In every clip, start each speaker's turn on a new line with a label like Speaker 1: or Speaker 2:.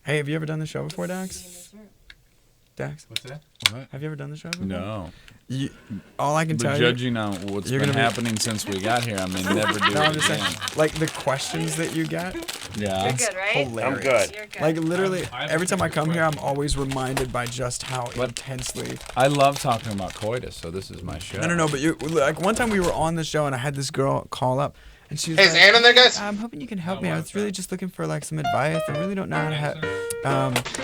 Speaker 1: Hey, have you ever done the show before, Dax? Dax?
Speaker 2: What's that? What?
Speaker 1: Have you ever done the show before?
Speaker 3: No.
Speaker 1: All I can
Speaker 3: But
Speaker 1: tell you...
Speaker 3: judging on what's been happening since we got here, I may never do
Speaker 1: No, I'm
Speaker 3: it
Speaker 1: just
Speaker 3: again.
Speaker 1: saying, like, the questions that you get...
Speaker 3: Yeah.
Speaker 4: You're good, right?
Speaker 1: Hilarious.
Speaker 5: I'm good.
Speaker 4: You're good.
Speaker 1: Like, literally,
Speaker 2: I have
Speaker 1: every
Speaker 2: a
Speaker 1: time I come here, I'm
Speaker 2: question.
Speaker 1: always reminded by just how intensely...
Speaker 3: I love talking about coitus, so this is my show.
Speaker 1: No, but you... Like, one time we were on the show, and I had this girl call up, and she was
Speaker 5: Hey,
Speaker 1: like...
Speaker 5: is Ann in there, guys?
Speaker 1: I'm hoping you can help me. I was really just looking for, like, some advice. I really don't know how to have...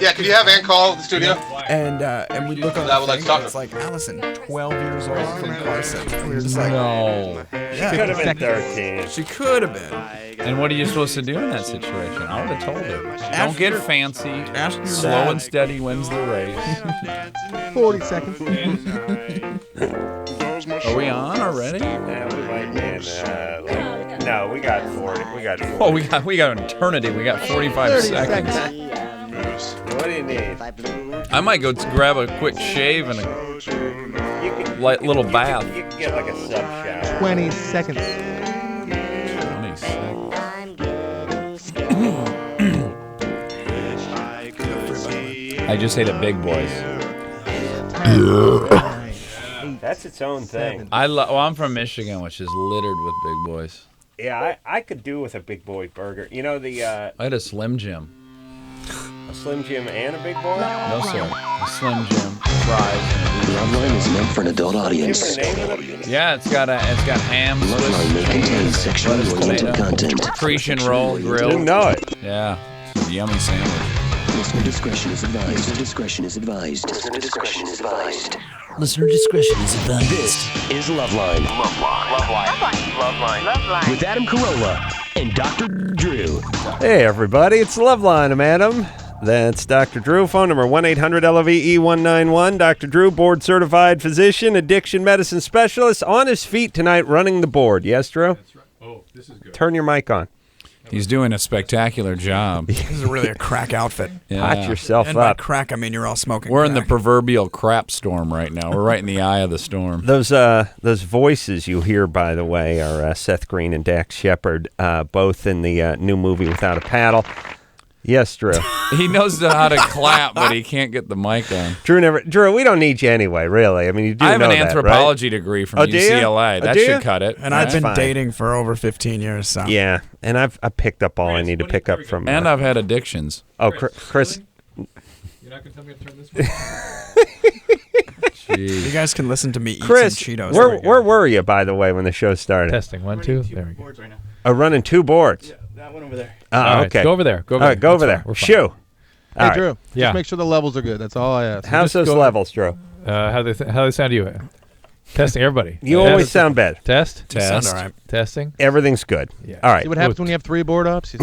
Speaker 5: Yeah, could you have Ann call the studio?
Speaker 1: And we look on
Speaker 5: I
Speaker 1: the
Speaker 5: would like
Speaker 1: thing,
Speaker 5: to talk
Speaker 1: and it's
Speaker 5: to
Speaker 1: like, Allison, 12 years old from Carson. And we were just like...
Speaker 3: No.
Speaker 1: Yeah.
Speaker 5: Could have been 13.
Speaker 1: She could have been.
Speaker 3: And what are you supposed to do in that situation? I would have told her. Don't get fancy.
Speaker 1: Ask your
Speaker 3: Slow
Speaker 1: dad.
Speaker 3: and steady wins the race.
Speaker 6: 40 seconds.
Speaker 3: Are we on already?
Speaker 5: Yeah, we might be in, no, we got 40. We got 40.
Speaker 3: Oh, we got an eternity. We got 45
Speaker 6: 30
Speaker 3: seconds.
Speaker 5: What do you need?
Speaker 3: I might go grab a quick shave and a light little bath.
Speaker 5: You can get like a sub shower.
Speaker 6: 20 seconds.
Speaker 3: 20 seconds. I just ate at Big Boys.
Speaker 5: That's its own thing.
Speaker 3: Well, I'm from Michigan, which is littered with Big Boys.
Speaker 5: Yeah, I could do with a big boy burger. You know the
Speaker 3: I had a Slim Jim.
Speaker 5: a Slim Jim and a big boy?
Speaker 3: No, sir. A Slim Jim, fries.
Speaker 7: LoveLine is meant for an adult audience.
Speaker 3: Yeah, it's got ham,
Speaker 7: LoveLine may contain sexually
Speaker 3: lettuce,
Speaker 7: oriented
Speaker 3: tomato,
Speaker 7: content.
Speaker 3: Cretan roll,
Speaker 5: Didn't
Speaker 3: grilled.
Speaker 5: know it.
Speaker 3: Yeah, it's a yummy sandwich.
Speaker 7: Listener discretion is advised. Listener discretion is advised. Listener discretion is advised. Listener discretion is advised. This is LoveLine.
Speaker 4: LoveLine.
Speaker 7: With Adam Carolla and Dr. Drew.
Speaker 5: Hey, everybody, it's Loveline. I'm Adam. That's Dr. Drew. Phone number 1-800-LOVE-191. Dr. Drew, board-certified physician, addiction medicine specialist, on his feet tonight running the board. Yes, Drew?
Speaker 2: That's right. Oh, this is good.
Speaker 5: Turn your mic on.
Speaker 3: He's doing a spectacular job.
Speaker 1: This is really a crack outfit.
Speaker 5: Hot yourself
Speaker 1: And by
Speaker 5: up.
Speaker 1: crack, I mean you're all smoking
Speaker 3: We're in the
Speaker 1: crack.
Speaker 3: proverbial crap storm right now. We're right in the eye of the storm.
Speaker 5: Those voices you hear, by the way, are Seth Green and Dax Shepard, both in the new movie Without a Paddle. Yes, Drew.
Speaker 3: He knows how to clap, but he can't get the mic on.
Speaker 5: Drew, we don't need you anyway, really. I mean, you do
Speaker 3: I have
Speaker 5: know
Speaker 3: an
Speaker 5: that,
Speaker 3: anthropology degree from
Speaker 5: Oh, do you?
Speaker 3: UCLA.
Speaker 5: Oh,
Speaker 3: That
Speaker 5: do you?
Speaker 3: should cut it.
Speaker 1: And I've been
Speaker 5: fine.
Speaker 1: dating for over 15 years, so.
Speaker 5: right? Yeah, and I picked up all I need to pick up from...
Speaker 3: And I've had addictions.
Speaker 5: oh, Chris...
Speaker 2: You're not going to tell me to turn this one
Speaker 1: You
Speaker 3: Jeez.
Speaker 1: guys can listen to me eat
Speaker 5: Chris,
Speaker 1: some Cheetos.
Speaker 5: where were you, by the way, when the show started?
Speaker 6: Testing. 1, 2. There we go.
Speaker 2: boards right now.
Speaker 5: Running two boards.
Speaker 2: Yeah, that one over there.
Speaker 5: Oh,
Speaker 6: All right,
Speaker 5: okay.
Speaker 6: Go over there. Go over
Speaker 5: All
Speaker 6: there.
Speaker 5: right, go over
Speaker 6: That's
Speaker 5: there.
Speaker 6: fine. We're fine.
Speaker 5: Shoo. All
Speaker 6: Hey,
Speaker 5: right.
Speaker 6: Drew. Yeah. Just make sure the levels are good. That's all I ask.
Speaker 5: How's
Speaker 6: Just
Speaker 5: those
Speaker 6: go-
Speaker 5: levels, Drew?
Speaker 6: How they sound to you? Testing everybody.
Speaker 5: You
Speaker 6: Test.
Speaker 5: always sound bad.
Speaker 6: Test.
Speaker 1: Sound all right.
Speaker 6: Testing.
Speaker 5: Everything's good.
Speaker 6: Yeah.
Speaker 5: All right.
Speaker 6: See what happens when you have 3 board ups?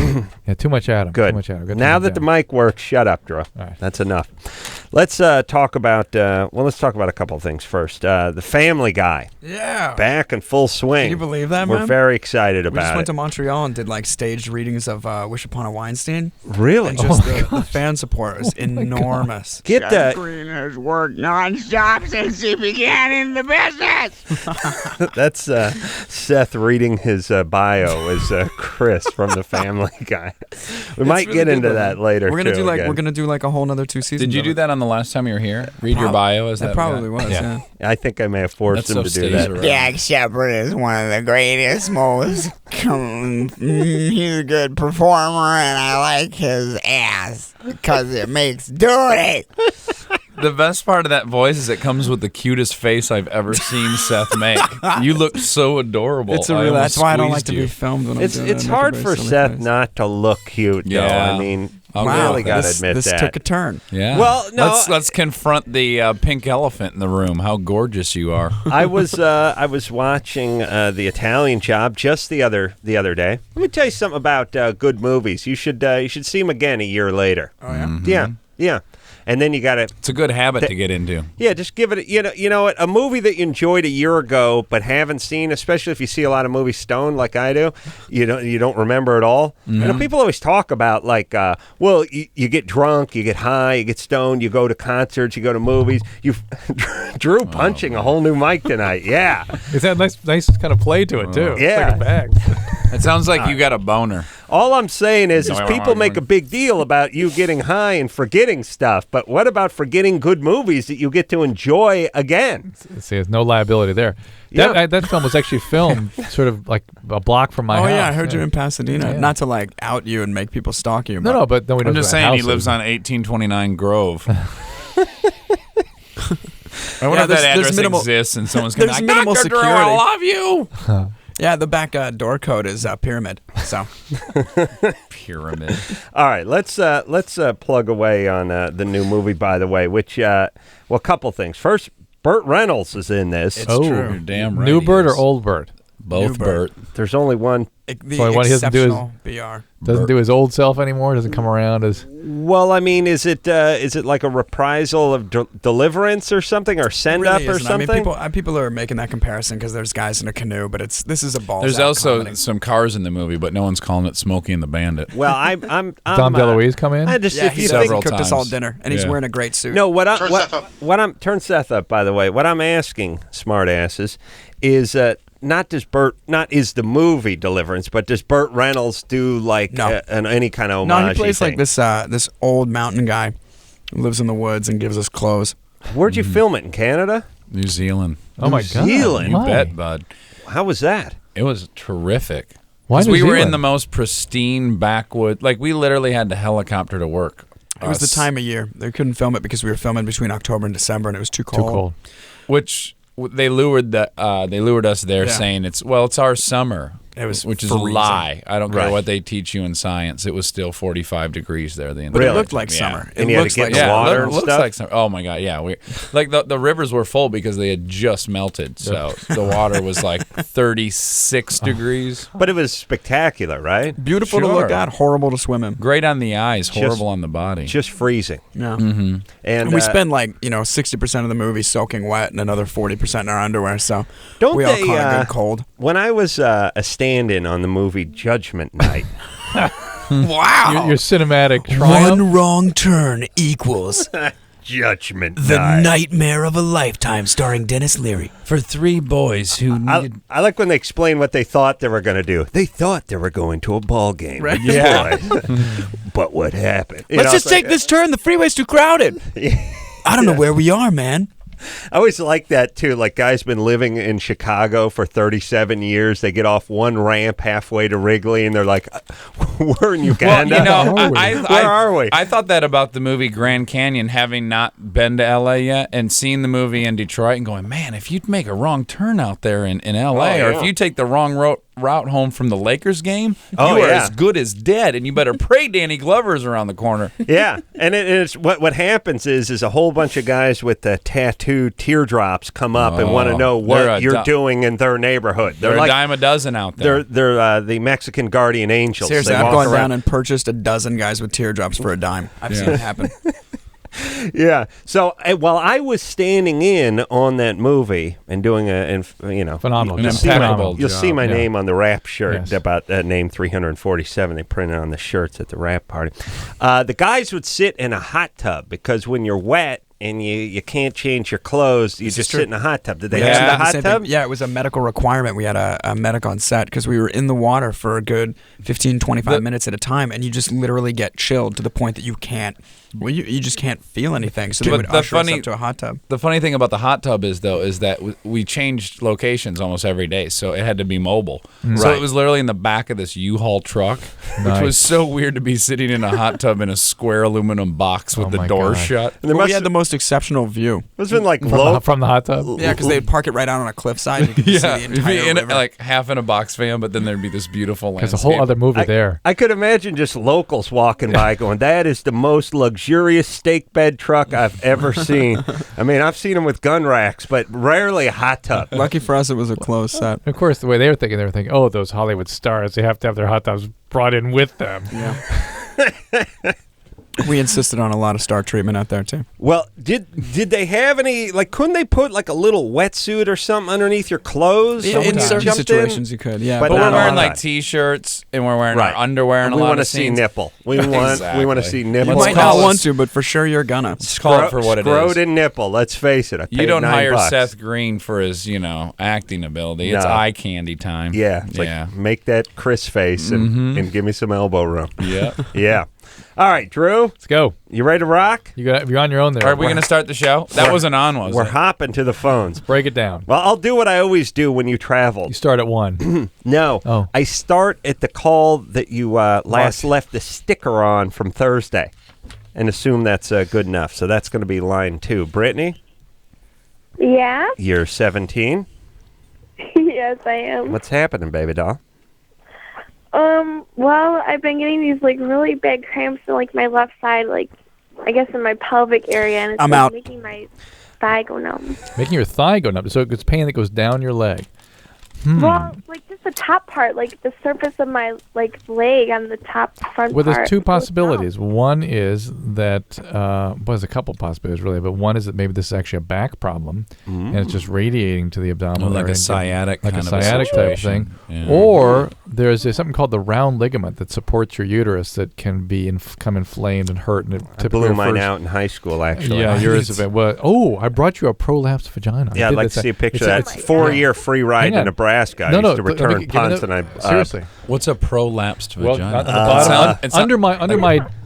Speaker 6: Yeah, too much Adam.
Speaker 5: Good.
Speaker 6: Too much Adam. Good
Speaker 5: Now
Speaker 6: to
Speaker 5: that the
Speaker 6: down.
Speaker 5: mic works, shut up, Drew.
Speaker 6: right.
Speaker 5: That's enough. Let's talk about let's talk about a couple of things first. The Family Guy,
Speaker 1: Yeah.
Speaker 5: back in full swing.
Speaker 1: Can you believe that,
Speaker 5: We're
Speaker 1: man?
Speaker 5: very excited
Speaker 1: We just
Speaker 5: about
Speaker 1: went
Speaker 5: it.
Speaker 1: to Montreal and did like staged readings of Wish Upon a Weinstein.
Speaker 5: Really?
Speaker 1: And just the fan support was enormous.
Speaker 5: Get that.
Speaker 8: Green has worked nonstop since he began in the business.
Speaker 5: That's Seth reading his bio as Chris from The Family Guy. We might
Speaker 1: really
Speaker 5: get
Speaker 1: good,
Speaker 5: into
Speaker 1: though,
Speaker 5: that
Speaker 1: man.
Speaker 5: later.
Speaker 1: We're gonna
Speaker 5: too,
Speaker 1: do like
Speaker 5: again.
Speaker 1: we're gonna do like a whole nother 2 seasons.
Speaker 3: Did you
Speaker 1: of
Speaker 3: do
Speaker 1: it.
Speaker 3: that on the last time you were here? Read your bio as
Speaker 1: It
Speaker 3: that
Speaker 1: probably was.
Speaker 6: Yeah.
Speaker 1: Yeah.
Speaker 5: I think I may have forced
Speaker 3: That's
Speaker 5: him
Speaker 3: so
Speaker 5: to do that.
Speaker 3: stage
Speaker 8: Dax Shepard is one of the greatest, most. He's a good performer, and I like his ass because it makes doing it.
Speaker 3: The best part of that voice is it comes with the cutest face I've ever seen Seth make. You look so adorable.
Speaker 1: It's a
Speaker 3: I
Speaker 1: real.
Speaker 3: almost
Speaker 1: That's why I don't like
Speaker 3: squeezed
Speaker 1: to
Speaker 3: you.
Speaker 1: be filmed when I'm
Speaker 5: It's
Speaker 1: doing it.
Speaker 5: it's
Speaker 1: I make a
Speaker 5: hard
Speaker 1: very
Speaker 5: for
Speaker 1: silly
Speaker 5: Seth
Speaker 1: face.
Speaker 5: not to look cute, though.
Speaker 3: Yeah.
Speaker 5: I mean,
Speaker 3: I'll
Speaker 1: Wow,
Speaker 5: really got to
Speaker 1: this,
Speaker 5: admit
Speaker 1: this
Speaker 5: that.
Speaker 1: took a turn.
Speaker 3: Yeah.
Speaker 5: Well, no,
Speaker 3: Let's confront the pink elephant in the room. How gorgeous you are.
Speaker 5: I was watching The Italian Job just the other day. Let me tell you something about good movies. You should see them again a year later.
Speaker 1: Oh yeah.
Speaker 5: Yeah. And then you got to
Speaker 3: It's a good habit to get into.
Speaker 5: just give it. You know what? A movie that you enjoyed a year ago but haven't seen, especially if you see a lot of movies stoned like I do, you don't remember it all. You know, people always talk about like, well, you get drunk, you get high, you get stoned, you go to concerts, you go to movies. You, Drew punching a whole new mic tonight. Yeah.
Speaker 6: It's that nice kind of play to it too.
Speaker 5: Yeah.
Speaker 6: It's like a bag.
Speaker 3: It sounds like you got a boner.
Speaker 5: All I'm saying is people make a big deal about you getting high and forgetting stuff, but what about forgetting good movies that you get to enjoy again?
Speaker 6: See, there's no liability there. That film was actually filmed sort of like a block from my house.
Speaker 1: Oh yeah, I heard you in Pasadena. Not to like out you and make people stalk you.
Speaker 6: No, but nobody knows
Speaker 3: I'm just
Speaker 6: where
Speaker 3: saying
Speaker 6: the
Speaker 3: he
Speaker 6: house
Speaker 3: lives
Speaker 6: is.
Speaker 3: on 1829 Grove. I wonder if
Speaker 1: there's
Speaker 3: that address
Speaker 1: minimal-
Speaker 3: exists and someone's going to
Speaker 1: there's
Speaker 3: be
Speaker 1: minimal
Speaker 3: like, Dr. Drew,
Speaker 1: security.
Speaker 3: I love you.
Speaker 1: Yeah, the back door code is pyramid. So
Speaker 3: Pyramid.
Speaker 5: All right, let's plug away on the new movie, by the way, which, a couple things. First, Burt Reynolds is in this.
Speaker 1: It's
Speaker 6: Oh,
Speaker 1: true.
Speaker 3: You're damn right.
Speaker 6: New
Speaker 3: he
Speaker 6: Burt
Speaker 3: is.
Speaker 6: or old Burt?
Speaker 3: Both
Speaker 1: New Burt.
Speaker 3: Burt.
Speaker 5: There's only one.
Speaker 1: The
Speaker 6: So what he doesn't do is-
Speaker 1: exceptional BR.
Speaker 6: Doesn't do his old self anymore. Doesn't come around as.
Speaker 5: Well, I mean, is it like a reprisal of Deliverance or something, or Send
Speaker 1: Really
Speaker 5: Up or
Speaker 1: isn't.
Speaker 5: something?
Speaker 1: I mean, people are making that comparison because there's guys in a canoe, but this is a ball.
Speaker 3: There's also some cars in the movie, but no one's calling it Smokey and the Bandit.
Speaker 5: Well, I'm
Speaker 6: Dom DeLuise come in?
Speaker 5: I just
Speaker 1: Yeah,
Speaker 5: if
Speaker 1: he
Speaker 5: you
Speaker 1: does. He
Speaker 5: think,
Speaker 1: cooked us all
Speaker 3: times.
Speaker 1: dinner, and he's
Speaker 3: Yeah.
Speaker 1: wearing a great suit.
Speaker 5: no, turn Seth up. By the way, what I'm asking, smartasses, is not is the movie Deliverance, but does Burt Reynolds do like
Speaker 1: No.
Speaker 5: any kind of homage?
Speaker 1: No, he plays like this old mountain guy who lives in the woods and gives us clothes.
Speaker 5: Where'd you film it in Canada?
Speaker 3: New Zealand.
Speaker 6: Oh my God!
Speaker 5: Zealand?
Speaker 3: You
Speaker 6: Why?
Speaker 3: bet, bud.
Speaker 5: How was that?
Speaker 3: It was terrific.
Speaker 6: Why
Speaker 3: 'Cause
Speaker 6: New
Speaker 3: we were in
Speaker 6: Zealand?
Speaker 3: the most pristine backwood. Like, we literally had to helicopter to work.
Speaker 1: It was the time of year. They couldn't film it because we were filming between October and December, and it was too
Speaker 6: Too
Speaker 1: cold.
Speaker 6: cold.
Speaker 3: Which they lured us there,
Speaker 1: Yeah.
Speaker 3: saying it's our summer.
Speaker 1: It was
Speaker 3: which is
Speaker 1: freezing.
Speaker 3: a lie. I don't care
Speaker 5: Right.
Speaker 3: what they teach you in science. It was still 45 degrees there. The
Speaker 1: But
Speaker 5: Really?
Speaker 1: it looked like
Speaker 3: Yeah.
Speaker 1: summer.
Speaker 5: And
Speaker 1: it
Speaker 5: you had to
Speaker 1: looks
Speaker 5: get
Speaker 1: like
Speaker 5: in the
Speaker 1: summer.
Speaker 5: water
Speaker 3: it
Speaker 5: and
Speaker 3: looks
Speaker 5: stuff?
Speaker 3: like summer. Oh my god, yeah. We like the rivers were full because they had just melted, so the water was like 36 degrees.
Speaker 5: But it was spectacular, right?
Speaker 1: Beautiful to
Speaker 3: Sure.
Speaker 1: look at, horrible to swim in.
Speaker 3: Great on the eyes,
Speaker 5: Just-
Speaker 3: horrible on the body.
Speaker 5: Just freezing.
Speaker 1: Yeah.
Speaker 5: And
Speaker 1: And we spend 60% of the movie soaking wet and another 40% in our underwear. So
Speaker 5: Don't
Speaker 1: we all
Speaker 5: they,
Speaker 1: caught a good cold.
Speaker 5: when I was a stand-in on the movie Judgment Night.
Speaker 1: Wow.
Speaker 6: Your cinematic triumph.
Speaker 4: One wrong turn equals
Speaker 5: Judgment
Speaker 4: the
Speaker 5: Night.
Speaker 4: nightmare of a lifetime, starring Dennis Leary.
Speaker 3: For three boys who needed
Speaker 5: I like when they explain what they thought they were going to do. They thought they were going to a ball game.
Speaker 1: Right.
Speaker 5: Yeah. But what happened? You
Speaker 4: Let's
Speaker 5: know,
Speaker 4: just
Speaker 5: it's
Speaker 4: take
Speaker 5: like-
Speaker 4: this turn. The freeway's too crowded. I don't know where we are, man.
Speaker 5: I always like that, too. Like, guys been living in Chicago for 37 years. They get off one ramp halfway to Wrigley, and they're like, we're in Uganda. Where are we?
Speaker 3: I thought that about the movie Grand Canyon, having not been to LA yet and seeing the movie in Detroit and going, man, if you'd make a wrong turn out there in LA, or if you take the wrong route home from the Lakers game, you are as good as dead, and you better pray Danny Glover's around the corner.
Speaker 5: Yeah, and it's what happens is a whole bunch of guys with tattooed teardrops come up and want to know
Speaker 3: they're
Speaker 5: what
Speaker 3: a
Speaker 5: you're doing in their neighborhood.
Speaker 3: They're
Speaker 5: like,
Speaker 3: a dime a dozen out there.
Speaker 5: They're the Mexican guardian angels.
Speaker 1: Seriously,
Speaker 5: They
Speaker 1: I've
Speaker 5: walk
Speaker 1: gone
Speaker 5: around.
Speaker 1: down and purchased a dozen guys with teardrops for a dime. I've seen it happen.
Speaker 5: Yeah. So while I was standing in on that movie and doing
Speaker 6: Phenomenal.
Speaker 3: An
Speaker 6: job.
Speaker 3: impeccable
Speaker 5: You'll see my
Speaker 6: Yeah.
Speaker 5: name on the rap shirt
Speaker 6: Yes.
Speaker 5: about that name 347. They printed on the shirts at the rap party. The guys would sit in a hot tub because when you're wet and you can't change your clothes, you just sit in a hot tub. Did they
Speaker 1: Yeah,
Speaker 5: have
Speaker 1: the
Speaker 5: the hot
Speaker 1: same
Speaker 5: tub?
Speaker 1: thing. Yeah, it was a medical requirement. We had a medic on set because we were in the water for a good 15, 25 minutes at a time, and you just literally get chilled to the point that you can't. Well, you just can't feel anything. So they
Speaker 3: But
Speaker 1: would
Speaker 3: the
Speaker 1: usher us
Speaker 3: funny-
Speaker 1: up to a hot tub.
Speaker 3: The funny thing about the hot tub is that we changed locations almost every day, so it had to be mobile. So
Speaker 5: Right.
Speaker 3: it was literally in the back of this U-Haul truck, which
Speaker 6: Nice.
Speaker 3: was so weird to be sitting in a hot tub in a square aluminum box with
Speaker 6: Oh
Speaker 3: the
Speaker 6: my
Speaker 3: door
Speaker 6: God.
Speaker 3: shut.
Speaker 5: And there
Speaker 1: Well,
Speaker 5: must
Speaker 1: we had the most exceptional view.
Speaker 5: must have been like
Speaker 6: From
Speaker 5: low.
Speaker 6: from the hot tub.
Speaker 1: Yeah, because they'd park it right out on a cliffside. You could see the
Speaker 3: You'd be
Speaker 1: entire
Speaker 3: in it,
Speaker 1: river.
Speaker 3: like half in a box fan, but then there'd be this beautiful
Speaker 6: There's
Speaker 3: landscape.
Speaker 6: a whole other movie there.
Speaker 5: I could imagine just locals walking by going, that is the most luxurious steak bed truck I've ever seen. I mean, I've seen them with gun racks, but rarely a hot tub.
Speaker 1: Lucky for us, it was a closed set.
Speaker 6: Of course, the way they were thinking, oh, those Hollywood stars, they have to have their hot tubs brought in with them.
Speaker 1: Yeah. We insisted on a lot of star treatment out there too.
Speaker 5: Well, did they have any, like, couldn't they put like a little wetsuit or something underneath your clothes?
Speaker 1: Yeah, in certain
Speaker 5: jumped
Speaker 1: situations you could, yeah.
Speaker 5: But
Speaker 3: But
Speaker 5: not
Speaker 3: we're
Speaker 5: all
Speaker 3: wearing
Speaker 5: the
Speaker 3: like
Speaker 5: time.
Speaker 3: T-shirts and we're wearing
Speaker 5: Right.
Speaker 3: our underwear and
Speaker 5: we
Speaker 3: a lot
Speaker 5: want to
Speaker 3: of
Speaker 5: see
Speaker 3: scenes.
Speaker 5: nipple. We want to see nipple.
Speaker 1: You
Speaker 3: Let's
Speaker 1: might
Speaker 3: call
Speaker 1: not
Speaker 3: it-
Speaker 1: want to, but for sure you're gonna.
Speaker 3: Let's call it for what it
Speaker 5: Scrot
Speaker 3: is.
Speaker 5: and nipple. Let's face it. I
Speaker 3: You
Speaker 5: paid
Speaker 3: don't hire
Speaker 5: $9.
Speaker 3: Seth Green for his, acting ability. It's
Speaker 5: No.
Speaker 3: eye candy time.
Speaker 5: Yeah, it's like make that Chris face and give me some elbow room.
Speaker 3: Yeah.
Speaker 5: Yeah. All right, Drew,
Speaker 6: Let's go.
Speaker 5: you ready to rock?
Speaker 6: You're on your own there.
Speaker 3: Are we going to start the show? That wasn't on, was
Speaker 5: We're
Speaker 3: it?
Speaker 5: hopping to the phones.
Speaker 6: Break it down.
Speaker 5: Well, I'll do what I always do when you travel.
Speaker 6: You start at 1.
Speaker 5: No,
Speaker 6: Oh.
Speaker 5: I start at the call that you last left the sticker on from Thursday and assume that's good enough. So that's going to be line 2. Brittany,
Speaker 9: Yeah?
Speaker 5: you're 17.
Speaker 9: Yes, I am.
Speaker 5: What's happening, baby doll?
Speaker 9: Well, I've been getting these, really bad cramps in, my left side, I guess in my pelvic area, and it's
Speaker 1: I'm out.
Speaker 9: making my thigh go numb.
Speaker 6: Making your thigh go numb. So it's pain that goes down your leg.
Speaker 9: Well, just the top part, the surface of my, leg on the top front
Speaker 6: Well,
Speaker 9: part.
Speaker 6: there's 2
Speaker 9: goes
Speaker 6: possibilities. One is that, there's a couple possibilities really, but one is that maybe this is actually a back problem, and it's just radiating to the abdominal
Speaker 3: Like
Speaker 6: area
Speaker 3: a sciatic
Speaker 6: like
Speaker 3: kind
Speaker 6: a
Speaker 3: of a
Speaker 6: sciatic type
Speaker 3: situation.
Speaker 6: thing.
Speaker 3: Yeah.
Speaker 6: Or there's something called the round ligament that supports your uterus that can become inflamed and hurt. And it
Speaker 5: I
Speaker 6: typically
Speaker 5: blew mine
Speaker 6: refers-
Speaker 5: out in high school, actually.
Speaker 6: Yeah, yours is a bit. Well, I brought you a prolapsed vagina.
Speaker 5: Yeah,
Speaker 6: I
Speaker 5: I'd
Speaker 6: did
Speaker 5: like
Speaker 6: this-
Speaker 5: to see a picture
Speaker 6: it's
Speaker 5: of that. It's a 4-year free ride
Speaker 6: Hang
Speaker 5: to
Speaker 6: on.
Speaker 5: Nebraska. I
Speaker 6: No,
Speaker 5: used
Speaker 6: no,
Speaker 5: to
Speaker 6: let me
Speaker 5: return
Speaker 6: give you
Speaker 5: punts,
Speaker 6: the-
Speaker 5: and I
Speaker 6: seriously.
Speaker 3: What's a prolapsed
Speaker 6: Well,
Speaker 3: vagina?
Speaker 6: on the bottom,
Speaker 3: It's
Speaker 6: under my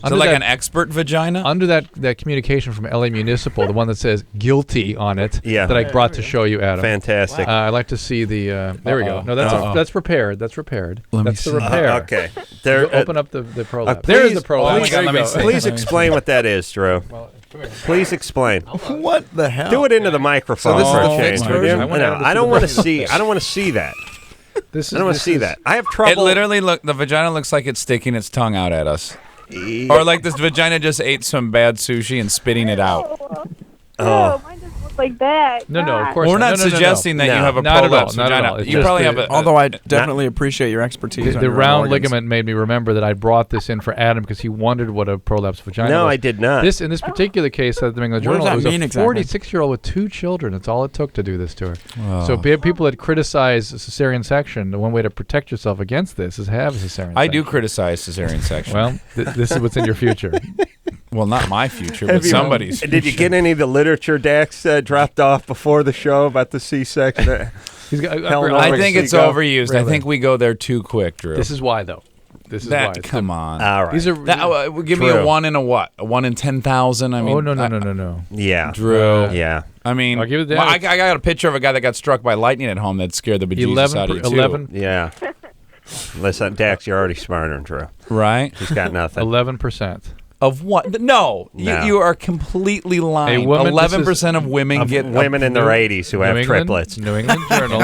Speaker 3: so like an expert vagina?
Speaker 6: under that communication from LA Municipal, the one that says guilty on it,
Speaker 5: Yeah.
Speaker 6: that I brought to show you, Adam.
Speaker 5: Fantastic.
Speaker 6: I'd like to see the. There we go. No, that's repaired. That's repaired.
Speaker 3: Let me
Speaker 6: That's the
Speaker 3: see.
Speaker 6: repair.
Speaker 5: Okay. There,
Speaker 6: Open up the prolapse.
Speaker 5: please-
Speaker 6: There's the prolapse.
Speaker 5: Please,
Speaker 3: Oh my God, let me see.
Speaker 5: please explain what that is, Drew. Please explain.
Speaker 1: What the hell?
Speaker 5: Do it into the microphone
Speaker 1: this is
Speaker 5: for
Speaker 1: the
Speaker 5: a change.
Speaker 1: fixed
Speaker 5: would
Speaker 1: version?
Speaker 5: you?
Speaker 6: I want
Speaker 5: No,
Speaker 6: Adam to
Speaker 5: I
Speaker 6: see
Speaker 5: don't
Speaker 6: the
Speaker 5: want to
Speaker 6: fixed
Speaker 5: see. I don't want to see that. I don't want to see that. I have
Speaker 3: It
Speaker 5: trouble.
Speaker 3: literally the vagina looks like it's sticking its tongue out at us. Or like this vagina just ate some bad sushi and spitting it out.
Speaker 9: Oh, mine just looks like that.
Speaker 6: No, of
Speaker 9: God.
Speaker 6: course.
Speaker 3: We're not
Speaker 6: No.
Speaker 3: suggesting that
Speaker 5: No.
Speaker 3: you have a
Speaker 6: Not at all,
Speaker 3: prolapsed
Speaker 6: not at
Speaker 3: vagina.
Speaker 6: all. It's
Speaker 3: You
Speaker 6: just
Speaker 3: probably
Speaker 6: the-
Speaker 3: have a.
Speaker 1: Although I definitely appreciate your expertise. on
Speaker 6: The
Speaker 1: your own
Speaker 6: round
Speaker 1: organs.
Speaker 6: ligament made me remember that I brought this in for Adam because he wondered what a prolapsed vagina
Speaker 5: No,
Speaker 6: was.
Speaker 5: I did not.
Speaker 6: In this particular case, at the New England
Speaker 1: What does
Speaker 6: Journal,
Speaker 1: that
Speaker 6: it was
Speaker 1: mean
Speaker 6: a
Speaker 1: exactly?
Speaker 6: 46-year-old with 2 children. That's all it took to do this to her. So people that criticize cesarean section, the one way to protect yourself against this is have a cesarean
Speaker 3: I
Speaker 6: section.
Speaker 3: do criticize cesarean section.
Speaker 6: Well, this is what's in your future.
Speaker 3: Well, not my future,
Speaker 5: Have
Speaker 3: but
Speaker 5: you-
Speaker 3: somebody's.
Speaker 5: Did you get any of the literature Dax dropped off before the show about the C-section?
Speaker 6: He's got,
Speaker 5: Hell no.
Speaker 3: I
Speaker 5: Where
Speaker 3: think
Speaker 5: does
Speaker 3: it's
Speaker 5: he go?
Speaker 3: overused. I
Speaker 6: Really?
Speaker 3: think we go there too quick, Drew.
Speaker 6: This is why, though. This is
Speaker 3: that.
Speaker 6: why.
Speaker 3: Come on.
Speaker 5: All right.
Speaker 6: These are.
Speaker 3: Give me a
Speaker 5: True.
Speaker 3: 1 in a what? A 1 in 10,000? I mean,
Speaker 6: no.
Speaker 5: Yeah.
Speaker 3: Drew.
Speaker 5: Yeah.
Speaker 3: I mean,
Speaker 6: I'll give it that.
Speaker 3: well, I got a picture of a guy that got struck by lightning at home that scared the bejesus out of you, too.
Speaker 6: 11.
Speaker 5: Yeah. Listen, Dax, you're already smarter than Drew.
Speaker 3: Right?
Speaker 5: He's got nothing.
Speaker 6: 11%.
Speaker 3: Of what? No.
Speaker 5: No.
Speaker 3: You are completely lying.
Speaker 6: A woman-
Speaker 3: 11% of women
Speaker 5: Of
Speaker 3: get
Speaker 5: women in their 80s who have
Speaker 6: New England,
Speaker 5: triplets.
Speaker 6: New England Journal.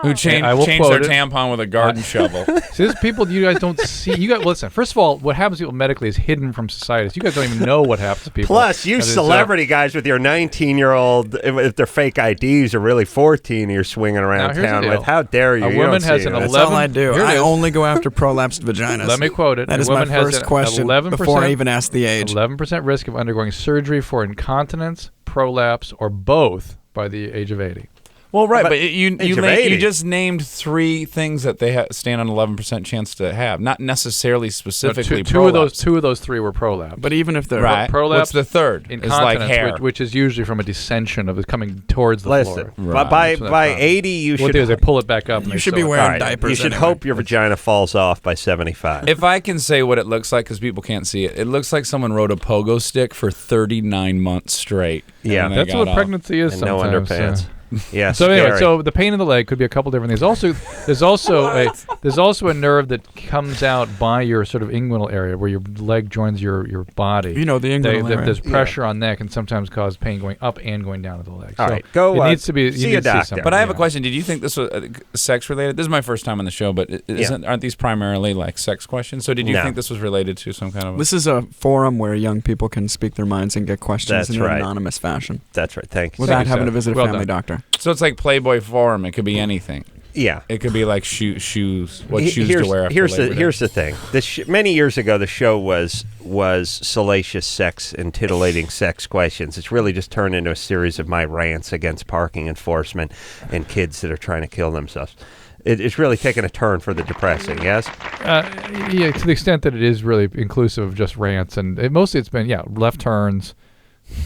Speaker 3: who change
Speaker 6: I will
Speaker 3: their
Speaker 6: quote it.
Speaker 3: tampon with a garden shovel.
Speaker 6: See, there's people you guys don't see. You guys listen. First of all, what happens to people medically is hidden from society. So you guys don't even know what happens to people.
Speaker 5: Plus, you
Speaker 6: And it's,
Speaker 5: celebrity guys with your 19-year-old, if their fake IDs are really 14, you're swinging around
Speaker 6: here's the
Speaker 5: town
Speaker 6: deal.
Speaker 5: with. How dare you?
Speaker 6: A
Speaker 5: You
Speaker 6: woman
Speaker 5: don't
Speaker 6: has
Speaker 5: see
Speaker 6: an
Speaker 5: it.
Speaker 1: That's
Speaker 6: 11
Speaker 1: all I do.
Speaker 6: Here it
Speaker 1: I
Speaker 6: is.
Speaker 1: only go after prolapsed vaginas.
Speaker 6: Let me quote it.
Speaker 1: That
Speaker 6: A
Speaker 1: is my
Speaker 6: woman has
Speaker 1: first
Speaker 6: an
Speaker 1: question
Speaker 6: 11%
Speaker 1: before I even ask the age.
Speaker 6: 11% risk of undergoing surgery for incontinence, prolapse, or both by the age of 80.
Speaker 3: Well, right,
Speaker 5: But
Speaker 3: but you
Speaker 5: age of 80.
Speaker 3: just named 3 things that they stand on 11% chance to have, not necessarily specifically
Speaker 6: Two of
Speaker 3: prolapse.
Speaker 6: those 3 were prolapse.
Speaker 1: But even if they're
Speaker 3: Right.
Speaker 6: Prolapse,
Speaker 3: What's the third? It's like
Speaker 6: incontinence,
Speaker 3: hair.
Speaker 6: which is usually from a descension of it coming towards the
Speaker 5: Listen,
Speaker 6: floor.
Speaker 3: Right.
Speaker 5: by
Speaker 6: So that's
Speaker 5: by
Speaker 6: not-
Speaker 5: 80, you
Speaker 6: What
Speaker 5: should
Speaker 6: they do is they pull it back up. and
Speaker 1: You
Speaker 6: they
Speaker 1: should
Speaker 6: sew
Speaker 1: be
Speaker 6: it.
Speaker 1: wearing
Speaker 5: All right,
Speaker 1: diapers.
Speaker 5: You should
Speaker 1: anyway.
Speaker 5: hope your vagina falls off by 75.
Speaker 3: If I can say what it looks like, because people can't see it, it looks like someone rode a pogo stick for 39 months straight.
Speaker 5: Yeah.
Speaker 3: and then
Speaker 6: That's
Speaker 3: got
Speaker 6: what
Speaker 3: off.
Speaker 6: pregnancy is
Speaker 5: and no
Speaker 6: sometimes.
Speaker 5: underpants. Yeah.
Speaker 6: So anyway,
Speaker 5: scary.
Speaker 6: so the pain in the leg could be a couple different things. There's also a nerve that comes out by your sort of inguinal area where your leg joins your body.
Speaker 1: You know, the inguinal area.
Speaker 6: There's pressure on that can sometimes cause pain going up and going down to the leg.
Speaker 5: All
Speaker 6: so
Speaker 5: right, go,
Speaker 6: It needs to be.
Speaker 5: see
Speaker 6: you
Speaker 5: a
Speaker 6: need to see
Speaker 5: doctor.
Speaker 6: something,
Speaker 3: But I have a
Speaker 6: yeah.
Speaker 3: question. Did you think this was sex related? This is my first time on the show, but aren't these primarily like sex questions? So did you
Speaker 5: No.
Speaker 3: think this was related to some kind of?
Speaker 1: This is a forum where young people can speak their minds and get questions
Speaker 5: That's
Speaker 1: in
Speaker 5: right.
Speaker 1: an anonymous fashion
Speaker 5: That's right. Thank you.
Speaker 1: without
Speaker 6: you,
Speaker 1: having
Speaker 6: Seth.
Speaker 1: to visit a
Speaker 6: Well
Speaker 1: family
Speaker 6: done.
Speaker 1: doctor.
Speaker 3: So it's like Playboy Forum. It could be anything.
Speaker 5: Yeah.
Speaker 3: It could be like shoes. What shoes to wear after
Speaker 5: here's
Speaker 3: Labor
Speaker 5: the
Speaker 3: Day.
Speaker 5: here's the thing. Many years ago, the show was salacious sex and titillating sex questions. It's really just turned into a series of my rants against parking enforcement and kids that are trying to kill themselves. It's really taken a turn for the depressing. Yes.
Speaker 6: Yeah, to the extent that it is really inclusive of just rants, and mostly it's been left turns,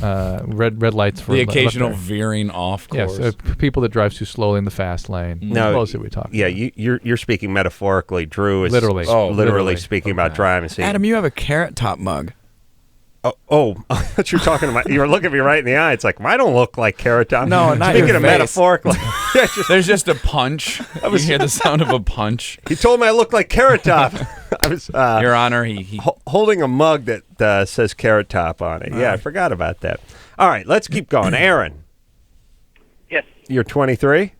Speaker 6: red lights for
Speaker 3: the occasional
Speaker 6: left turn.
Speaker 3: Veering off course.
Speaker 6: Yes, people that drive too slowly in the fast lane.
Speaker 5: No,
Speaker 6: mostly we talk.
Speaker 5: Yeah, you're speaking metaphorically. Drew is
Speaker 6: literally
Speaker 5: speaking about driving. See,
Speaker 1: Adam, you have a Carrot Top mug.
Speaker 5: Oh, I thought you were talking about. You were looking me right in the eye. It's like I don't look like Carrot Top.
Speaker 1: No, not
Speaker 5: speaking
Speaker 1: your
Speaker 5: of
Speaker 1: face.
Speaker 5: metaphorically.
Speaker 3: There's just a punch. You hear the sound of a punch.
Speaker 5: He told me I look like Carrot Top. I was,
Speaker 3: Your Honor, he
Speaker 5: holding a mug that says Carrot Top on it. Yeah, I forgot about that. All right, let's keep going. Aaron.
Speaker 10: Yes.
Speaker 5: You're 23?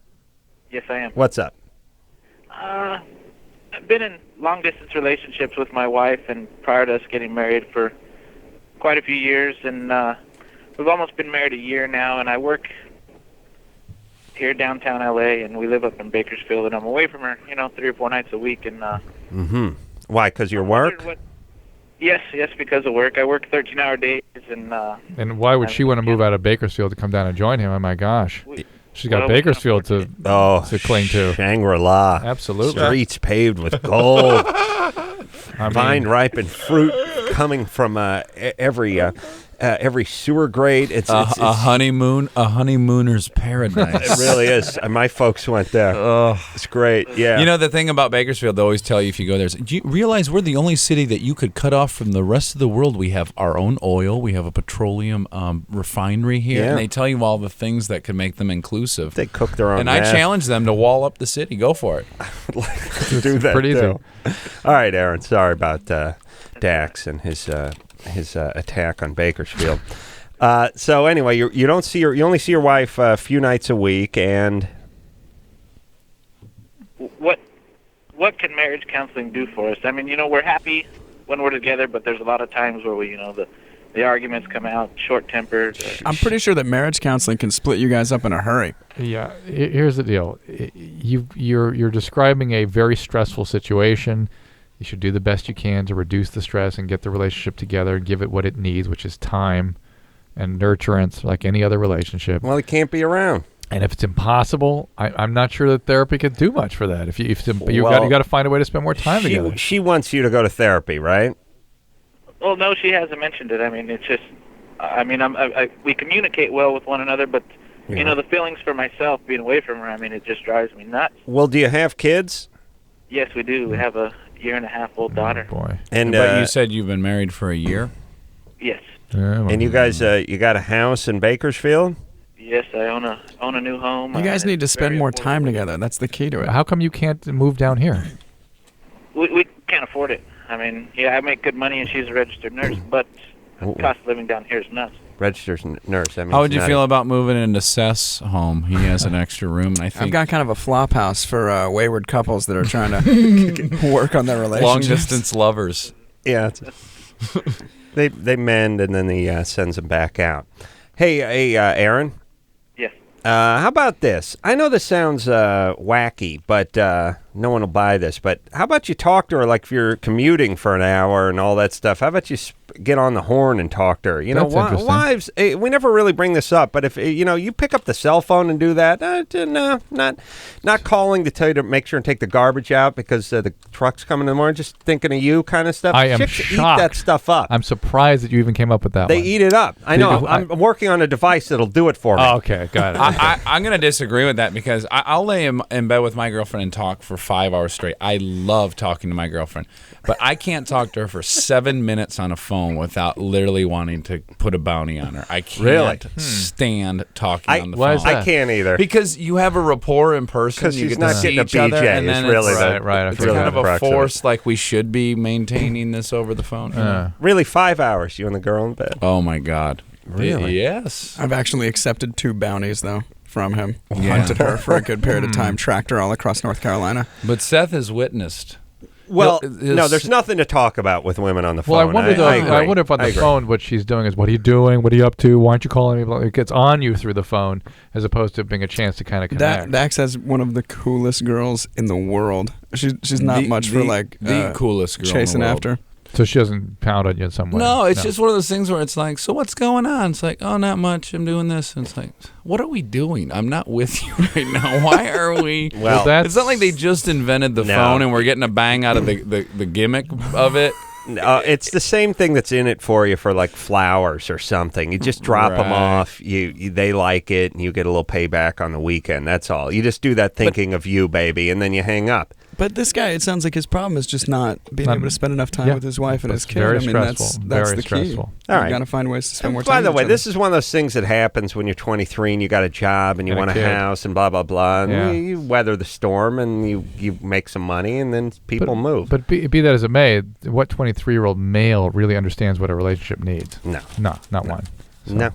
Speaker 10: Yes, I am.
Speaker 5: What's up?
Speaker 10: I've been in long-distance relationships with my wife, and prior to us getting married for quite a few years, and we've almost been married a year now, and I work here downtown L.A., and we live up in Bakersfield, and I'm away from her, 3 or 4 nights a week, and
Speaker 5: Why, because your work?
Speaker 10: Yes, because of work. I work 13-hour days, and
Speaker 6: why would she want to move out of Bakersfield to come down and join him? Oh my gosh, she's got Bakersfield to cling to.
Speaker 5: Shangri-La.
Speaker 6: Absolutely.
Speaker 5: Streets paved with gold. Vine-ripened fruit coming from every sewer grate. It's
Speaker 3: a honeymooner's paradise.
Speaker 5: It really is. My folks went there. It's great. Yeah.
Speaker 3: You know, the thing about Bakersfield, they always tell you if you go there, do you realize we're the only city that you could cut off from the rest of the world? We have our own oil. We have a petroleum refinery here.
Speaker 5: Yeah.
Speaker 3: And they tell you all the things that could make them inclusive.
Speaker 5: They cook their own
Speaker 3: And
Speaker 5: meth.
Speaker 3: I challenge them to wall up the city. Go for it.
Speaker 5: Do that
Speaker 6: pretty
Speaker 5: too.
Speaker 6: easy.
Speaker 5: All right, Aaron. Sorry about Dax and his attack on Bakersfield. So anyway, you don't see you only see your wife a few nights a week, and
Speaker 10: what can marriage counseling do for us? I mean, we're happy when we're together, but there's a lot of times where we, the arguments come out, short-tempered.
Speaker 1: I'm pretty sure that marriage counseling can split you guys up in a hurry.
Speaker 6: Yeah, here's the deal. You're describing a very stressful situation. You should do the best you can to reduce the stress and get the relationship together and give it what it needs, which is time and nurturance, like any other relationship.
Speaker 5: Well, it can't be around.
Speaker 6: And if it's impossible, I'm not sure that therapy can do much for that. You got to find a way to spend more time together.
Speaker 5: She wants you to go to therapy, right?
Speaker 10: Well, no, she hasn't mentioned it. I mean, it's just, we communicate well with one another, but the feelings for myself being away from her, it just drives me nuts.
Speaker 5: Well, do you have kids?
Speaker 10: Yes, we do. We have a 1.5-year-old daughter.
Speaker 6: Boy.
Speaker 5: And
Speaker 3: but you said you've been married for a year?
Speaker 10: Yes.
Speaker 5: And you guys, you got a house in Bakersfield?
Speaker 10: Yes, I own a new home.
Speaker 1: You guys need to spend more time together. That's the key to it.
Speaker 6: How come you can't move down here?
Speaker 10: We can't afford it. I make good money, and she's a registered nurse, but the cost of living down here is nuts.
Speaker 5: Registered nurse.
Speaker 3: How would you feel about moving into Seth's home? He has an extra room, and I think
Speaker 1: I've got kind of a flop house for wayward couples that are trying to work on their relationships.
Speaker 3: long distance lovers.
Speaker 5: Yeah, they mend and then he sends them back out. Hey, Aaron.
Speaker 10: Yes.
Speaker 5: How about this? I know this sounds wacky, but no one will buy this. But how about you talk to her like if you're commuting for an hour and all that stuff? How about you get on the horn and talk to her?
Speaker 6: That's interesting.
Speaker 5: Wives. We never really bring this up, but if you pick up the cell phone and do that, no, not calling to tell you to make sure and take the garbage out because the truck's coming in the morning. Just thinking of you, kind of stuff.
Speaker 6: I am
Speaker 5: Chicks
Speaker 6: shocked.
Speaker 5: Eat that stuff up.
Speaker 6: I'm surprised that you even came up with that
Speaker 5: They
Speaker 6: one.
Speaker 5: eat it up. I know. I'm working on a device that'll do it for me.
Speaker 6: Oh, okay, got it.
Speaker 3: I'm going to disagree with that because I'll lay in bed with my girlfriend and talk for 5 hours straight. I love talking to my girlfriend, but I can't talk to her for 7 minutes on a phone without literally wanting to put a bounty on her. I can't stand talking on the phone.
Speaker 6: Why is that?
Speaker 5: I can't either.
Speaker 3: Because you have a rapport in person.
Speaker 5: Because
Speaker 3: you
Speaker 5: she's
Speaker 3: get to
Speaker 5: not
Speaker 3: see
Speaker 5: getting a
Speaker 3: each other,
Speaker 5: BJ.
Speaker 3: and then
Speaker 5: It's really
Speaker 6: right.
Speaker 3: it's
Speaker 5: really
Speaker 3: kind of
Speaker 5: the
Speaker 3: a
Speaker 5: crux of it.
Speaker 3: force like we should be maintaining this over the phone.
Speaker 5: Really, 5 hours, you and the girl in bed.
Speaker 3: Oh, my God.
Speaker 5: Really?
Speaker 3: Yes.
Speaker 1: I've actually accepted 2 bounties, though, from him. Hunted her for a good period of time, tracked her all across North Carolina.
Speaker 3: But Seth has witnessed
Speaker 5: Well, no, there's nothing to talk about with women on the phone.
Speaker 6: Well, I wonder though.
Speaker 5: agree.
Speaker 6: I wonder if on the phone what she's doing is, what are you doing? What are you up to? Why aren't you calling me? It gets on you through the phone as opposed to being a chance to kind of connect.
Speaker 1: Dax has one of the coolest girls in the world. She's not much for like
Speaker 3: the coolest girl
Speaker 1: chasing
Speaker 3: in the world.
Speaker 1: after.
Speaker 6: So she doesn't pound on you in some way.
Speaker 3: No, it's just one of those things where it's like, so what's going on? It's like, oh, not much. I'm doing this. And it's like, what are we doing? I'm not with you right now. Why are we?
Speaker 5: Well,
Speaker 3: it's not like they just invented the phone and we're getting a bang out of the gimmick of it.
Speaker 5: It's the same thing that's in it for you for like flowers or something. You just drop them off. They like it, and you get a little payback on the weekend. That's all. You just do that thinking of you, baby, and then you hang up.
Speaker 1: But this guy, it sounds like his problem is just not being able to spend enough time with his wife and his kid.
Speaker 6: Very
Speaker 1: I mean,
Speaker 6: stressful.
Speaker 1: that's
Speaker 6: Very
Speaker 1: the
Speaker 6: stressful.
Speaker 1: key.
Speaker 5: All right.
Speaker 1: You got to find ways to spend more time.
Speaker 5: By the
Speaker 1: with
Speaker 5: way,
Speaker 1: each
Speaker 5: this is one of those things that happens when you're 23 and you got a job and you want a house and blah blah blah. And you weather the storm and you make some money and then people move.
Speaker 6: But be that as it may, what 23-year-old male really understands what a relationship needs?
Speaker 5: No,
Speaker 6: not one. So.
Speaker 5: No.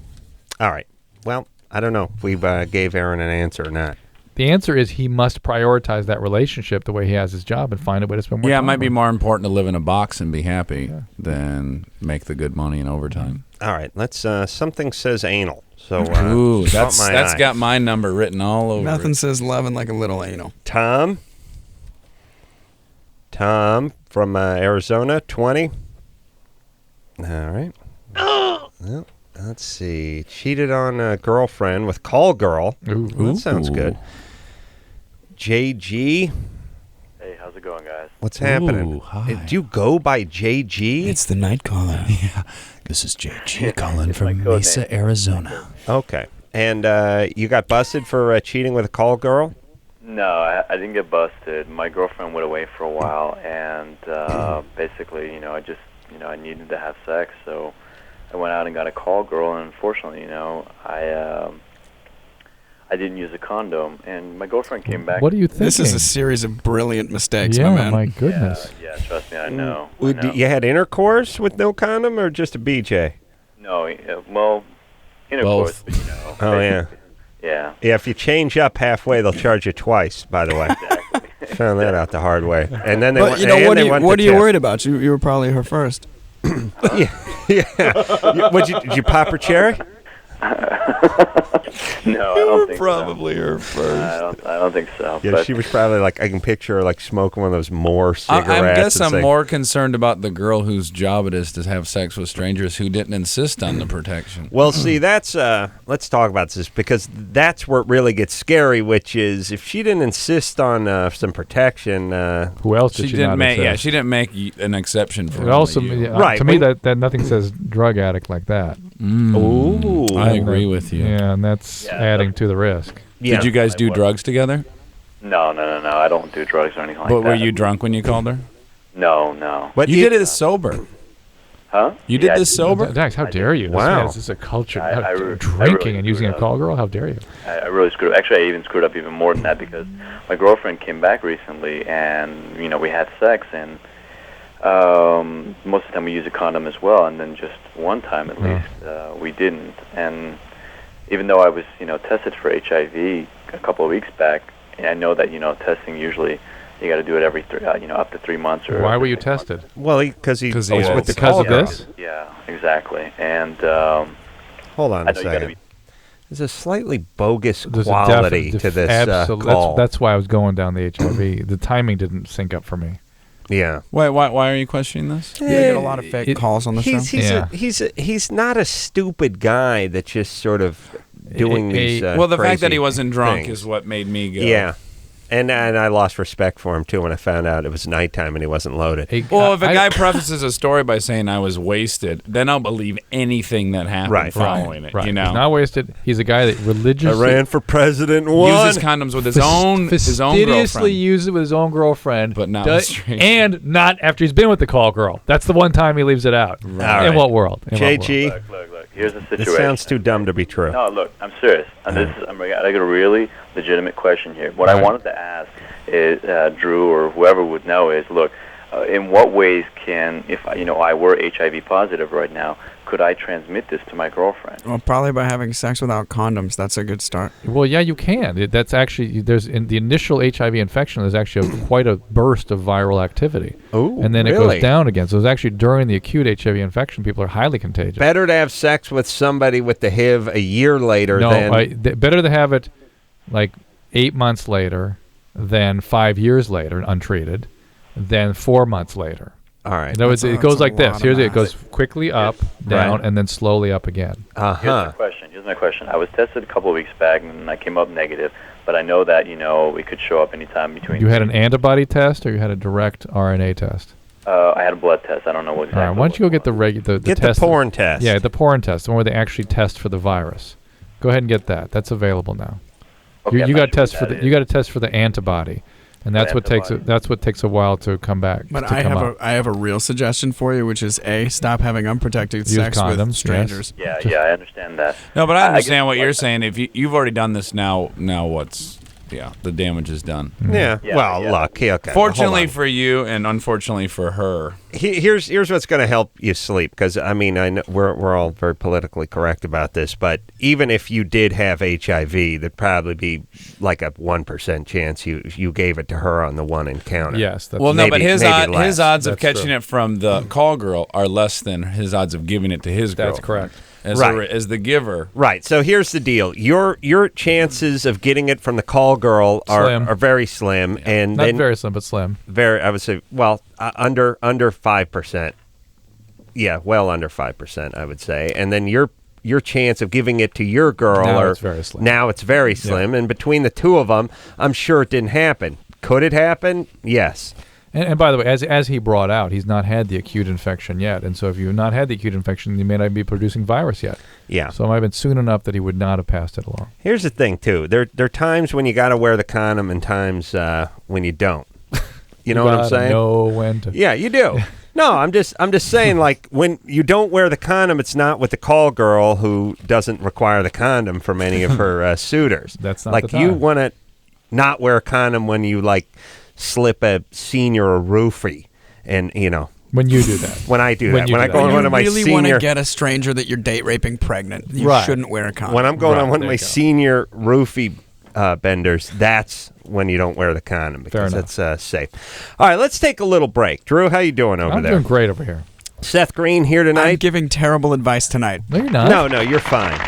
Speaker 5: All right. Well, I don't know if we gave Aaron an answer or not.
Speaker 6: The answer is he must prioritize that relationship the way he has his job and find a way to spend more time.
Speaker 3: Yeah, it might be more important to live in a box and be happy than make the good money in overtime.
Speaker 5: All right, let's. Something says anal. So
Speaker 3: ooh, that's got my number written all over.
Speaker 1: Nothing says loving like a little anal.
Speaker 5: Tom from Arizona, 20. All right. Well, let's see. Cheated on a girlfriend with call girl.
Speaker 6: Ooh.
Speaker 5: That sounds good. JG.
Speaker 11: Hey, how's it going, guys?
Speaker 5: What's happening?
Speaker 3: Hi.
Speaker 5: Do you go by JG?
Speaker 4: It's the night caller. Yeah. This is JG calling from Mesa, Arizona.
Speaker 5: Okay. And you got busted for cheating with a call girl?
Speaker 11: No, I didn't get busted. My girlfriend went away for a while, and basically, I needed to have sex, so I went out and got a call girl, and unfortunately, I didn't use a condom, and my girlfriend came back.
Speaker 6: What are you thinking?
Speaker 1: This is a series of brilliant mistakes,
Speaker 6: yeah,
Speaker 1: my man.
Speaker 6: my goodness.
Speaker 11: Yeah, trust me, I know.
Speaker 5: You had intercourse with no condom or just a BJ?
Speaker 11: No, well, intercourse.
Speaker 5: Both. Oh, yeah.
Speaker 11: Yeah.
Speaker 5: Yeah, if you change up halfway, they'll charge you twice, by the way.
Speaker 11: Exactly.
Speaker 5: Found that out the hard way. And then they
Speaker 1: But
Speaker 5: went,
Speaker 1: you know, what are you
Speaker 5: tip.
Speaker 1: worried about? You were probably her first.
Speaker 5: Yeah. Did you pop her cherry?
Speaker 11: No, I don't think
Speaker 1: probably her first.
Speaker 11: I don't think so.
Speaker 5: Yeah,
Speaker 11: but
Speaker 5: she was probably like, I can picture her like smoking one of those Moore cigarettes.
Speaker 3: I guess
Speaker 5: and
Speaker 3: I'm
Speaker 5: saying,
Speaker 3: more concerned about the girl whose job it is to have sex with strangers who didn't insist on the protection.
Speaker 5: Well, see, that's let's talk about this because that's where it really gets scary. Which is if she didn't insist on some protection,
Speaker 6: who else did she
Speaker 3: didn't
Speaker 6: not
Speaker 3: make?
Speaker 6: insist?
Speaker 3: Yeah, she didn't make an exception for.
Speaker 6: It also,
Speaker 5: right?
Speaker 6: To me, that nothing says drug addict like that.
Speaker 5: Ooh,
Speaker 3: I agree with you.
Speaker 6: Yeah, and that's adding to the risk.
Speaker 5: Yeah.
Speaker 3: Did you guys do drugs together?
Speaker 11: No. I don't do drugs or anything like that.
Speaker 3: But were you drunk when you called her?
Speaker 11: No.
Speaker 5: But
Speaker 3: you did it sober.
Speaker 11: Huh?
Speaker 3: You did this sober?
Speaker 6: Dax, how dare you?
Speaker 5: Wow.
Speaker 6: This is a culture.
Speaker 11: I
Speaker 6: Drinking
Speaker 11: really
Speaker 6: and using a
Speaker 11: screwed
Speaker 6: call girl? How dare you?
Speaker 11: I really screwed up. Actually, I even screwed up even more than that because my girlfriend came back recently and, we had sex and most of the time we use a condom as well, and then just one time at least we didn't. And even though I was, tested for HIV a couple of weeks back, and I know that, testing usually you got to do it every up to 3 months. Or
Speaker 6: why were you tested?
Speaker 5: Well, because he was with the
Speaker 6: because
Speaker 5: call
Speaker 6: of
Speaker 5: girl.
Speaker 6: this.
Speaker 11: Yeah, exactly. And
Speaker 5: hold on
Speaker 11: I
Speaker 5: a
Speaker 11: know you gotta
Speaker 5: second. There's a slightly bogus
Speaker 6: There's
Speaker 5: quality to this call.
Speaker 6: That's why I was going down the HIV. The timing didn't sync up for me.
Speaker 5: Yeah.
Speaker 3: Why are you questioning this?
Speaker 1: You get a lot of fake calls on the show.
Speaker 5: He's not a stupid guy that's just sort of doing these.
Speaker 3: Well, the fact that
Speaker 5: crazy
Speaker 3: he wasn't drunk
Speaker 5: things.
Speaker 3: is what made me go.
Speaker 5: Yeah. And I lost respect for him, too, when I found out it was nighttime and he wasn't loaded.
Speaker 3: Well, if a guy prefaces a story by saying I was wasted, then I'll believe anything that happened following it.
Speaker 6: Right.
Speaker 3: You know,
Speaker 6: He's not wasted. He's a guy that religiously
Speaker 5: I ran for president once.
Speaker 3: uses condoms with his own
Speaker 6: fastidiously
Speaker 3: girlfriend,
Speaker 6: uses it with his own girlfriend,
Speaker 3: but not with strangers.
Speaker 6: and not after he's been with the call girl. That's the one time he leaves it out.
Speaker 5: Right.
Speaker 6: In what world?
Speaker 5: JG,
Speaker 11: look. Here's the situation.
Speaker 5: this sounds too dumb to be true.
Speaker 11: No, look, I'm serious. And I got a really legitimate question here. What I wanted to ask is Drew or whoever would know is, look, in what ways can, if I were HIV positive right now, could I transmit this to my girlfriend?
Speaker 1: Well, probably by having sex without condoms. That's a good start.
Speaker 6: Well, yeah, you can. That's actually, there's in the initial HIV infection, there's actually quite a burst of viral activity.
Speaker 5: Oh,
Speaker 6: and then it
Speaker 5: really?
Speaker 6: goes down again. So it's actually during the acute HIV infection, people are highly contagious.
Speaker 5: Better to have sex with somebody with the HIV a year later than...
Speaker 6: better to have it like 8 months later than 5 years later, untreated, than 4 months later.
Speaker 5: All right.
Speaker 6: In other words, it goes like this. Here's it. It goes quickly up, down,
Speaker 5: Right.
Speaker 6: and then slowly up again.
Speaker 11: Here's my question. I was tested a couple of weeks back, and I came up negative, but I know that, it could show up anytime between...
Speaker 6: You had an antibody test, or you had a direct RNA test?
Speaker 11: I had a blood test. I don't know what exactly.
Speaker 6: All right, why don't you go get the
Speaker 5: Get
Speaker 6: test?
Speaker 5: the porn test.
Speaker 6: Yeah, the porn test, the one where they actually test for the virus. Go ahead and get that. That's available now.
Speaker 11: Okay,
Speaker 6: you got to test
Speaker 11: sure
Speaker 6: for you got to test for the antibody, and that's what takes a while to come back.
Speaker 1: But I have a real suggestion for you, which is stop having unprotected
Speaker 6: Use
Speaker 1: sex
Speaker 6: condoms,
Speaker 1: with strangers.
Speaker 11: Yeah, I understand that.
Speaker 3: No, but I understand what you're saying. If you've already done this now what's... Yeah, the damage is done.
Speaker 5: Yeah. Well, look. Okay.
Speaker 3: Fortunately for you, and unfortunately for her.
Speaker 5: Here's what's going to help you sleep, because I know we're all very politically correct about this, but even if you did have HIV, there'd probably be like a 1% chance you gave it to her on the one encounter.
Speaker 6: Yes.
Speaker 5: That's
Speaker 3: but his odds of
Speaker 6: That's
Speaker 3: catching
Speaker 6: true.
Speaker 3: it from the call girl are less than his odds of giving it to his girl.
Speaker 6: That's correct.
Speaker 3: As the giver.
Speaker 5: Right. So here's the deal: your chances of getting it from the call girl are very slim, and
Speaker 6: Not
Speaker 5: then
Speaker 6: very slim, but slim.
Speaker 5: I would say, under 5%. Yeah, well under 5%, I would say, and then your chance of giving it to your girl
Speaker 6: Now it's very slim.
Speaker 5: Now it's very slim, and between the two of them, I'm sure it didn't happen. Could it happen? Yes.
Speaker 6: And by the way, as he brought out, he's not had the acute infection yet. And so if you've not had the acute infection, you may not be producing virus yet.
Speaker 5: Yeah.
Speaker 6: So it might have been soon enough that he would not have passed it along.
Speaker 5: Here's the thing, too. There are times when you got to wear the condom and times when you don't. You know what I'm saying?
Speaker 6: Know when to.
Speaker 5: Yeah, you do. No, I'm just saying, like, when you don't wear the condom, it's not with the call girl who doesn't require the condom from any of her suitors.
Speaker 6: That's not
Speaker 5: like
Speaker 6: the time.
Speaker 5: you want to not wear a condom when you slip a senior a roofie, and
Speaker 6: when you do that.
Speaker 5: When I do that. When I go on
Speaker 1: When
Speaker 5: one
Speaker 1: you
Speaker 5: of my
Speaker 1: really
Speaker 5: senior...
Speaker 1: want to get a stranger that you're date raping pregnant, you shouldn't wear a condom.
Speaker 5: When I'm going on one of
Speaker 6: there
Speaker 5: my
Speaker 6: you go.
Speaker 5: senior roofie benders, that's when you don't wear the condom, because
Speaker 6: enough.
Speaker 5: that's safe. All right, let's take a little break. Drew, how you doing over
Speaker 6: I'm
Speaker 5: there?
Speaker 6: doing great over here.
Speaker 5: Seth Green here tonight.
Speaker 1: I'm giving terrible advice tonight.
Speaker 6: No, you're not.
Speaker 5: No, you're fine.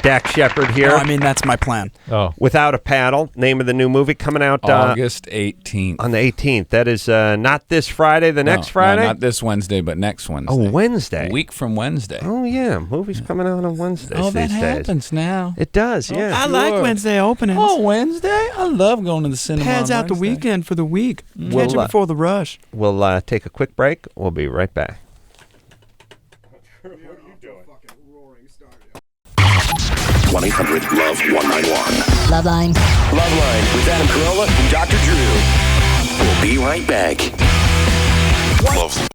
Speaker 5: Dax Shepard here.
Speaker 1: No, I mean, that's my plan.
Speaker 6: Oh.
Speaker 5: Without a Paddle, name of the new movie coming out
Speaker 3: August 18th.
Speaker 5: on the 18th. That is not this Friday, the next Friday?
Speaker 3: No, not this Wednesday, but next Wednesday.
Speaker 5: Oh, Wednesday.
Speaker 3: A week from Wednesday.
Speaker 5: Oh, yeah. Movies coming out on Wednesdays
Speaker 3: Oh, that
Speaker 5: these days.
Speaker 3: happens now.
Speaker 5: It does, yeah.
Speaker 1: I like Wednesday openings.
Speaker 3: Oh, Wednesday? I love going to the cinema.
Speaker 1: Pads
Speaker 3: on
Speaker 1: out the
Speaker 3: Wednesday.
Speaker 1: weekend for the week.
Speaker 5: Well,
Speaker 1: Catch it before the rush.
Speaker 5: We'll take a quick break. We'll be right back.
Speaker 7: 1-800-LOVE-191.
Speaker 12: LoveLine.
Speaker 7: LoveLine with Adam Carolla and Dr. Drew. We'll be right back. Love.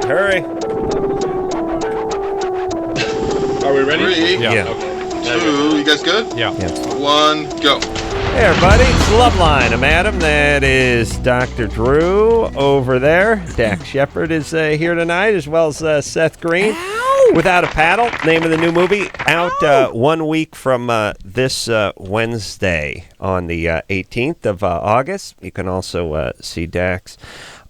Speaker 5: Hurry.
Speaker 13: Are we ready? 3,
Speaker 5: Yeah.
Speaker 13: 2, you guys good?
Speaker 6: Yeah.
Speaker 13: 1, go.
Speaker 5: Hey, everybody. It's LoveLine. I'm Adam. That is Dr. Drew over there. Dax Shepard is here tonight, as well as Seth Green. Without a Paddle, name of the new movie, out 1 week from this Wednesday on the 18th of August. You can also see Dax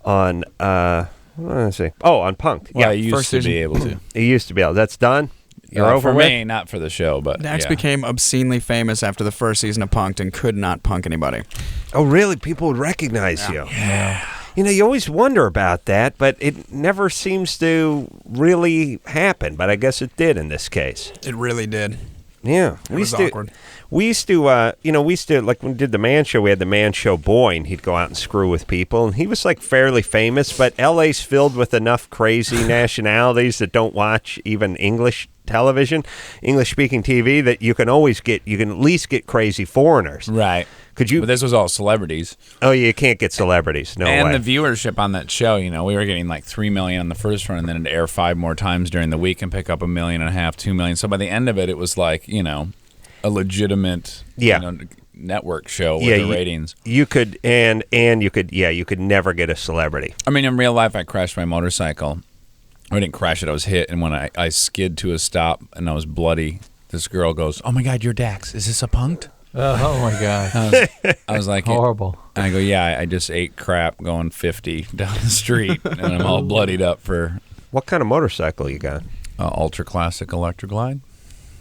Speaker 5: on, what did I say? Oh, on Punk'd.
Speaker 3: Well, I
Speaker 5: yeah,
Speaker 3: used to be able to.
Speaker 5: He used to be able. That's done? You're over
Speaker 3: for
Speaker 5: with?
Speaker 3: me, not for the show, but
Speaker 1: Dax
Speaker 3: yeah.
Speaker 1: became obscenely famous after the first season of Punk'd and could not punk anybody.
Speaker 5: Oh, really? People would recognize you.
Speaker 3: Yeah.
Speaker 5: You always wonder about that, but it never seems to really happen. But I guess it did in this case.
Speaker 1: It really did.
Speaker 5: Yeah.
Speaker 1: It was awkward.
Speaker 5: We used to, like when we did the Man Show, we had the Man Show boy, and he'd go out and screw with people. And he was, like, fairly famous, but L.A.'s filled with enough crazy nationalities that don't watch even English television, English-speaking TV, that you can at least get crazy foreigners.
Speaker 3: Right.
Speaker 5: Could you?
Speaker 3: But this was all celebrities.
Speaker 5: Oh, you can't get celebrities. No
Speaker 3: and
Speaker 5: way.
Speaker 3: The viewership on that show, we were getting like 3 million on the first run, and then it'd air 5 more times during the week and pick up 1.5 million, 2 million. So by the end of it, it was like, a legitimate network show with the ratings.
Speaker 5: You could you could never get a celebrity.
Speaker 3: I mean, in real life, I crashed my motorcycle. I didn't crash it, I was hit, and when I skid to a stop and I was bloody, this girl goes, "Oh my God, you're Dax. Is this a punked?"
Speaker 6: Oh my God.
Speaker 3: I was like,
Speaker 6: horrible.
Speaker 3: And I go, yeah, I just ate crap going 50 down the street, and I'm all bloodied up for.
Speaker 5: What kind of motorcycle you got?
Speaker 3: Ultra classic Electroglide.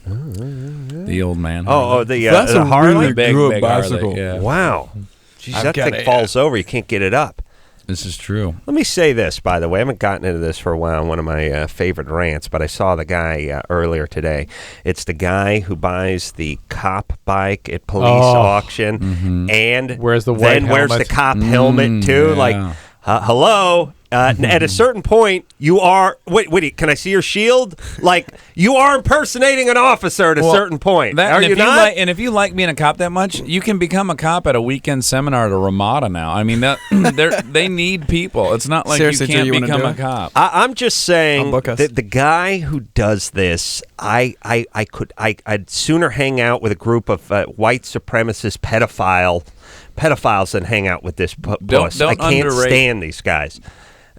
Speaker 3: The old man.
Speaker 5: That's a
Speaker 3: Harley.
Speaker 1: Really good bicycle.
Speaker 3: Harley, yeah.
Speaker 5: Wow. Jeez, that thing falls over. You can't get it up.
Speaker 3: This is true.
Speaker 5: Let me say this, by the way. I haven't gotten into this for a while, one of my favorite rants, but I saw the guy earlier today. It's the guy who buys the cop bike at police auction and
Speaker 6: wears the
Speaker 5: wears the cop helmet, too.
Speaker 3: Yeah.
Speaker 5: Like, hello? At a certain point, you are... Wait, can I see your shield? Like, you are impersonating an officer at a certain point. Are you not?
Speaker 3: And if you like being a cop that much, you can become a cop at a weekend seminar at a Ramada now. I mean, they need people. It's not like
Speaker 1: Seriously,
Speaker 3: you can't become a
Speaker 1: it?
Speaker 3: cop.
Speaker 5: I'm just saying
Speaker 1: book us.
Speaker 5: that the guy who does this, I'd sooner hang out with a group of white supremacist pedophiles than hang out with this puss.
Speaker 3: Don't
Speaker 5: I can't
Speaker 3: underrate.
Speaker 5: stand these guys.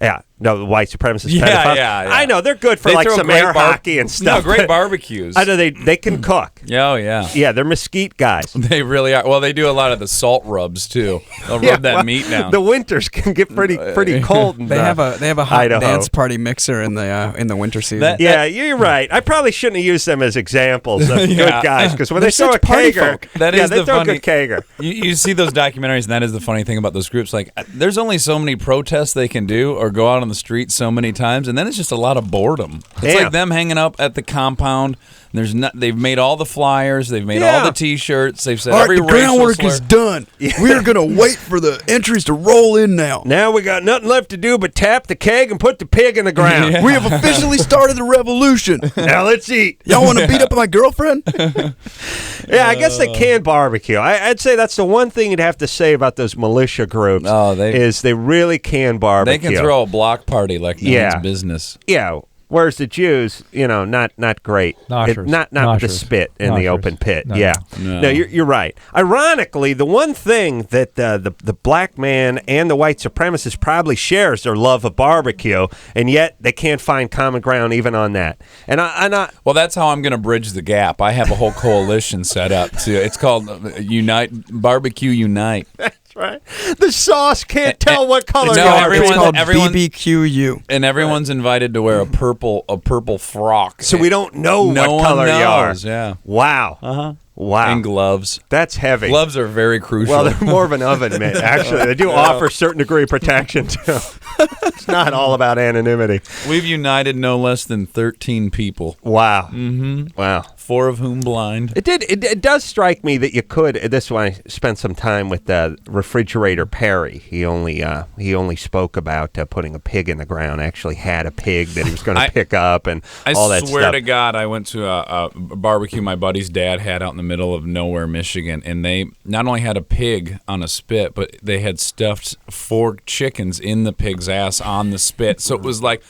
Speaker 5: Yeah, no, the white supremacist
Speaker 3: Yeah,
Speaker 5: pedophiles.
Speaker 3: yeah.
Speaker 5: I know, they're good for
Speaker 3: They
Speaker 5: like
Speaker 3: throw
Speaker 5: some
Speaker 3: great
Speaker 5: air hockey and stuff.
Speaker 3: No, great barbecues.
Speaker 5: I know they can cook.
Speaker 3: Oh, yeah.
Speaker 5: Yeah, they're mesquite guys.
Speaker 3: They really are. Well, they do a lot of the salt rubs, too. They'll rub that meat down.
Speaker 5: The winters can get pretty cold.
Speaker 1: They have a hot
Speaker 5: Idaho.
Speaker 1: dance party mixer in the winter season.
Speaker 5: You're right. I probably shouldn't have used them as examples of good guys, because when they throw a kegger, they throw a good kegger.
Speaker 3: You see those documentaries, and that is the funny thing about those groups. Like, there's only so many protests they can do or go out on the street so many times, and then it's just a lot of boredom. It's like them hanging up at the compound. They've made all the flyers. They've made all the T-shirts. They've said every
Speaker 1: the groundwork is done. We are going to wait for the entries to roll in now.
Speaker 5: Now we got nothing left to do but tap the keg and put the pig in the ground.
Speaker 1: We have officially started the revolution.
Speaker 5: Now let's eat.
Speaker 1: Y'all want to beat up my girlfriend?
Speaker 5: Yeah, I guess they can barbecue. I'd say that's the one thing you'd have to say about those militia groups. Is they really can barbecue.
Speaker 3: They can throw a block party like no one's business.
Speaker 5: Yeah. Whereas the Jews, not great. Not the spit in the open pit.
Speaker 6: No.
Speaker 5: No, you're right. Ironically, the one thing that the black man and the white supremacist probably shares their love of barbecue, and yet they can't find common ground even on that.
Speaker 3: Well, that's how I'm going to bridge the gap. I have a whole coalition set up too. It's called Barbecue Unite.
Speaker 5: Right. The sauce can't tell what color you are.
Speaker 1: It's called BBQU.
Speaker 3: And everyone's invited to wear a purple frock.
Speaker 5: So we don't know what color you are.
Speaker 3: Yeah.
Speaker 5: Wow.
Speaker 3: Uh-huh.
Speaker 5: Wow.
Speaker 3: And gloves.
Speaker 5: That's heavy.
Speaker 3: Gloves are very crucial.
Speaker 5: Well, they're more of an oven mitt, actually. They do offer a certain degree of protection, too. It's not all about anonymity.
Speaker 3: We've united no less than 13 people.
Speaker 5: Wow.
Speaker 3: Mm-hmm.
Speaker 5: Wow. 4
Speaker 3: of whom blind.
Speaker 5: It does strike me that you could. This one, I spent some time with Refrigerator Perry. He only spoke about putting a pig in the ground. Actually had a pig that he was going to pick up and all that stuff.
Speaker 3: I swear to God, I went to a barbecue my buddy's dad had out in the middle of nowhere, Michigan, and they not only had a pig on a spit, but they had stuffed 4 chickens in the pig's ass on the spit. So it was like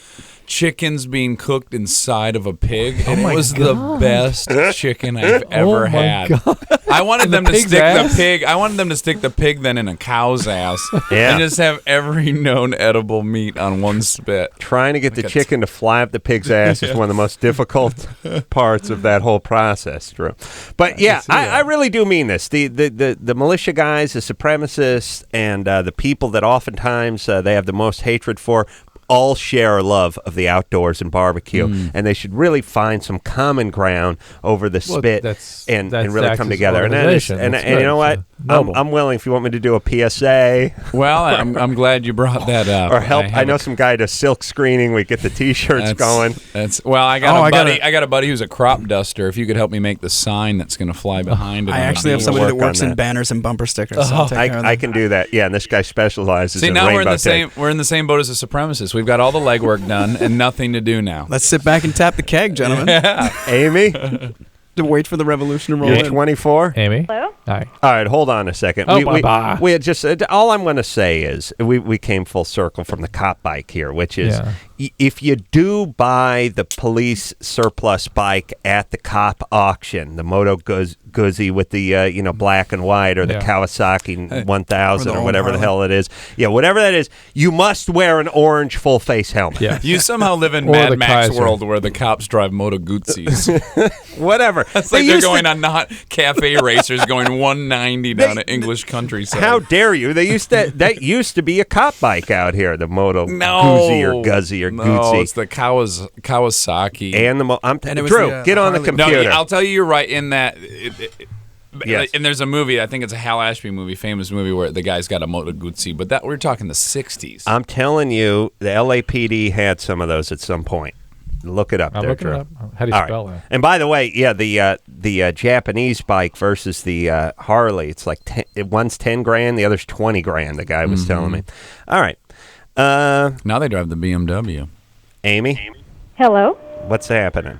Speaker 3: chickens being cooked inside of a pig, and it was the best chicken I've ever had.
Speaker 6: God.
Speaker 3: I wanted them to stick
Speaker 6: ass?
Speaker 3: the pig. I wanted them to stick the pig then in a cow's ass,
Speaker 5: Yeah.
Speaker 3: and just have every known edible meat on one spit.
Speaker 5: Trying to get the chicken to fly up the pig's ass is one of the most difficult parts of that whole process, Drew. But I really do mean this. The militia guys, the supremacists, and the people that oftentimes they have the most hatred for, all share a love of the outdoors and barbecue, and they should really find some common ground over the spit and really come together. And you know what? I'm willing if you want me to do a PSA.
Speaker 3: Well, I'm glad you brought that up.
Speaker 5: Or help. I know some guy does silk screening. We get the T-shirts going.
Speaker 3: I got a buddy who's a crop duster. If you could help me make the sign that's going to fly behind it.
Speaker 1: I actually have somebody that works in banners and bumper stickers. So
Speaker 5: I can do that. Yeah, and this guy specializes in
Speaker 3: now
Speaker 5: rainbow
Speaker 3: we're in the same boat as the supremacists. We've got all the legwork done and nothing to do now.
Speaker 1: Let's sit back and tap the keg, gentlemen.
Speaker 3: Yeah.
Speaker 5: Amy?
Speaker 1: To wait for the revolution to roll
Speaker 5: You're
Speaker 1: in.
Speaker 5: 24?
Speaker 6: Amy?
Speaker 9: Hello?
Speaker 6: Hi.
Speaker 5: All right, hold on a second. We had just all I'm going to say is we came full circle from the cop bike here, which is if you do buy the police surplus bike at the cop auction, the Moto Guzzi with the black and white, or the Kawasaki 1000 or whatever the hell it is. Yeah, whatever that is, you must wear an orange full face helmet.
Speaker 6: Yeah.
Speaker 3: You somehow live in Mad Max world where the cops drive Moto Guzzis.
Speaker 5: Whatever.
Speaker 3: It's like they're going on not cafe racers going 190 down an English countryside.
Speaker 5: How dare you? That used to be a cop bike out here, the Moto Guzzi or Guzzi or
Speaker 3: No,
Speaker 5: Guzzi.
Speaker 3: it's the Kawasaki.
Speaker 5: And the Drew, get on the computer.
Speaker 3: No, I'll tell you, you're right in that.
Speaker 5: Yes.
Speaker 3: And there's a movie, I think it's a Hal Ashby movie, famous movie, where the guy's got a Moto Guzzi, but we're talking the 60s.
Speaker 5: I'm telling you, the LAPD had some of those at some point. Look it up.
Speaker 6: I'm looking
Speaker 5: Drew.
Speaker 6: it up. How do you spell that?
Speaker 5: And by the way, the Japanese bike versus the Harley, it's like one's 10 grand, the other's 20 grand. The guy was telling me. All right.
Speaker 3: Now they drive the BMW.
Speaker 5: Amy?
Speaker 12: Hello.
Speaker 5: What's happening?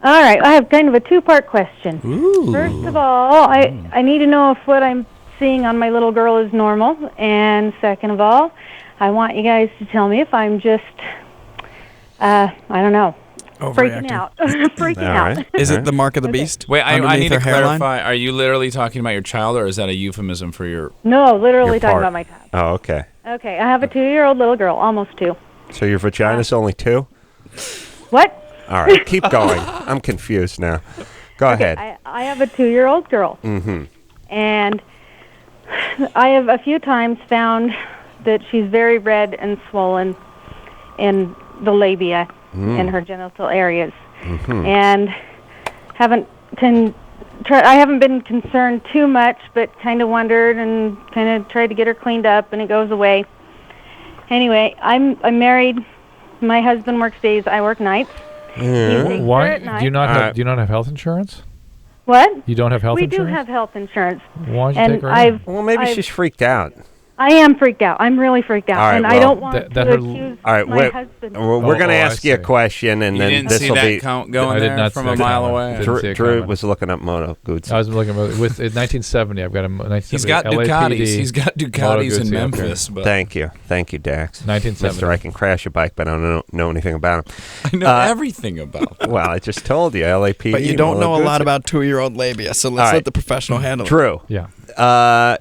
Speaker 12: All right, I have kind of a two-part question.
Speaker 3: Ooh.
Speaker 12: First of all, I need to know if what I'm seeing on my little girl is normal. And second of all, I want you guys to tell me if I'm just, I don't know, freaking out. Freaking out.
Speaker 1: Is it the mark of the beast?
Speaker 3: Wait, I need to
Speaker 1: hairline?
Speaker 3: clarify. Are you literally talking about your child, or is that a euphemism for your...
Speaker 12: No, literally
Speaker 5: your
Speaker 12: talking
Speaker 5: part?
Speaker 12: about my child.
Speaker 5: Oh, okay.
Speaker 12: Okay, I have a 2-year-old little girl, almost 2.
Speaker 5: So your vagina's only 2?
Speaker 12: What?
Speaker 5: All right, keep going. I'm confused now. Go ahead.
Speaker 12: I have a 2-year-old girl.
Speaker 5: Mm-hmm.
Speaker 12: And I have a few times found that she's very red and swollen in the labia in her genital areas.
Speaker 5: Mm-hmm.
Speaker 12: And I haven't been concerned too much, but kind of wondered and kind of tried to get her cleaned up, and it goes away. Anyway, I'm married. My husband works days. I work nights.
Speaker 5: Mm-hmm.
Speaker 6: Why do you not have health insurance?
Speaker 12: What?
Speaker 6: You don't have health insurance?
Speaker 12: We do have health insurance.
Speaker 6: Why don't you take her in?
Speaker 5: Well, maybe she's freaked out.
Speaker 12: I am freaked out. I'm really freaked out,
Speaker 5: All right,
Speaker 12: and
Speaker 5: well,
Speaker 12: I don't want to accuse my husband.
Speaker 5: We're going to ask you a question, and then
Speaker 3: didn't
Speaker 5: this
Speaker 3: see
Speaker 5: will
Speaker 3: that
Speaker 5: be
Speaker 3: count going there from a mile away.
Speaker 5: Drew was looking up Moto Guzzi.
Speaker 6: I was looking at in 1970. I've got a 1970.
Speaker 3: He's got
Speaker 6: LAPD,
Speaker 3: Ducatis. He's got Ducatis in Memphis. But
Speaker 5: Thank you, Dax.
Speaker 6: 1970.
Speaker 5: Mister, I can crash a bike, but I don't know anything about him.
Speaker 3: I know everything about them.
Speaker 5: Well, I just told you, LAPD.
Speaker 1: But you don't know a lot about 2-year-old labia, so let's let the professional handle it.
Speaker 5: Drew.
Speaker 6: Yeah.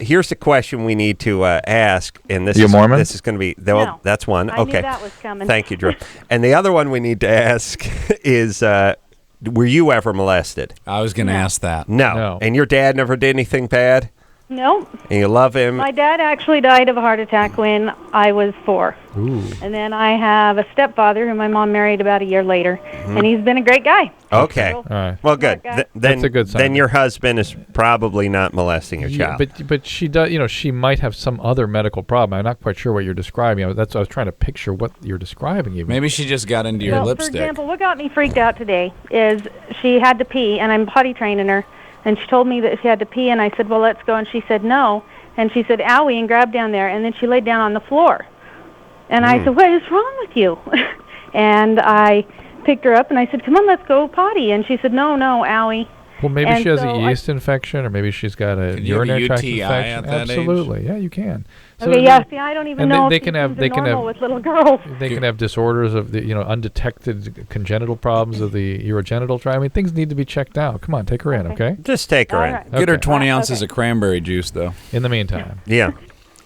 Speaker 5: Here's the question we need to ask, and this
Speaker 6: You
Speaker 5: is
Speaker 6: Mormon?
Speaker 5: This is going to be
Speaker 12: No.
Speaker 5: that's one.
Speaker 12: I
Speaker 5: Okay,
Speaker 12: knew that was coming.
Speaker 5: Thank you, Drew. And the other one we need to ask is, were you ever molested?
Speaker 3: I was going to ask that.
Speaker 5: No. And your dad never did anything bad?
Speaker 12: No.
Speaker 5: And you love him?
Speaker 12: My dad actually died of a heart attack when I was 4.
Speaker 6: Ooh.
Speaker 12: And then I have a stepfather who my mom married about a year later, and he's been a great guy.
Speaker 5: Okay.
Speaker 6: All right.
Speaker 5: Well, good.
Speaker 6: That's a good sign.
Speaker 5: Then your husband is probably not molesting your child.
Speaker 6: But she does. She might have some other medical problem. I'm not quite sure what you're describing. That's what I was trying to picture what you're describing. Even
Speaker 3: maybe she just got into your lipstick.
Speaker 12: For example, what got me freaked out today is she had to pee, and I'm potty training her, and she told me that she had to pee, and I said, well, let's go, and she said no, and she said, owie, and grabbed down there, and then she laid down on the floor. And I said, what is wrong with you? And I picked her up, and I said, come on, let's go potty. And she said, no, owie.
Speaker 6: Well, maybe she has a yeast infection, or maybe she's got a urinary tract infection.
Speaker 3: At that
Speaker 6: Absolutely, yeah, you can. So
Speaker 12: Okay, yeah. See, I don't even know
Speaker 6: they
Speaker 12: if
Speaker 6: can
Speaker 12: these
Speaker 6: have
Speaker 12: things are normal with little girls.
Speaker 6: They can have disorders of the undetected congenital problems of the urogenital tract. I mean, things need to be checked out. Come on, take her in, okay?
Speaker 5: Just take her in.
Speaker 12: Right.
Speaker 3: Get her
Speaker 6: Okay.
Speaker 3: 20 ounces of cranberry juice, though.
Speaker 6: In the meantime.
Speaker 5: Yeah.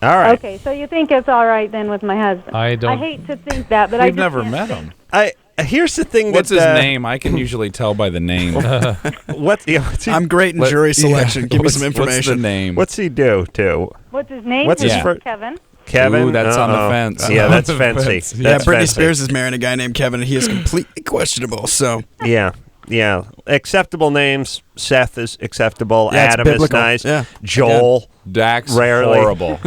Speaker 5: All right.
Speaker 12: Okay, so you think it's all right then with my husband?
Speaker 6: I don't.
Speaker 12: I hate to think that, but I
Speaker 3: We've
Speaker 12: just
Speaker 3: never
Speaker 12: can't
Speaker 3: met
Speaker 12: think.
Speaker 3: him.
Speaker 5: Here's the thing.
Speaker 3: What's
Speaker 5: that,
Speaker 3: his name? I can usually tell by the name.
Speaker 5: What's he,
Speaker 1: I'm great in jury selection. Give me some information.
Speaker 3: What's the name?
Speaker 5: What's he do too?
Speaker 12: What's his name?
Speaker 5: What's his
Speaker 12: Kevin.
Speaker 5: Kevin?
Speaker 3: Ooh, that's on the fence.
Speaker 5: Yeah, that's fancy.
Speaker 1: Yeah,
Speaker 5: That's
Speaker 1: Britney
Speaker 5: fancy.
Speaker 1: Spears is marrying a guy named Kevin, and he is completely questionable. So
Speaker 5: Yeah. Yeah, acceptable names. Seth is acceptable.
Speaker 1: Yeah, it's
Speaker 5: Adam is
Speaker 1: biblical.
Speaker 5: nice.
Speaker 1: Yeah.
Speaker 5: Joel.
Speaker 3: Dax,
Speaker 5: rarely.
Speaker 3: horrible.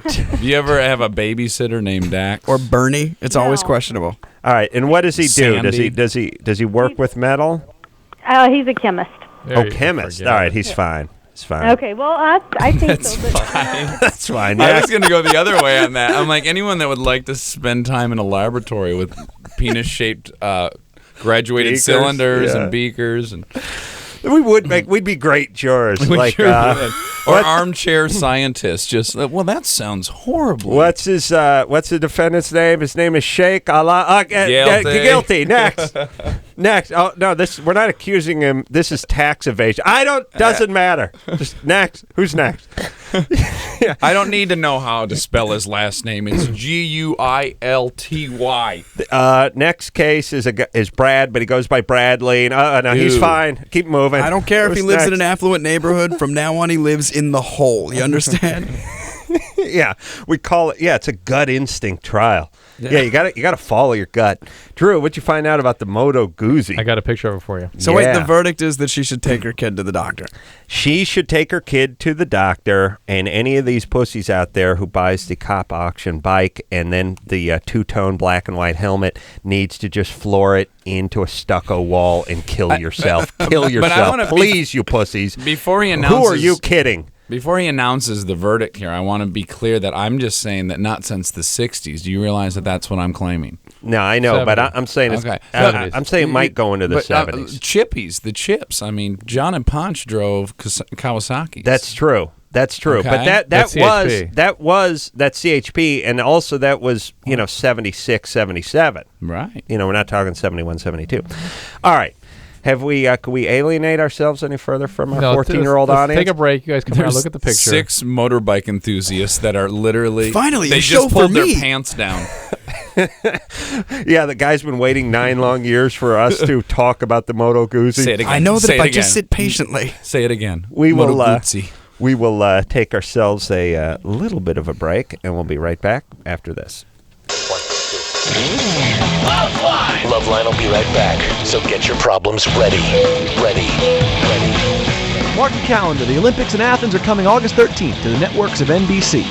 Speaker 3: Do you ever have a babysitter named Dax?
Speaker 1: Or Bernie? It's always questionable.
Speaker 5: All right, and what does he do?
Speaker 3: Sandy.
Speaker 5: Does he work with metal?
Speaker 12: He's a chemist.
Speaker 5: Chemist. All right, he's fine. He's fine.
Speaker 12: Okay, well, I think so. But,
Speaker 5: That's fine.
Speaker 3: I was going to go the other way on that. I'm like, anyone that would like to spend time in a laboratory with penis-shaped graduated
Speaker 5: Beakers,
Speaker 3: cylinders
Speaker 5: yeah.
Speaker 3: and beakers and
Speaker 5: we'd be great jurors.
Speaker 3: Or armchair scientists. Just that sounds horrible.
Speaker 5: What's the defendant's name? His name is Sheikh Allah. Guilty. Next. Next. Oh no, we're not accusing him. This is tax evasion. Doesn't matter. Just next. Who's next?
Speaker 3: I don't need to know how to spell his last name. It's Guilty.
Speaker 5: Next case is Brad, but he goes by Bradley. No, he's fine. Keep moving.
Speaker 1: I don't care if he lives in an affluent neighborhood. From now on, he lives in the hole. You understand?
Speaker 5: Yeah, we call it. Yeah, it's a gut instinct trial. Yeah, you got to follow your gut. Drew, what'd you find out about the Moto Guzzi?
Speaker 6: I got a picture of it for you.
Speaker 1: So wait, the verdict is that she should take her kid to the doctor.
Speaker 5: She should take her kid to the doctor, and any of these pussies out there who buys the cop auction bike and then the two-tone black and white helmet needs to just floor it into a stucco wall and kill yourself. Kill yourself, please, you pussies.
Speaker 3: Before he announces,
Speaker 5: who are you kidding?
Speaker 3: Before he announces the verdict here, I want to be clear that I'm just saying that not since the 60s. Do you realize that that's what I'm claiming?
Speaker 5: No, I know,
Speaker 6: 70s.
Speaker 5: but I'm saying it's.
Speaker 3: Okay.
Speaker 5: I'm saying it might go into the 70s.
Speaker 3: Chippies, the chips. I mean, John and Ponch drove Kawasaki's.
Speaker 5: That's true. That's true.
Speaker 3: Okay.
Speaker 5: But
Speaker 6: That's
Speaker 5: that was CHP, and also that was 76, 77.
Speaker 3: Right.
Speaker 5: We're not talking 71, 72. All right. Have we? Could we alienate ourselves any further from our 14-year-old
Speaker 6: let's
Speaker 5: audience?
Speaker 6: Take a break. You guys come out and look at the picture.
Speaker 3: 6 motorbike enthusiasts that are literally
Speaker 1: Finally,
Speaker 3: they
Speaker 1: a
Speaker 3: just
Speaker 1: show for
Speaker 3: pulled their
Speaker 1: me.
Speaker 3: pants down.
Speaker 5: Yeah, the guy's been waiting 9 long years for us to talk about the Moto Guzzi.
Speaker 3: Say it again.
Speaker 1: I know that
Speaker 3: Say
Speaker 1: if
Speaker 3: it
Speaker 1: I
Speaker 3: again.
Speaker 1: just sit patiently.
Speaker 3: Say it again.
Speaker 5: We will.
Speaker 3: Moto Guzzi.
Speaker 5: We will take ourselves a little bit of a break, and we'll be right back after this.
Speaker 7: LoveLine will be right back, so get your problems ready.
Speaker 14: Mark your calendar. The Olympics in Athens are coming August 13th to the networks of NBC.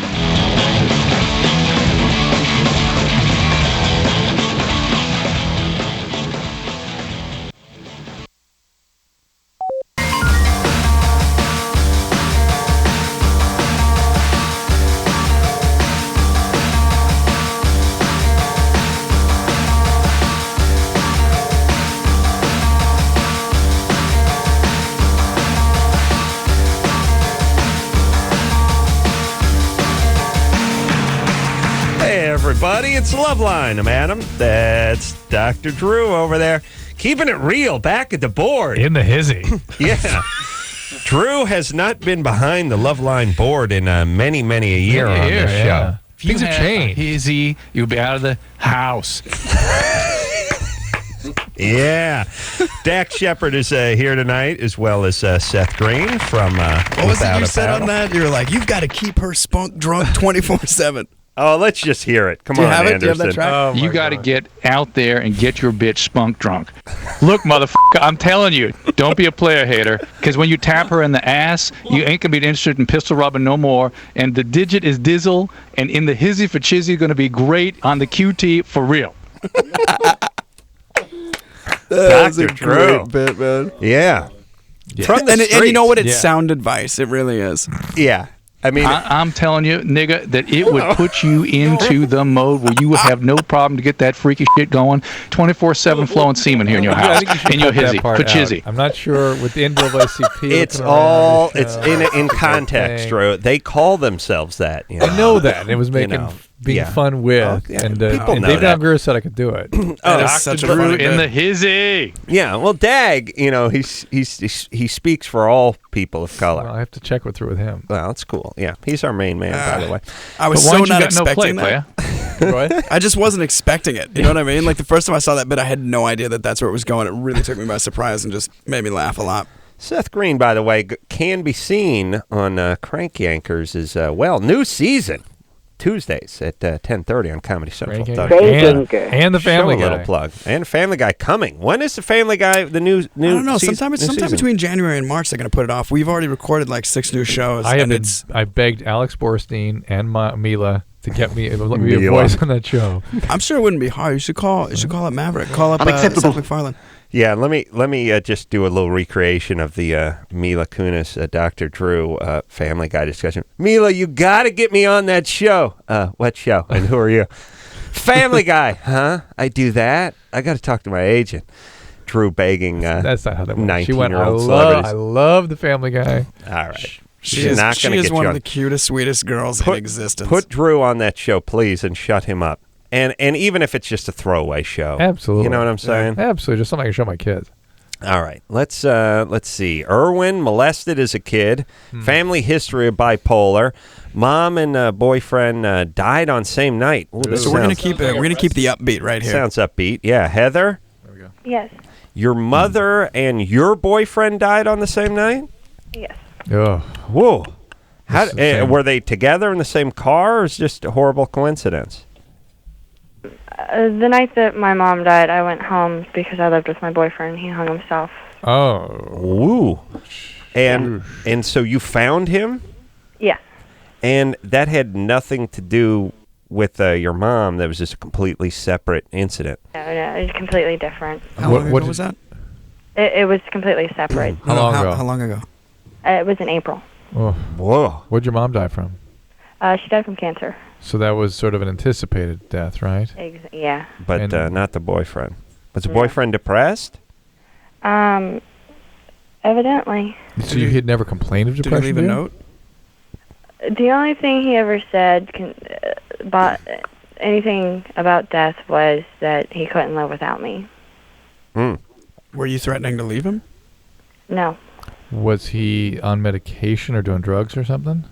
Speaker 5: Everybody, it's LoveLine. I'm Adam. That's Dr. Drew over there. Keeping it real back at the board.
Speaker 6: In the hizzy.
Speaker 5: Yeah. Drew has not been behind the LoveLine board in many a year on this show.
Speaker 6: Things have changed.
Speaker 4: Hizzy, you'll be out of the house.
Speaker 5: Yeah. Dax Shepard is here tonight, as well as Seth Green from
Speaker 1: What was it
Speaker 5: Without
Speaker 1: you
Speaker 5: a
Speaker 1: said
Speaker 5: Paddle.
Speaker 1: on that? You were like, you've got to keep her spunk drunk 24/7.
Speaker 5: Oh, let's just hear it. Come
Speaker 1: Do you
Speaker 5: on,
Speaker 1: have it?
Speaker 5: Anderson.
Speaker 1: Do you have that track?
Speaker 4: You got to get out there and get your bitch spunk drunk. Look, motherfucker, I'm telling you, don't be a player hater, because when you tap her in the ass, you ain't going to be interested in pistol rubbing no more. And the digit is dizzle, and in the hizzy for chizzy going to be great on the QT for real.
Speaker 1: That's a
Speaker 5: Dr. Drew.
Speaker 1: great bit, man.
Speaker 5: Yeah. From the
Speaker 1: And you know what? It's
Speaker 6: Yeah.
Speaker 1: sound advice. It really is.
Speaker 5: Yeah. I mean,
Speaker 4: I'm telling you, nigga, that it would put you into the mode where you would have no problem to get that freaky shit going. 24/7 flowing semen here in your
Speaker 6: I
Speaker 4: house,
Speaker 6: think you should
Speaker 4: in your
Speaker 6: cut that
Speaker 4: hizzy,
Speaker 6: part
Speaker 4: for
Speaker 6: out.
Speaker 4: chizzy.
Speaker 6: I'm not sure with the NAACP.
Speaker 5: it's
Speaker 6: looking around
Speaker 5: all
Speaker 6: the
Speaker 5: it's
Speaker 6: show.
Speaker 5: in context, Drew. They call themselves that. You know?
Speaker 6: I know that. And it was making being
Speaker 5: yeah.
Speaker 6: fun with.
Speaker 5: Oh, yeah.
Speaker 6: And,
Speaker 5: People know
Speaker 6: Dave
Speaker 5: that.
Speaker 6: Algura said I could do it.
Speaker 1: That is such a
Speaker 4: Drew
Speaker 1: funny
Speaker 4: in
Speaker 1: bit.
Speaker 4: the hizzy.
Speaker 5: Yeah, well, Dag, he speaks for all people of color.
Speaker 6: Well, I have to check through with him.
Speaker 5: Well, that's cool. Yeah, he's our main man, by the way.
Speaker 1: I was
Speaker 4: But why
Speaker 1: so
Speaker 4: don't you
Speaker 1: not
Speaker 4: got no
Speaker 1: expecting
Speaker 4: play,
Speaker 1: that.
Speaker 4: player?
Speaker 1: I just wasn't expecting it. You know what I mean? Like the first time I saw that bit, I had no idea that that's where it was going. It really took me by surprise and just made me laugh a lot.
Speaker 5: Seth Green, by the way, can be seen on Crank Yankers as well. New season. Tuesdays at 10:30 on Comedy Central.
Speaker 6: And the Family
Speaker 5: Show a
Speaker 6: Guy.
Speaker 5: little plug. And Family Guy coming. When is the Family Guy? The new.
Speaker 1: I don't know.
Speaker 5: Sometime
Speaker 1: Sometime between January and March, they're going to put it off. We've already recorded like 6 new shows.
Speaker 6: I begged Alex Borstein and Mila to get me, let me be a voice on that show.
Speaker 1: I'm sure it wouldn't be hard. You should call up Maverick. Call up Seth MacFarlane.
Speaker 5: Yeah, let me just do a little recreation of the Mila Kunis, Dr. Drew Family Guy discussion. Mila, you got to get me on that show. What show? And who are you? Family Guy. Huh? I do that? I got to talk to my agent. Drew begging
Speaker 6: that's not how that went.
Speaker 5: 19-year-old celebrities.
Speaker 6: I love the Family Guy.
Speaker 5: All right.
Speaker 1: She is one of the cutest, sweetest girls in existence.
Speaker 5: Put Drew on that show, please, and shut him up. And even if it's just a throwaway show.
Speaker 6: Absolutely.
Speaker 5: You know what I'm saying?
Speaker 6: Yeah, absolutely. Just something I can show my kids.
Speaker 5: All right. Let's see. Irwin molested as a kid. Family history of bipolar. Mom and boyfriend died on same night. Ooh,
Speaker 1: so we're gonna keep the upbeat right here.
Speaker 5: Sounds upbeat. Yeah, Heather.
Speaker 6: There we go.
Speaker 9: Yes.
Speaker 5: Your mother and your boyfriend died on the same night.
Speaker 9: Yes.
Speaker 6: Oh.
Speaker 5: Whoa. How were they together in the same car, or is it just a horrible coincidence?
Speaker 15: The night that my mom died, I went home because I lived with my boyfriend. He hung himself.
Speaker 5: Oh. Ooh. And so you found him?
Speaker 15: Yeah.
Speaker 5: And that had nothing to do with your mom. That was just a completely separate incident.
Speaker 15: No, it was completely different.
Speaker 1: How long ago was that?
Speaker 15: It was completely separate.
Speaker 6: How long ago?
Speaker 1: How long ago?
Speaker 15: It was in April.
Speaker 6: Oh.
Speaker 5: Whoa.
Speaker 6: What'd your mom die from?
Speaker 15: She died from cancer.
Speaker 6: So that was sort of an anticipated death, right?
Speaker 15: Yeah.
Speaker 5: But not the boyfriend. Was the boyfriend depressed?
Speaker 15: Evidently.
Speaker 6: So you had never complained of depression?
Speaker 1: Did he leave a note?
Speaker 15: The only thing he ever said about anything about death was that he couldn't live without me.
Speaker 1: Were you threatening to leave him?
Speaker 15: No.
Speaker 6: Was he on medication or doing drugs or something?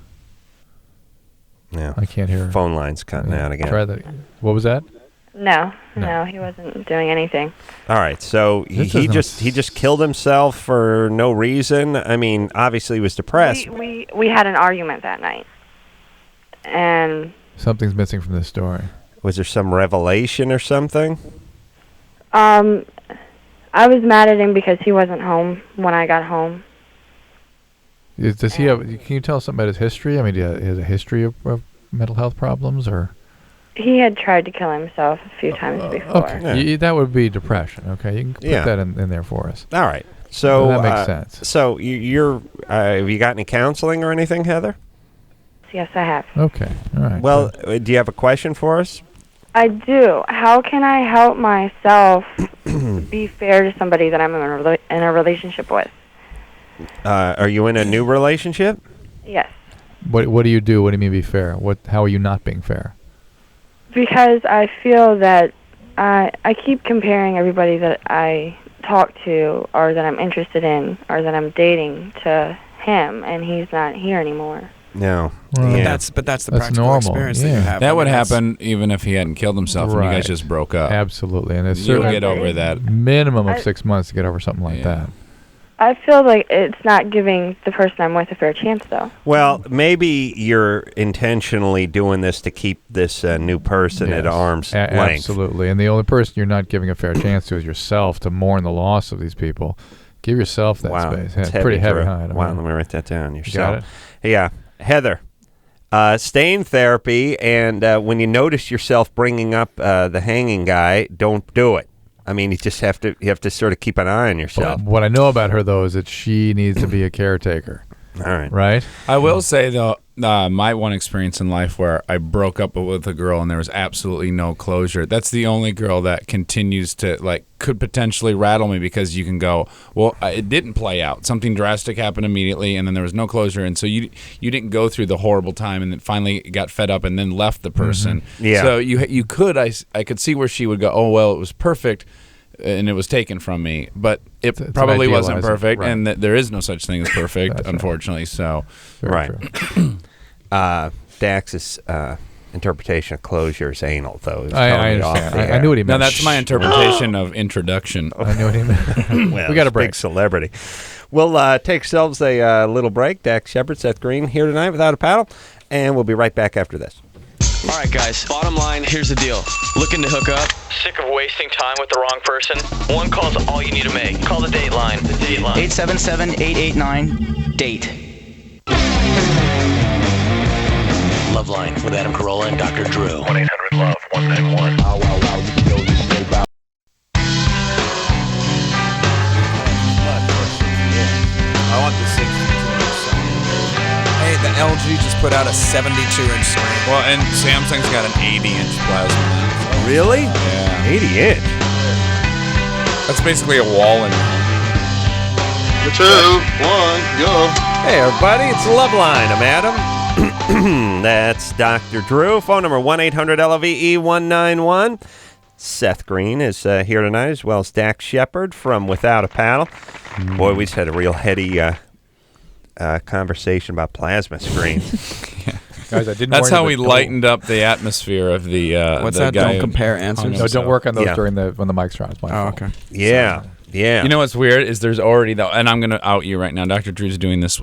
Speaker 5: Yeah.
Speaker 6: I can't hear.
Speaker 5: Phone line's cutting out again.
Speaker 6: Try that. What was that?
Speaker 15: No, he wasn't doing anything.
Speaker 5: All right, so he just killed himself for no reason. I mean, obviously he was depressed.
Speaker 15: We had an argument that night, and
Speaker 6: something's missing from this story.
Speaker 5: Was there some revelation or something?
Speaker 15: I was mad at him because he wasn't home when I got home.
Speaker 6: Does he have? Can you tell us something about his history? I mean, he has a history of mental health problems, or?
Speaker 15: He had tried to kill himself a few times before.
Speaker 6: Okay, that would be depression. Okay, you can put that in there for us.
Speaker 5: All right, so
Speaker 6: that makes sense.
Speaker 5: So you're have you got any counseling or anything, Heather?
Speaker 15: Yes, I have.
Speaker 6: Okay, all right.
Speaker 5: Well, do you have a question for us?
Speaker 15: I do. How can I help myself be fair to somebody that I'm in a relationship with?
Speaker 5: Are you in a new relationship?
Speaker 15: Yes.
Speaker 6: What do you do? What do you mean be fair? How are you not being fair?
Speaker 15: Because I feel that I keep comparing everybody that I talk to or that I'm interested in or that I'm dating to him, and he's not here anymore.
Speaker 5: No.
Speaker 1: But that's the practical
Speaker 6: normal.
Speaker 1: experience that you have.
Speaker 3: That would happen even if he hadn't killed himself and you guys just broke up.
Speaker 6: Absolutely. And it's
Speaker 3: you'll get over that.
Speaker 6: Minimum of 6 months to get over something like that.
Speaker 15: I feel like it's not giving the person I'm with a fair chance, though.
Speaker 5: Well, maybe you're intentionally doing this to keep this new person at arm's length.
Speaker 6: Absolutely. And the only person you're not giving a fair chance to is yourself, to mourn the loss of these people. Give yourself that space.
Speaker 5: It's
Speaker 6: pretty heavy.
Speaker 5: Wow, let me write that down.
Speaker 6: Got it?
Speaker 5: Yeah. Heather, stay in therapy, and when you notice yourself bringing up the hanging guy, don't do it. I mean, you have to sort of keep an eye on yourself.
Speaker 6: What I know about her, though, is that she needs to be a caretaker.
Speaker 5: All right.
Speaker 6: Right?
Speaker 3: I will say, though, my one experience in life where I broke up with a girl and there was absolutely no closure. That's the only girl that continues to, could potentially rattle me, because you can go, well, it didn't play out. Something drastic happened immediately, and then there was no closure. And so you didn't go through the horrible time and then finally got fed up and then left the person.
Speaker 5: Mm-hmm. Yeah.
Speaker 3: So you could, I could see where she would go, oh, well, it was perfect and it was taken from from me, but it probably wasn't perfect, right. And there is no such thing as perfect, unfortunately. So,
Speaker 5: right. Dax's interpretation of closure is anal, though.
Speaker 6: I understand. I knew what he meant.
Speaker 3: No, that's my interpretation of introduction.
Speaker 6: I knew what he meant.
Speaker 5: Well,
Speaker 6: we got a break.
Speaker 5: Big celebrity. We'll take ourselves a little break. Dax Shepard, Seth Green here tonight without a paddle, and we'll be right back after this.
Speaker 16: All right, guys. Bottom line, here's the deal. Looking to hook up? Sick of wasting time with the wrong person? One call's all you need to make. Call the date line. The date line. 877-889-DATE.
Speaker 7: LoveLine with Adam Carolla and Dr. Drew.
Speaker 17: 1-800-LOVE-191.
Speaker 1: I want the 62-inch Sony. Hey, the LG just put out a 72-inch screen.
Speaker 3: Well, and Samsung's got an 80-inch plasma now.
Speaker 5: Really?
Speaker 3: Yeah.
Speaker 5: 80 inch.
Speaker 3: That's basically a wall in your
Speaker 13: 2, 1, go.
Speaker 5: Hey, everybody, it's LoveLine. I'm Adam. That's Dr. Drew. Phone number 1-800-LOVE-191. Seth Green is here tonight, as well as Dax Shepard from Without a Paddle. Boy, we just had a real heady conversation about plasma screens.
Speaker 6: Guys, I didn't.
Speaker 3: That's
Speaker 6: warn
Speaker 3: how
Speaker 6: you,
Speaker 3: we
Speaker 6: but
Speaker 3: lightened up the atmosphere of the.
Speaker 1: What's
Speaker 3: the
Speaker 1: that?
Speaker 3: guy
Speaker 1: Don't compare answers.
Speaker 6: No, don't work on those
Speaker 5: Yeah.
Speaker 6: during when the mic's on. It's my fault.
Speaker 1: okay.
Speaker 5: Yeah. Yeah.
Speaker 3: You know what's weird is there's already though, and I'm going to out you right now. Dr. Drew's doing this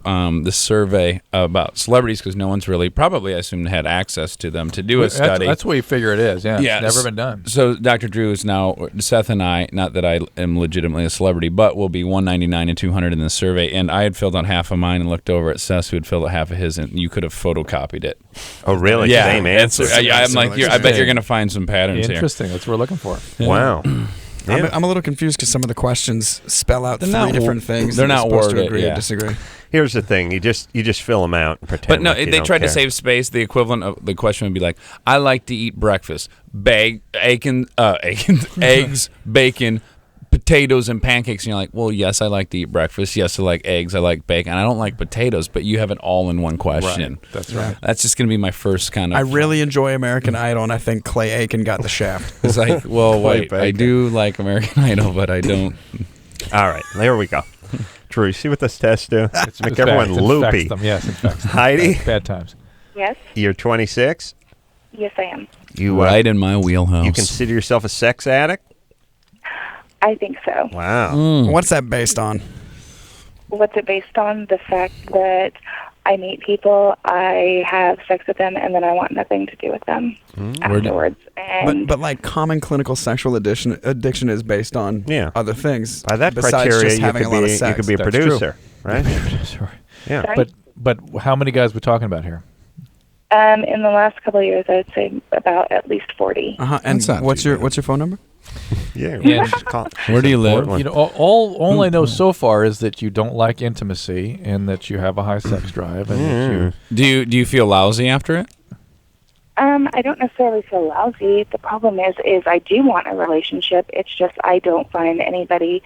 Speaker 3: this survey about celebrities because no one's really probably I assume had access to them to do a study.
Speaker 6: That's what you figure it is. Yeah,
Speaker 3: Yeah,
Speaker 6: it's never been done.
Speaker 3: So Dr. Drew is now Seth and I. Not that I am legitimately a celebrity, but will be 199 and 200 in the survey. And I had filled out half of mine and looked over at Seth, who had filled out half of his, and you could have photocopied it.
Speaker 5: Oh, really?
Speaker 3: Yeah,
Speaker 5: Same answer.
Speaker 3: I'm like, I bet you're going to find some patterns here.
Speaker 6: Interesting. That's what we're looking for.
Speaker 3: Yeah.
Speaker 5: Wow.
Speaker 1: I'm a little confused because some of the questions spell out
Speaker 3: They're
Speaker 1: three
Speaker 3: not
Speaker 1: different things.
Speaker 3: they're
Speaker 1: that
Speaker 3: not
Speaker 1: you're supposed to
Speaker 3: worded,
Speaker 1: agree
Speaker 3: yeah.
Speaker 1: or disagree.
Speaker 5: Here's the thing: you just fill them out and pretend.
Speaker 3: But no,
Speaker 5: like you
Speaker 3: they
Speaker 5: don't
Speaker 3: tried to
Speaker 5: care.
Speaker 3: save space. The equivalent of the question would be like, I like to eat breakfast. Eggs, bacon, potatoes, and pancakes. And you're like, well, yes, I like to eat breakfast. Yes, I like eggs. I like bacon. I don't like potatoes, but you have it all in one question.
Speaker 6: Right. That's right.
Speaker 3: That's just going to be my first kind of...
Speaker 1: I really enjoy American Idol, and I think Clay Aiken got the shaft.
Speaker 3: It's like, well, wait, I
Speaker 5: bacon.
Speaker 3: do like American Idol, but I don't...
Speaker 5: All right, there we go. Drew, you see what this test do? It's make
Speaker 6: It's
Speaker 5: everyone
Speaker 6: infects
Speaker 5: loopy.
Speaker 6: them. Yes, infects them.
Speaker 5: Heidi,
Speaker 6: Bad times.
Speaker 9: Yes.
Speaker 5: you're 26.
Speaker 9: Yes, I am.
Speaker 5: You
Speaker 3: right in my wheelhouse.
Speaker 5: You consider yourself a sex addict?
Speaker 9: I think so.
Speaker 5: Wow.
Speaker 1: What's that based on?
Speaker 9: What's it based on? The fact that I meet people, I have sex with them, and then I want nothing to do with them afterwards.
Speaker 1: But like common clinical sexual addiction is based on other things.
Speaker 5: By that
Speaker 1: besides
Speaker 5: criteria,
Speaker 1: just
Speaker 5: you
Speaker 1: having
Speaker 5: could
Speaker 1: a lot of
Speaker 5: be
Speaker 1: sex.
Speaker 5: you could be a
Speaker 6: That's
Speaker 5: producer,
Speaker 6: true.
Speaker 5: right?
Speaker 6: Sure.
Speaker 5: Yeah.
Speaker 9: Sorry?
Speaker 6: But how many guys we're talking about here?
Speaker 9: In the last couple of years, I would say about at least 40.
Speaker 1: And what's your phone number?
Speaker 5: Yeah.
Speaker 3: Where do you live?
Speaker 6: You know, all I know so far is that you don't like intimacy and that you have a high sex drive. And that you,
Speaker 3: Do you feel lousy after it?
Speaker 9: I don't necessarily feel lousy. The problem is I do want a relationship. It's just I don't find anybody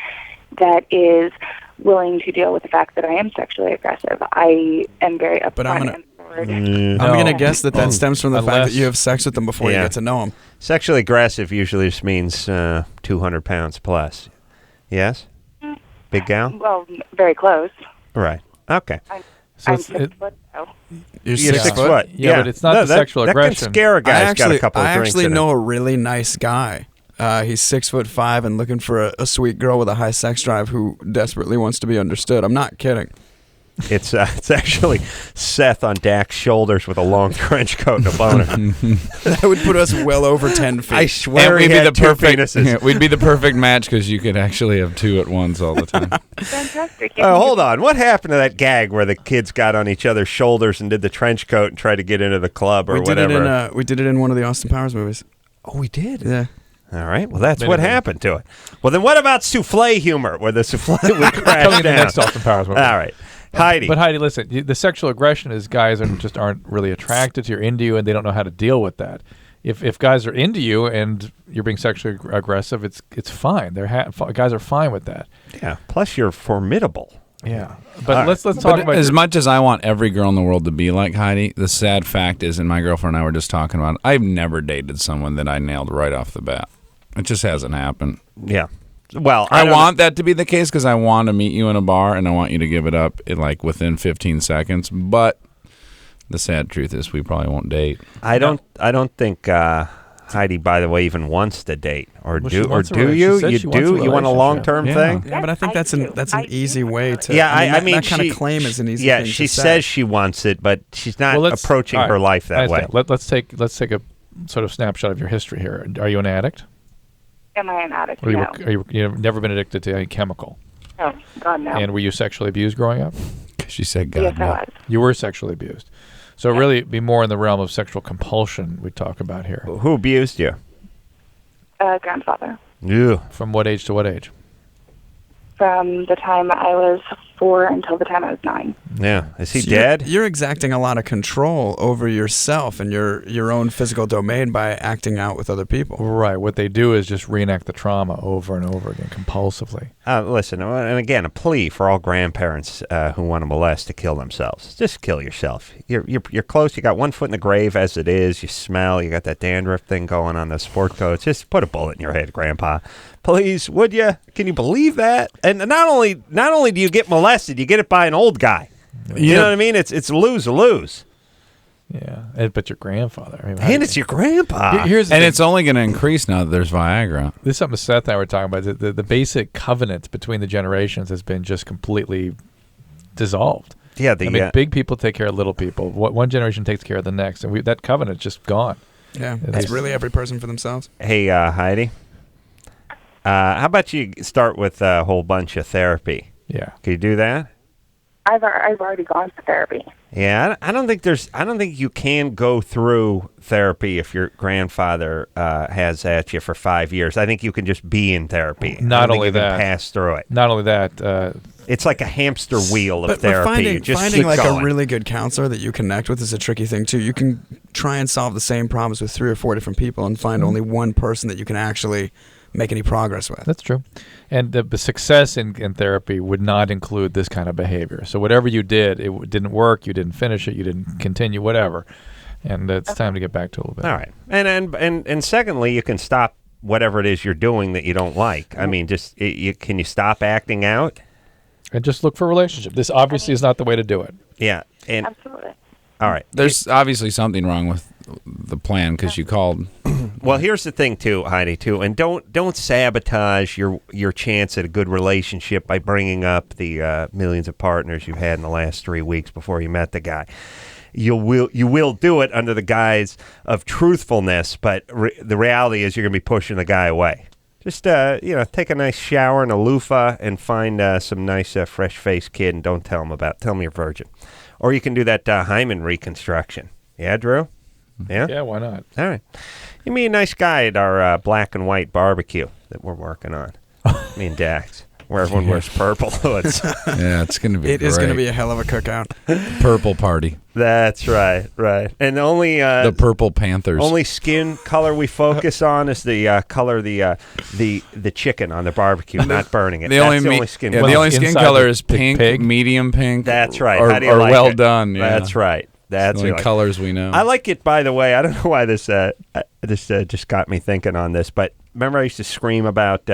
Speaker 9: that is willing to deal with the fact that I am sexually aggressive. I am very upfront and forward.
Speaker 1: I'm going to guess that stems from the fact that you have sex with them before you
Speaker 5: Yeah.
Speaker 1: get to know them.
Speaker 5: Sexually aggressive usually just means 200 pounds plus. Yes? Big gal?
Speaker 9: Well, very close.
Speaker 5: Right. Okay.
Speaker 9: I'm 6 foot, so.
Speaker 5: You're 6 foot.
Speaker 6: Yeah, but it's not the sexual aggression.
Speaker 5: That can scare a guy who's got a couple of
Speaker 1: I
Speaker 5: drinks
Speaker 1: actually
Speaker 5: in
Speaker 1: know
Speaker 5: him.
Speaker 1: a really nice guy. He's 6'5" and looking for a sweet girl with a high sex drive who desperately wants to be understood. I'm not kidding.
Speaker 5: It's actually Seth on Dax's shoulders with a long trench coat and a boner.
Speaker 1: That would put us well over 10 feet.
Speaker 5: I swear
Speaker 3: we'd
Speaker 5: he
Speaker 3: be
Speaker 5: had
Speaker 3: the
Speaker 5: two
Speaker 3: perfect.
Speaker 5: penises.
Speaker 3: We'd be the perfect match because you could actually have two at once all the time.
Speaker 9: Fantastic.
Speaker 5: Hold on. What happened to that gag where the kids got on each other's shoulders and did the trench coat and tried to get into the club or whatever?
Speaker 1: We did it in one of the Austin Powers movies.
Speaker 5: Oh, we did?
Speaker 1: Yeah.
Speaker 5: All right. Well, that's what happened to it. Well, then what about souffle humor, where the souffle would crash
Speaker 6: Coming in
Speaker 5: down?
Speaker 6: the next Austin Powers movie.
Speaker 5: All right. Heidi.
Speaker 6: But Heidi, listen, the sexual aggression is guys aren't really attracted to you or into you, and they don't know how to deal with that. If guys are into you and you're being sexually aggressive, it's fine. Guys are fine with that.
Speaker 5: Yeah. Plus, you're formidable.
Speaker 6: Yeah. But let's talk about
Speaker 3: as much as I want every girl in the world to be like Heidi, the sad fact is, and my girlfriend and I were just talking about it, I've never dated someone that I nailed right off the bat. It just hasn't happened.
Speaker 5: Yeah. Well,
Speaker 3: I want that to be the case because I want to meet you in a bar and I want you to give it up within 15 seconds. But the sad truth is, we probably won't date.
Speaker 5: I don't think
Speaker 3: It's
Speaker 5: Heidi, by the way, even wants to date, or
Speaker 6: Well,
Speaker 5: do
Speaker 6: she wants a
Speaker 5: you?
Speaker 6: relationship.
Speaker 5: You
Speaker 6: She wants a
Speaker 5: do? You want a
Speaker 6: relationship.
Speaker 5: long-term
Speaker 6: Yeah.
Speaker 5: thing?
Speaker 1: Yeah, but I think that's an easy way to.
Speaker 5: Yeah, I mean,
Speaker 1: that kind of claim is an easy.
Speaker 5: Yeah,
Speaker 1: thing
Speaker 5: she
Speaker 1: to say.
Speaker 5: says she wants it, but she's not approaching
Speaker 6: all right,
Speaker 5: her life
Speaker 6: I
Speaker 5: that way.
Speaker 6: understand. Let's take a sort of snapshot of your history here. Are you an addict?
Speaker 9: Am I an addict?
Speaker 6: Or
Speaker 9: No.
Speaker 6: you've never been addicted to any chemical?
Speaker 9: No, God, no.
Speaker 6: And were you sexually abused growing up?
Speaker 3: She said God.
Speaker 9: Yes, I
Speaker 3: no.
Speaker 9: was.
Speaker 6: You were sexually abused. So really be more in the realm of sexual compulsion we talk about here.
Speaker 5: Who abused you?
Speaker 9: Grandfather.
Speaker 5: Yeah.
Speaker 6: From what age to what age?
Speaker 9: From the time I was 4 until the time I was 9.
Speaker 5: Yeah. Is he
Speaker 1: So
Speaker 5: dead?
Speaker 1: You're exacting a lot of control over yourself and your own physical domain by acting out with other people.
Speaker 6: Right. What they do is just reenact the trauma over and over again, compulsively.
Speaker 5: Listen, and again, a plea for all grandparents who want to molest to kill themselves. Just kill yourself. You're close. You got one foot in the grave as it is. You smell. You got that dandruff thing going on the sport coats. Just put a bullet in your head, Grandpa. Please, would you? Can you believe that? And not only do you get molested, you get it by an old guy. You know what I mean? It's lose-lose.
Speaker 6: Yeah, but your grandfather. I mean,
Speaker 5: And it's your grandpa.
Speaker 6: Here's the
Speaker 3: And
Speaker 6: thing.
Speaker 3: it's only going to increase now that there's Viagra.
Speaker 6: This is something Seth and I were talking about. The basic covenant between the generations has been just completely dissolved.
Speaker 5: Yeah,
Speaker 6: big people take care of little people. One generation takes care of the next, and that covenant's just gone.
Speaker 1: Yeah, it's really every person for themselves.
Speaker 5: Hey, Heidi. How about you start with a whole bunch of therapy?
Speaker 6: Yeah.
Speaker 5: Can you do that?
Speaker 9: I've already gone to therapy.
Speaker 5: Yeah, I don't think you can go through therapy if your grandfather has at you for 5 years. I think you can just be in therapy.
Speaker 6: Not
Speaker 5: I don't think
Speaker 6: only
Speaker 5: you can
Speaker 6: that,
Speaker 5: pass through it.
Speaker 6: Not only that,
Speaker 5: it's like a hamster wheel of
Speaker 1: But
Speaker 5: therapy.
Speaker 1: finding,
Speaker 5: You just
Speaker 1: finding
Speaker 5: keep
Speaker 1: like
Speaker 5: going.
Speaker 1: a really good counselor that you connect with is a tricky thing too. You can try and solve the same problems with 3 or 4 different people and find only one person that you can actually make any progress with.
Speaker 6: That's true. And the success in therapy would not include this kind of behavior. So whatever you did, it didn't work, you didn't finish it, you didn't continue, whatever. And it's time to get back to a little bit.
Speaker 5: All right. And secondly, you can stop whatever it is you're doing that you don't like. I mean, just can you stop acting out?
Speaker 6: And just look for a relationship. This obviously is not the way to do it.
Speaker 5: Yeah. And
Speaker 9: absolutely.
Speaker 5: All right.
Speaker 3: There's obviously something wrong with the plan because you called.
Speaker 5: Well, here's the thing, too, Heidi, too, and don't sabotage your chance at a good relationship by bringing up the millions of partners you've had in the last 3 weeks before you met the guy. You will do it under the guise of truthfulness, but the reality is you're going to be pushing the guy away. Just take a nice shower and a loofah and find some nice fresh-faced kid and don't tell him you're virgin. Or you can do that hymen reconstruction. Yeah, Drew? Yeah?
Speaker 6: Yeah, why not?
Speaker 5: All right. You meet a nice guy at our black and white barbecue that we're working on. Me and Dax. Where everyone wears purple hoods.
Speaker 3: Yeah, it's going to be
Speaker 1: It is going to be a hell of a cookout.
Speaker 3: Purple party.
Speaker 5: That's right. And only
Speaker 3: the Purple Panthers.
Speaker 5: Only skin color we focus on is the color of the chicken on the barbecue, not burning it.
Speaker 3: The
Speaker 5: That's
Speaker 3: only
Speaker 5: the only skin.
Speaker 3: the
Speaker 5: color.
Speaker 3: only skin color is pink, medium pink.
Speaker 5: That's right.
Speaker 3: Or,
Speaker 5: How do you
Speaker 3: or
Speaker 5: like
Speaker 3: well
Speaker 5: it?
Speaker 3: done. Yeah.
Speaker 5: That's right. That's
Speaker 3: the only
Speaker 5: what you
Speaker 3: colors we know.
Speaker 5: I like it, by the way. I don't know why this just got me thinking on this, but remember I used to scream about.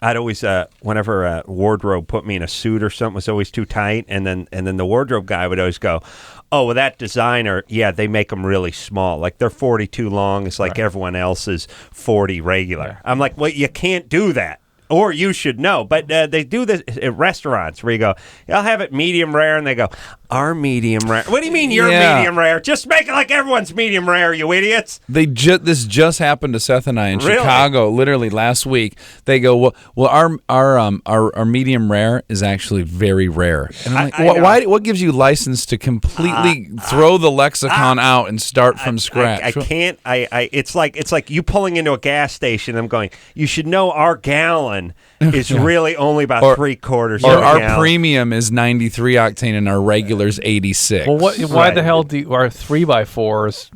Speaker 5: I'd always, whenever a wardrobe put me in a suit or something was always too tight, and then the wardrobe guy would always go, "Oh, well, that designer, yeah, they make them really small. Like they're 42 long. It's like everyone else's 40 regular." Yeah. I'm like, well, you can't do that. Or you should know. But they do this at restaurants where you go, I'll have it medium rare, and they go, our medium rare. What do you mean you're medium rare? Just make it like everyone's medium rare, you idiots.
Speaker 3: This just happened to Seth and I in
Speaker 5: Really?
Speaker 3: Chicago, literally last week. They go, well, our medium rare is actually very rare. And I'm like, what gives you license to completely throw the lexicon out and start from scratch?
Speaker 5: I can't. It's like you pulling into a gas station. I'm going, you should know our gallon is really only about 3/4.
Speaker 3: Or our premium is 93 octane and our regular's 86.
Speaker 6: Well, why the hell do our 3x4s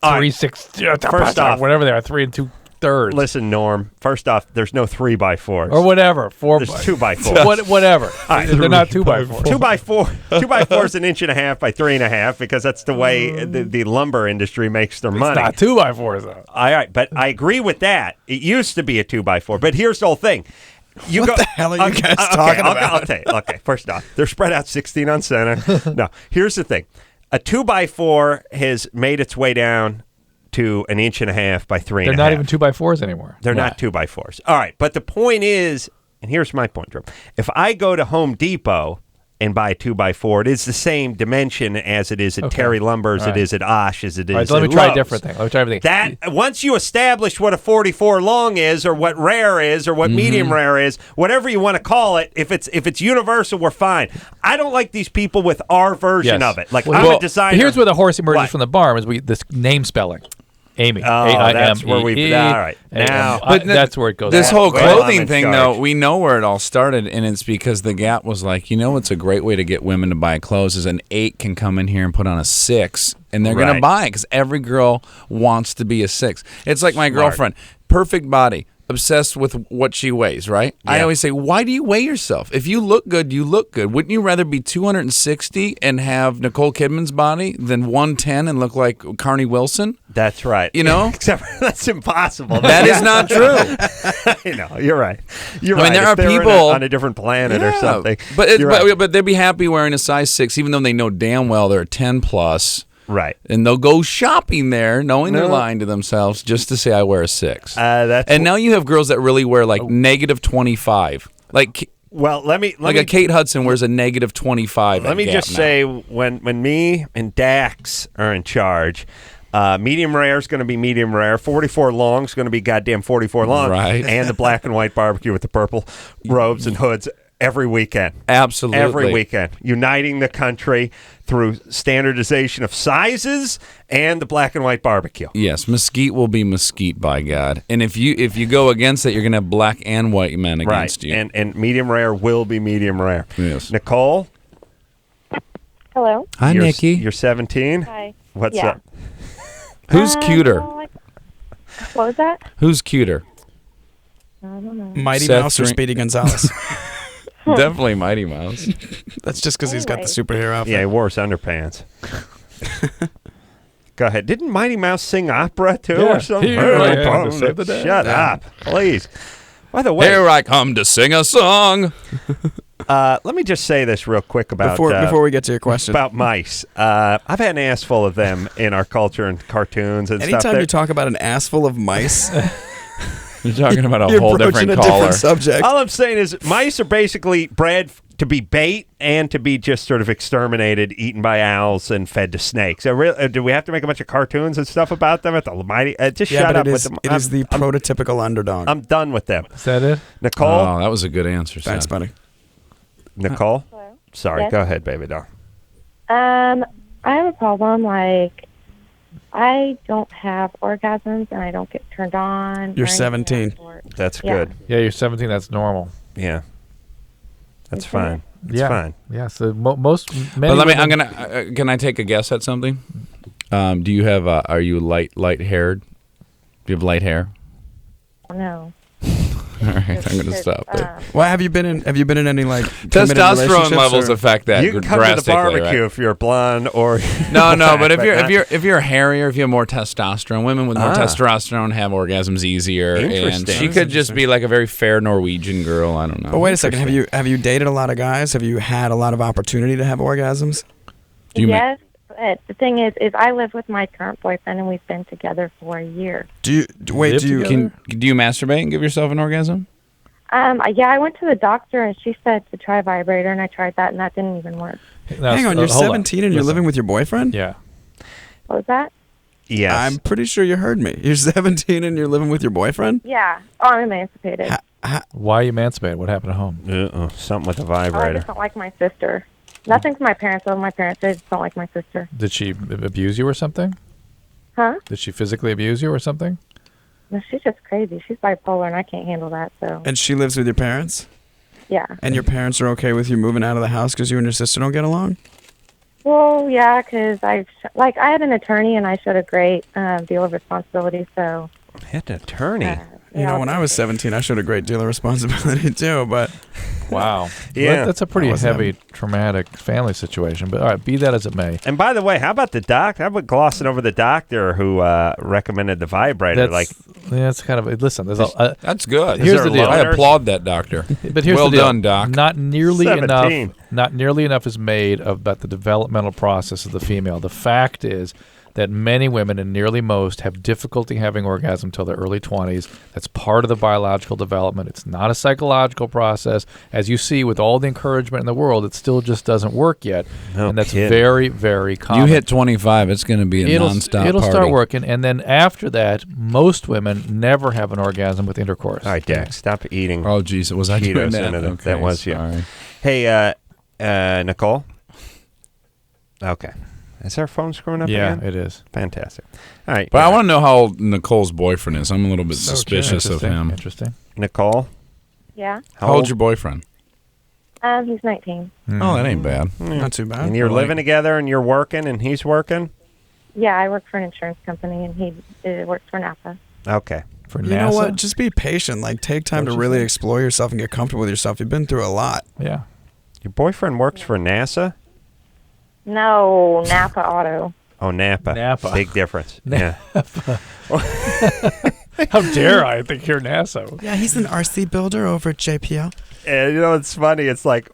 Speaker 6: 3/6?
Speaker 5: First off,
Speaker 6: whatever they are, 3 2/3.
Speaker 5: Listen, Norm. First off, there's no 3x4s
Speaker 6: or whatever. 4.
Speaker 5: There's 2x4s.
Speaker 6: Whatever. They're not 2x4.
Speaker 5: 2x4 is an inch and a half by 3.5 because that's the way the lumber industry makes their money.
Speaker 6: It's not 2x4s though.
Speaker 5: All right, but I agree with that. It used to be a 2x4, but here's the whole thing.
Speaker 1: What the hell are you guys talking about?
Speaker 5: I'll tell you. Okay, first off, they're spread out 16 on center. No, here's the thing. A 2x4 has made its way down to an inch and a half by 3
Speaker 6: They're
Speaker 5: and a
Speaker 6: not
Speaker 5: half.
Speaker 6: even 2x4s anymore.
Speaker 5: They're not 2x4s. All right, but the point is, and here's my point, Drew. If I go to Home Depot and buy a 2x4, it is the same dimension as it is at Terry Lumber, as it is at Osh, as it is at
Speaker 6: so let me try a
Speaker 5: Lowe's.
Speaker 6: different thing. Let me try everything.
Speaker 5: That once you establish what a 44 long is, or what rare is, or what medium rare is, whatever you want to call it, if it's universal, we're fine. I don't like these people with our version of it. Like I'm a designer.
Speaker 6: Here's where the horse emerges from the barn: is this name spelling. Amy.
Speaker 5: Oh, that's where we. All right, now,
Speaker 6: but that's where it goes.
Speaker 3: This whole clothing thing, though, we know where it all started, and it's because the Gap was like, what's a great way to get women to buy clothes is an 8 can come in here and put on a 6, and they're going to buy it because every girl wants to be a 6. It's like my girlfriend, perfect body. Obsessed with what she weighs, right? Yeah. I always say, why do you weigh yourself? If you look good, you look good. Wouldn't you rather be 260 and have Nicole Kidman's body than 110 and look like Carney Wilson?
Speaker 5: That's right. Except that's impossible.
Speaker 3: That is not true.
Speaker 5: I know. You're right. You're
Speaker 3: right.
Speaker 5: There
Speaker 3: are people
Speaker 5: on a different planet or something.
Speaker 3: But they'd be happy wearing a size 6, even though they know damn well they're a 10 plus.
Speaker 5: Right.
Speaker 3: And they'll go shopping there knowing they're lying to themselves just to say I wear a 6. And now you have girls that really wear like negative 25. Like
Speaker 5: let me
Speaker 3: a Kate Hudson wears a negative 25.
Speaker 5: Let me just say when me and Dax are in charge, medium rare is going to be medium rare. 44 long is going to be goddamn 44 long.
Speaker 3: Right.
Speaker 5: And the black and white barbecue with the purple robes and hoods. Every weekend.
Speaker 3: Absolutely.
Speaker 5: Every weekend. Uniting the country through standardization of sizes and the black and white barbecue.
Speaker 3: Yes, mesquite will be mesquite, by God. And if you go against it, you're going to have black and white men against you.
Speaker 5: And medium rare will be medium rare.
Speaker 3: Yes.
Speaker 5: Nicole?
Speaker 9: Hello.
Speaker 3: Hi, Nikki.
Speaker 5: You're 17?
Speaker 9: Hi.
Speaker 5: What's up?
Speaker 3: Who's cuter?
Speaker 9: What was that?
Speaker 3: Who's cuter?
Speaker 9: I don't know.
Speaker 1: Mighty
Speaker 3: Seth
Speaker 1: Mouse or Speedy Gonzalez?
Speaker 3: Definitely Mighty Mouse.
Speaker 1: That's just because he's got the superhero outfit.
Speaker 5: Yeah, he wore his underpants. Go ahead. Didn't Mighty Mouse sing opera, too, or something? Shut up, please. By the way...
Speaker 3: Here I come to sing a song.
Speaker 5: Let me just say this real quick about...
Speaker 1: Before we get to your question.
Speaker 5: About mice. I've had an ass full of them in our culture and cartoons and stuff.
Speaker 1: Anytime you talk about an ass full of mice...
Speaker 3: You're talking about a whole different caller.
Speaker 1: Different subject.
Speaker 5: All I'm saying is mice are basically bred to be bait and to be just sort of exterminated, eaten by owls, and fed to snakes. Do we have to make a bunch of cartoons and stuff about them at the mighty? Just shut up with them.
Speaker 1: It is the prototypical underdog.
Speaker 5: I'm done with them.
Speaker 6: Is that it?
Speaker 5: Nicole?
Speaker 3: Oh, that was a good answer,
Speaker 1: Thanks,
Speaker 3: Seth.
Speaker 1: buddy.
Speaker 5: Nicole?
Speaker 9: Hello?
Speaker 5: Sorry,
Speaker 9: Yes?
Speaker 5: go ahead, baby doll.
Speaker 9: I have a problem. Like, I don't have orgasms and I don't get turned on.
Speaker 1: You're
Speaker 9: or anything
Speaker 1: 17.
Speaker 9: of that sort.
Speaker 5: That's
Speaker 9: Yeah.
Speaker 5: good.
Speaker 6: Yeah, you're 17. That's normal.
Speaker 5: Yeah. That's
Speaker 9: Is
Speaker 5: fine. It's
Speaker 6: yeah.
Speaker 5: fine.
Speaker 6: Yeah. So many.
Speaker 3: But I'm
Speaker 6: women-
Speaker 3: gonna. Can I take a guess at something? Do you have? Are you light haired? Do you have light hair?
Speaker 9: No.
Speaker 3: All right, I'm gonna stop there.
Speaker 1: Well, have you been in any like committed
Speaker 3: Testosterone
Speaker 1: relationships,
Speaker 3: levels
Speaker 1: or-
Speaker 3: affect that
Speaker 5: You can come to the
Speaker 3: drastically,
Speaker 5: barbecue
Speaker 3: right?
Speaker 5: if you're blonde or
Speaker 3: No, but
Speaker 5: not-
Speaker 3: if you're hairier, if you have more testosterone, women with more testosterone have orgasms easier. And
Speaker 5: Interesting.
Speaker 3: she could just be like a very fair Norwegian girl. I don't know.
Speaker 1: But wait a second. Have you dated a lot of guys? Have you had a lot of opportunity to have orgasms?
Speaker 9: Yes, but the thing is I live with my current boyfriend and we've been together for a year.
Speaker 1: Do you
Speaker 3: masturbate and give yourself an orgasm?
Speaker 9: Yeah, I went to the doctor and she said to try a vibrator and I tried that and that didn't even work.
Speaker 1: Hang on, you're 17 and you're living with your boyfriend?
Speaker 6: Yeah.
Speaker 9: What was that?
Speaker 5: Yes.
Speaker 1: I'm pretty sure you heard me. You're 17 and you're living with your boyfriend?
Speaker 9: Yeah. Oh, I'm emancipated.
Speaker 6: Why are you emancipated? What happened at home?
Speaker 5: Something with the
Speaker 9: Oh, I
Speaker 5: vibrator.
Speaker 9: just don't like my sister. Nothing from my parents. Though my parents, I just don't like my sister.
Speaker 6: Did she abuse you or something?
Speaker 9: Huh?
Speaker 6: Did she physically abuse you or something?
Speaker 9: No, she's just crazy. She's bipolar, and I can't handle that. So.
Speaker 1: And she lives with your parents?
Speaker 9: Yeah.
Speaker 1: And your parents are okay with you moving out of the house because you and your sister don't get along?
Speaker 9: Well, yeah, because I had an attorney, and I showed a great deal of responsibility. So.
Speaker 5: Had an attorney.
Speaker 1: You know, when I was 17, I showed a great deal of responsibility too, but...
Speaker 6: Wow.
Speaker 5: Yeah.
Speaker 6: That's a pretty
Speaker 1: I wasn't
Speaker 6: heavy, traumatic family situation. But all right, be that as it may.
Speaker 5: And by the way, how about the doctor? How about glossing over the doctor who recommended the vibrator?
Speaker 6: That's kind of listen. There's a,
Speaker 3: That's good.
Speaker 6: Here's the deal.
Speaker 3: I applaud that doctor.
Speaker 6: But here's
Speaker 3: well
Speaker 6: the deal.
Speaker 3: done, doc.
Speaker 6: Not nearly
Speaker 5: 17.
Speaker 6: enough. Not nearly enough is made about the developmental process of the female. The fact is that many women and nearly most have difficulty having orgasm till their early 20s. That's part of the biological development. It's not a psychological process. As you see, with all the encouragement in the world, it still just doesn't work yet.
Speaker 5: No
Speaker 6: and that's
Speaker 5: kidding.
Speaker 6: very, very common.
Speaker 3: You hit 25, it's going to be a nonstop
Speaker 6: It'll
Speaker 3: party.
Speaker 6: start working, and then after that, most women never have an orgasm with intercourse.
Speaker 5: All right, Dax, stop eating.
Speaker 3: Oh, geez, was I doing
Speaker 5: Cheetos
Speaker 3: that?
Speaker 5: into them.
Speaker 3: Okay,
Speaker 5: That was you.
Speaker 3: sorry.
Speaker 5: Hey, Nicole? Okay. Is our phone screwing up
Speaker 6: Yeah,
Speaker 5: again?
Speaker 6: it is.
Speaker 5: Fantastic. All right.
Speaker 3: But I want to know how old Nicole's boyfriend is. I'm a little bit
Speaker 6: Okay.
Speaker 3: suspicious of him.
Speaker 6: Interesting.
Speaker 5: Nicole?
Speaker 9: Yeah.
Speaker 3: How old's your boyfriend?
Speaker 9: He's 19.
Speaker 3: Oh, that ain't bad.
Speaker 1: Not too bad.
Speaker 5: And you're living together and you're working and he's working?
Speaker 9: Yeah, I work for an insurance company, and he works for Napa.
Speaker 5: Okay.
Speaker 6: For
Speaker 1: You know what? Just be patient. Like, take time to really explore yourself and get comfortable with yourself. You've been through a lot.
Speaker 6: Yeah.
Speaker 5: Your boyfriend works for NASA?
Speaker 9: No, Napa Auto.
Speaker 5: Oh, Napa.
Speaker 6: Napa.
Speaker 5: Big difference. Yeah.
Speaker 6: How dare I think you're NASA?
Speaker 1: Yeah, he's an RC builder over at JPL.
Speaker 5: And you know, it's funny. It's like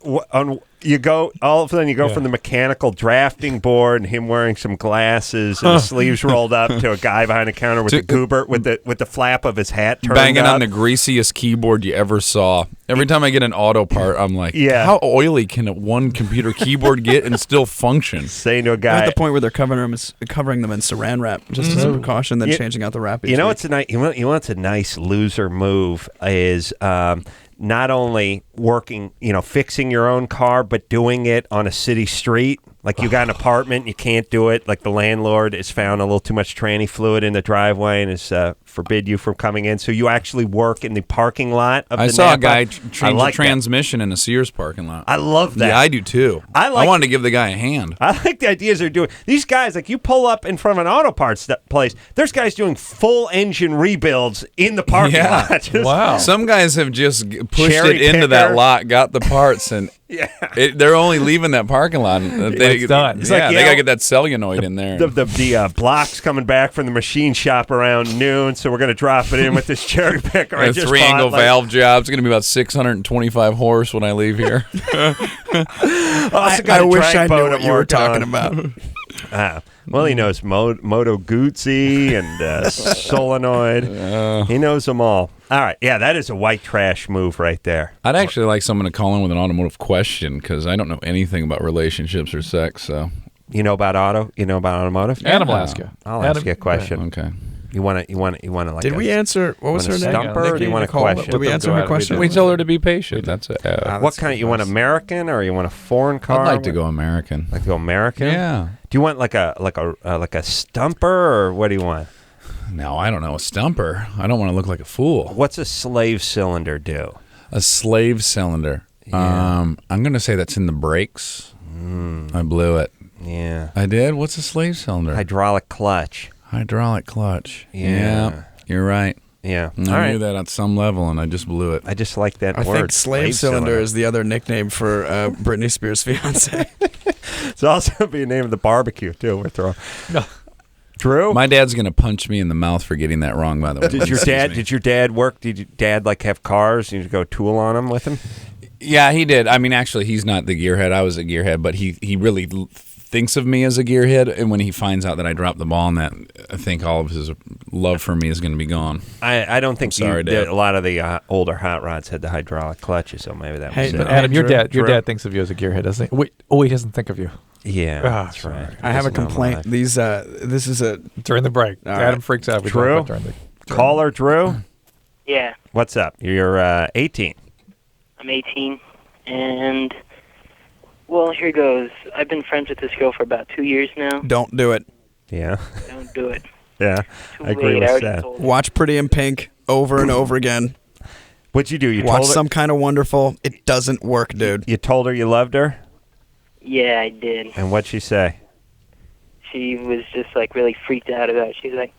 Speaker 5: you go all of a sudden you go from the mechanical drafting board and him wearing some glasses and his sleeves rolled up to a guy behind the counter with the goober with the flap of his hat turned
Speaker 3: Banging
Speaker 5: up.
Speaker 3: on the greasiest keyboard you ever saw. Every time I get an auto part, I'm like,
Speaker 5: Yeah.
Speaker 3: how oily can one computer keyboard get and still function?
Speaker 5: Saying to a
Speaker 1: At
Speaker 5: guy,
Speaker 1: the point where they're covering them in saran wrap, just as a precaution, then changing out the wrap.
Speaker 5: You know what's a nice? You know what's a nice loser move is not only working, fixing your own car, but doing it on a city street. Like you got an apartment, you can't do it. Like the landlord has found a little too much tranny fluid in the driveway and has forbid you from coming in. So you actually work in the parking lot of
Speaker 3: I
Speaker 5: the
Speaker 3: saw
Speaker 5: Napa.
Speaker 3: a guy
Speaker 5: I
Speaker 3: change
Speaker 5: like
Speaker 3: a transmission in a Sears parking lot.
Speaker 5: I love that.
Speaker 3: Yeah, I do too.
Speaker 5: I
Speaker 3: wanted to give the guy a hand.
Speaker 5: I like the ideas they're doing. These guys, like you pull up in front of an auto parts place, there's guys doing full engine rebuilds in the parking
Speaker 3: Yeah.
Speaker 5: lot. Just-
Speaker 3: Some guys have just pushed
Speaker 5: Cherry
Speaker 3: it into that
Speaker 5: picker.
Speaker 3: lot, got the parts, and they're only leaving that parking lot.
Speaker 6: It's done.
Speaker 5: It's like,
Speaker 3: they got to get that celluloid in there.
Speaker 5: The block's coming back from the machine shop around noon, so we're going to drop it in with this cherry picker. I
Speaker 3: A
Speaker 5: just
Speaker 3: three-angle
Speaker 5: bought, like-
Speaker 3: valve job. It's going to be about 625 horse when I leave here.
Speaker 1: I wish I knew what you were talking about.
Speaker 5: Well, he knows Moto Guzzi and solenoid. He knows them all. All right. Yeah, that is a white trash move right there.
Speaker 3: I'd actually like someone to call in with an automotive question because I don't know anything about relationships or sex. So
Speaker 5: You know about auto? You know about automotive?
Speaker 6: Adam will ask you.
Speaker 5: I'll ask you a question.
Speaker 3: Okay.
Speaker 5: You want to like?
Speaker 1: Did we answer? What was her name?
Speaker 5: Stumper? Or do you want a
Speaker 1: Nicole?
Speaker 5: question?
Speaker 1: Did we answer her question?
Speaker 3: We told her to be patient. That's it.
Speaker 5: What kind? You want American or you want a foreign car?
Speaker 3: I'd like to go American.
Speaker 5: Like to go American?
Speaker 3: Yeah.
Speaker 5: Do you want like a stumper or what do you want?
Speaker 3: No, I don't know. A stumper. I don't want to look like a fool.
Speaker 5: What's a slave cylinder do?
Speaker 3: A slave cylinder.
Speaker 5: Yeah.
Speaker 3: I'm going to say that's in the brakes. I blew it.
Speaker 5: Yeah.
Speaker 3: I did? What's a slave cylinder?
Speaker 5: Hydraulic clutch.
Speaker 3: Hydraulic clutch.
Speaker 5: Yeah.
Speaker 3: You're right.
Speaker 5: Yeah.
Speaker 3: I
Speaker 5: All
Speaker 3: knew
Speaker 5: right.
Speaker 3: that at some level, and I just blew it.
Speaker 5: I just like that
Speaker 1: I
Speaker 5: word.
Speaker 1: think slave cylinder is the other nickname for Britney Spears' fiance.
Speaker 5: It's also be a name of the barbecue too. We're throwing. Drew,
Speaker 3: My dad's going to punch me in the mouth for getting that wrong, by the way.
Speaker 5: Did your dad work? Did your dad like have cars? You go tool on them with him?
Speaker 3: Yeah, he did. I mean, actually, he's not the gearhead. I was a gearhead, but he really thinks of me as a gearhead. And when he finds out that I dropped the ball on that, I think all of his love for me is going to be gone.
Speaker 5: I don't think
Speaker 3: I'm sorry, Dad.
Speaker 5: a lot of the older hot rods had the hydraulic clutches, so maybe that was
Speaker 1: Hey,
Speaker 5: it.
Speaker 6: But Adam, your
Speaker 5: Drew?
Speaker 6: dad thinks of you as a gearhead, doesn't he? Wait, he doesn't think of you.
Speaker 5: Yeah,
Speaker 6: Ah,
Speaker 5: that's right.
Speaker 1: I have a
Speaker 5: Doesn't know
Speaker 1: complaint.
Speaker 5: life.
Speaker 1: These this is a
Speaker 6: During the break,
Speaker 1: All
Speaker 6: Adam
Speaker 1: right.
Speaker 6: freaks out. We talk
Speaker 5: Drew,
Speaker 6: about during the
Speaker 5: caller Drew,
Speaker 18: Yeah,
Speaker 5: what's up? You're 18.
Speaker 18: I'm 18, and well, here goes. I've been friends with this girl for about 2 years now.
Speaker 1: don't do it.
Speaker 5: Yeah,
Speaker 18: Don't do it.
Speaker 5: yeah,
Speaker 18: Too
Speaker 5: I agree
Speaker 18: late.
Speaker 5: with
Speaker 18: already
Speaker 5: that.
Speaker 18: told her.
Speaker 1: Watch Pretty in Pink over and over again.
Speaker 5: What'd you do? You
Speaker 1: Watch
Speaker 5: told her,
Speaker 1: Some Kind of Wonderful. It doesn't work, dude.
Speaker 5: you told her you loved her,
Speaker 18: Yeah, I did.
Speaker 5: and what'd she say?
Speaker 18: She was just like really freaked out about it. She's like,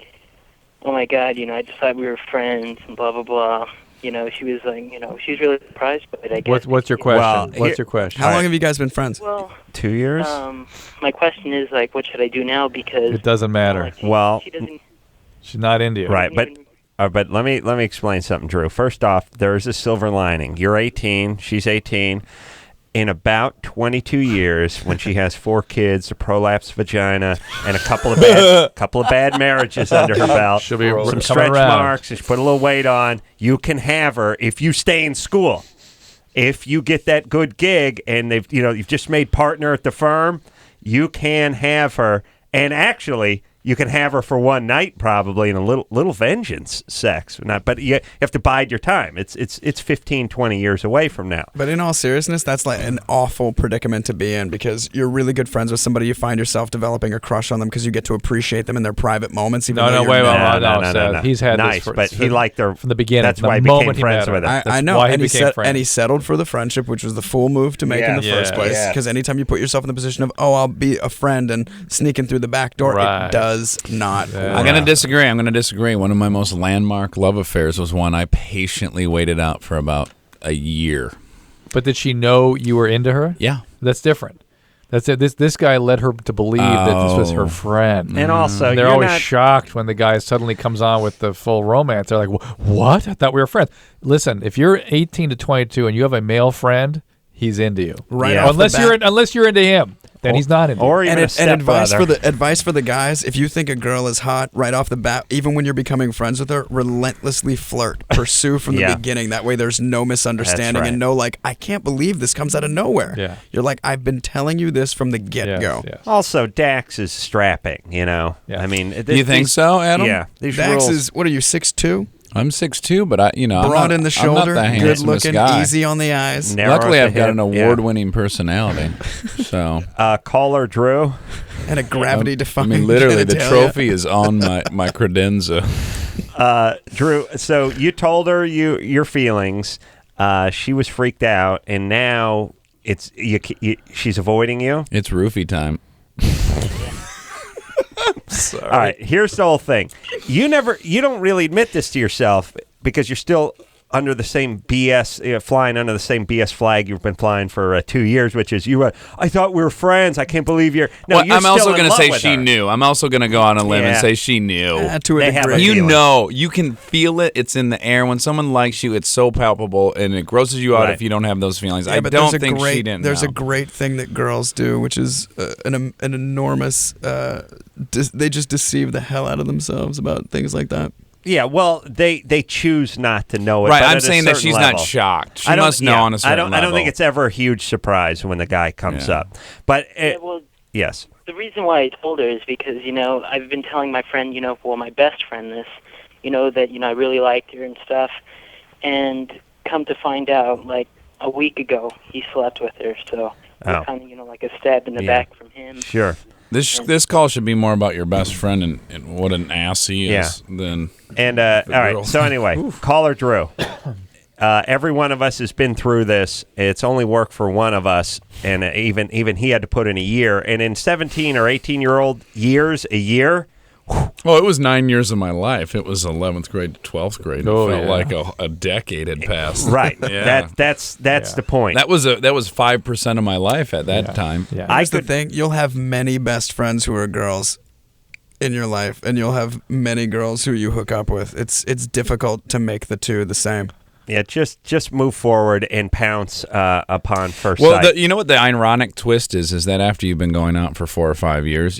Speaker 18: "Oh my God, I just thought we were friends and blah blah blah." She was like, she was really surprised by it. I guess.
Speaker 6: What's your question?
Speaker 5: Well,
Speaker 6: What's your question?
Speaker 1: How long have you guys been friends?
Speaker 18: Well,
Speaker 5: 2 years?
Speaker 18: my question is like, what should I do now? Because
Speaker 6: It doesn't matter.
Speaker 5: Well,
Speaker 18: she doesn't.
Speaker 6: She's not into you.
Speaker 5: right, but let me explain something, Drew. First off, there is a silver lining. You're 18, she's 18. in about 22 years, when she has 4 kids, a prolapsed vagina, and a couple of bad marriages under her belt,
Speaker 6: She'll be
Speaker 5: some
Speaker 6: coming
Speaker 5: stretch
Speaker 6: around.
Speaker 5: marks, and she put a little weight on, you can have her if you stay in school. If you get that good gig and you've just made partner at the firm, you can have her. And actually, you can have her for one night, probably, in a little vengeance sex. But you have to bide your time. It's 15, 20 years away from now.
Speaker 1: But in all seriousness, that's like an awful predicament to be in, because you're really good friends with somebody. You find yourself developing a crush on them because you get to appreciate them in their private moments. Even though
Speaker 6: wait,
Speaker 1: you're
Speaker 6: no. He's had
Speaker 5: nice,
Speaker 6: this
Speaker 5: but he liked her
Speaker 6: from the beginning.
Speaker 5: That's
Speaker 6: the
Speaker 5: why he
Speaker 6: moment
Speaker 5: became friends with her.
Speaker 1: I know,
Speaker 6: why
Speaker 1: and
Speaker 6: he
Speaker 1: he settled for the friendship, which was the full move to make in the first place. Because anytime you put yourself in the position of, I'll be a friend and sneaking through the back door, it does not.
Speaker 3: I'm going to disagree. One of my most landmark love affairs was one I patiently waited out for about a year.
Speaker 6: But did she know you were into her?
Speaker 3: Yeah.
Speaker 6: That's different. That's it. This guy led her to believe that this was her friend.
Speaker 5: And also,
Speaker 6: they're always shocked when the guy suddenly comes on with the full romance. They're like, what? I thought we were friends. Listen, if you're 18 to 22 and you have a male friend, he's into you.
Speaker 1: Right off
Speaker 6: unless
Speaker 1: the bat.
Speaker 6: unless you're into him. Then he's not into
Speaker 5: or
Speaker 6: you.
Speaker 5: even
Speaker 1: And advice for the guys: if you think a girl is hot right off the bat, even when you're becoming friends with her, relentlessly flirt, pursue from the beginning. That way, there's no misunderstanding and no I can't believe this comes out of nowhere.
Speaker 6: Yeah.
Speaker 1: You're like, I've been telling you this from the get-go.
Speaker 6: Yes.
Speaker 5: Also, Dax is strapping.
Speaker 6: Yeah.
Speaker 5: I mean,
Speaker 3: Do you think so, Adam?
Speaker 5: Yeah.
Speaker 1: Dax
Speaker 5: rules.
Speaker 1: is, what are you, 6'2"?
Speaker 3: I'm 6'2", but
Speaker 1: broad in the shoulder, good looking,
Speaker 3: guy.
Speaker 1: easy on the eyes.
Speaker 3: Luckily, I've got an award-winning personality. So
Speaker 5: caller Drew,
Speaker 1: and a gravity-defying.
Speaker 3: I mean, literally, the
Speaker 1: genitalia.
Speaker 3: trophy is on my credenza.
Speaker 5: Drew, so you told her your feelings. She was freaked out, and now she's avoiding you.
Speaker 3: It's roofie time.
Speaker 5: Sorry. All right, here's the whole thing. You don't really admit this to yourself because you're still under the same BS, flying under the same BS flag you've been flying for 2 years, which is I thought we were friends. I can't believe you're. No,
Speaker 3: well,
Speaker 5: you're
Speaker 3: I'm also
Speaker 5: going to
Speaker 3: say she knew. I'm also going to go on a limb and say she knew.
Speaker 1: To a degree.
Speaker 3: You can feel it. It's in the air. When someone likes you, it's so palpable, and it grosses you out if you don't have those feelings. I don't think she didn't.
Speaker 1: There's
Speaker 3: know.
Speaker 1: a great thing that girls do, which is an enormous. They just deceive the hell out of themselves about things like that.
Speaker 5: Yeah, well, they choose not to know it.
Speaker 3: Right,
Speaker 5: but
Speaker 3: I'm
Speaker 5: at a
Speaker 3: saying that
Speaker 5: certain
Speaker 3: she's
Speaker 5: level.
Speaker 3: not shocked. She must know on a certain level.
Speaker 5: I don't think it's ever a huge surprise when the guy comes up. But yes.
Speaker 18: The reason why I told her is because, I've been telling my friend, my best friend this, that, I really liked her and stuff. And come to find out, like, a week ago, he slept with her. So it's kind of, like a stab in the back from him.
Speaker 5: Sure.
Speaker 3: This call should be more about your best friend and what an ass he is than.
Speaker 5: And all right. So anyway, caller Drew. Every one of us has been through this. It's only worked for one of us, and even he had to put in a year. And in 17 or 18-year-old years, a year.
Speaker 3: Well, it was 9 years of my life. It was 11th grade to 12th grade. It felt like a decade had passed.
Speaker 5: Right.
Speaker 3: Yeah.
Speaker 5: That's the point.
Speaker 3: That was 5% of my life at that time.
Speaker 1: Yeah. Here's the thing: you'll have many best friends who are girls in your life, and you'll have many girls who you hook up with. It's difficult to make the two the same.
Speaker 5: Yeah, just move forward and pounce upon first
Speaker 3: sight.
Speaker 5: sight.
Speaker 3: You know what the ironic twist is that after you've been going out for 4 or 5 years,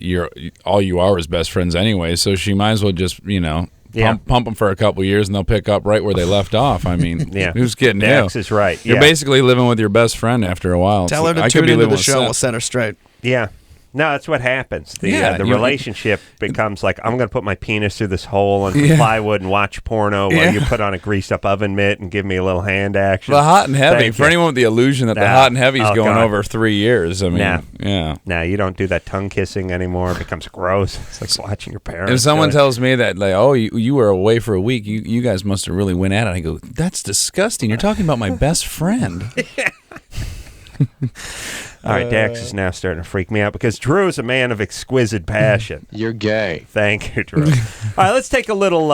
Speaker 3: all you are is best friends anyway. So she might as well just pump them for a couple years, and they'll pick up right where they left off. I mean, who's kidding who?
Speaker 5: Dax is right.
Speaker 3: You're basically living with your best friend after a while.
Speaker 1: Tell her to tune into the show. We'll set her straight.
Speaker 5: Yeah. No, that's what happens. The relationship becomes like, I'm going to put my penis through this hole and plywood and watch porno while you put on a greased-up oven mitt and give me a little hand action.
Speaker 3: The hot and heavy. For anyone with the illusion that the hot and heavy is going over 3 years, I mean,
Speaker 5: Nah, you don't do that tongue kissing anymore. It becomes gross. It's like watching your parents.
Speaker 3: If someone tells me that, like, oh, you were away for a week, you guys must have really went at it, I go, that's disgusting. You're talking about my best friend.
Speaker 5: All right, Dax is now starting to freak me out because Drew is a man of exquisite passion.
Speaker 19: You're gay.
Speaker 5: Thank you, Drew. All right, let's take a little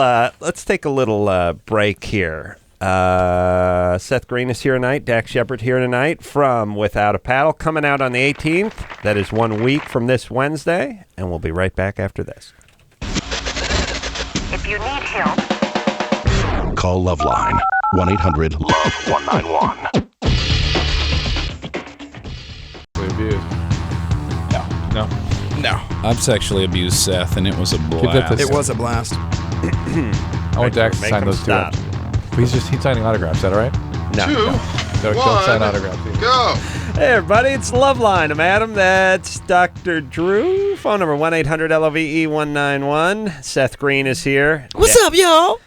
Speaker 5: break here. Seth Green is here tonight. Dax Shepard here tonight from Without a Paddle, coming out on the 18th. That is 1 week from this Wednesday, and we'll be right back after this.
Speaker 20: If you need help,
Speaker 21: call LoveLine 1-800-LOVE-191.
Speaker 6: abused? No.
Speaker 3: I've sexually abused Seth, and it was a blast.
Speaker 1: It was a blast.
Speaker 6: I want Dax to sign those two. He's signing autographs. Is that all right?
Speaker 5: No.
Speaker 6: Don't sign autographs.
Speaker 13: Go.
Speaker 5: Hey, everybody, it's LoveLine. I'm Adam. That's Dr. Drew. Phone number 1-800-LOVE-191. Seth Green is here.
Speaker 8: What's up, y'all?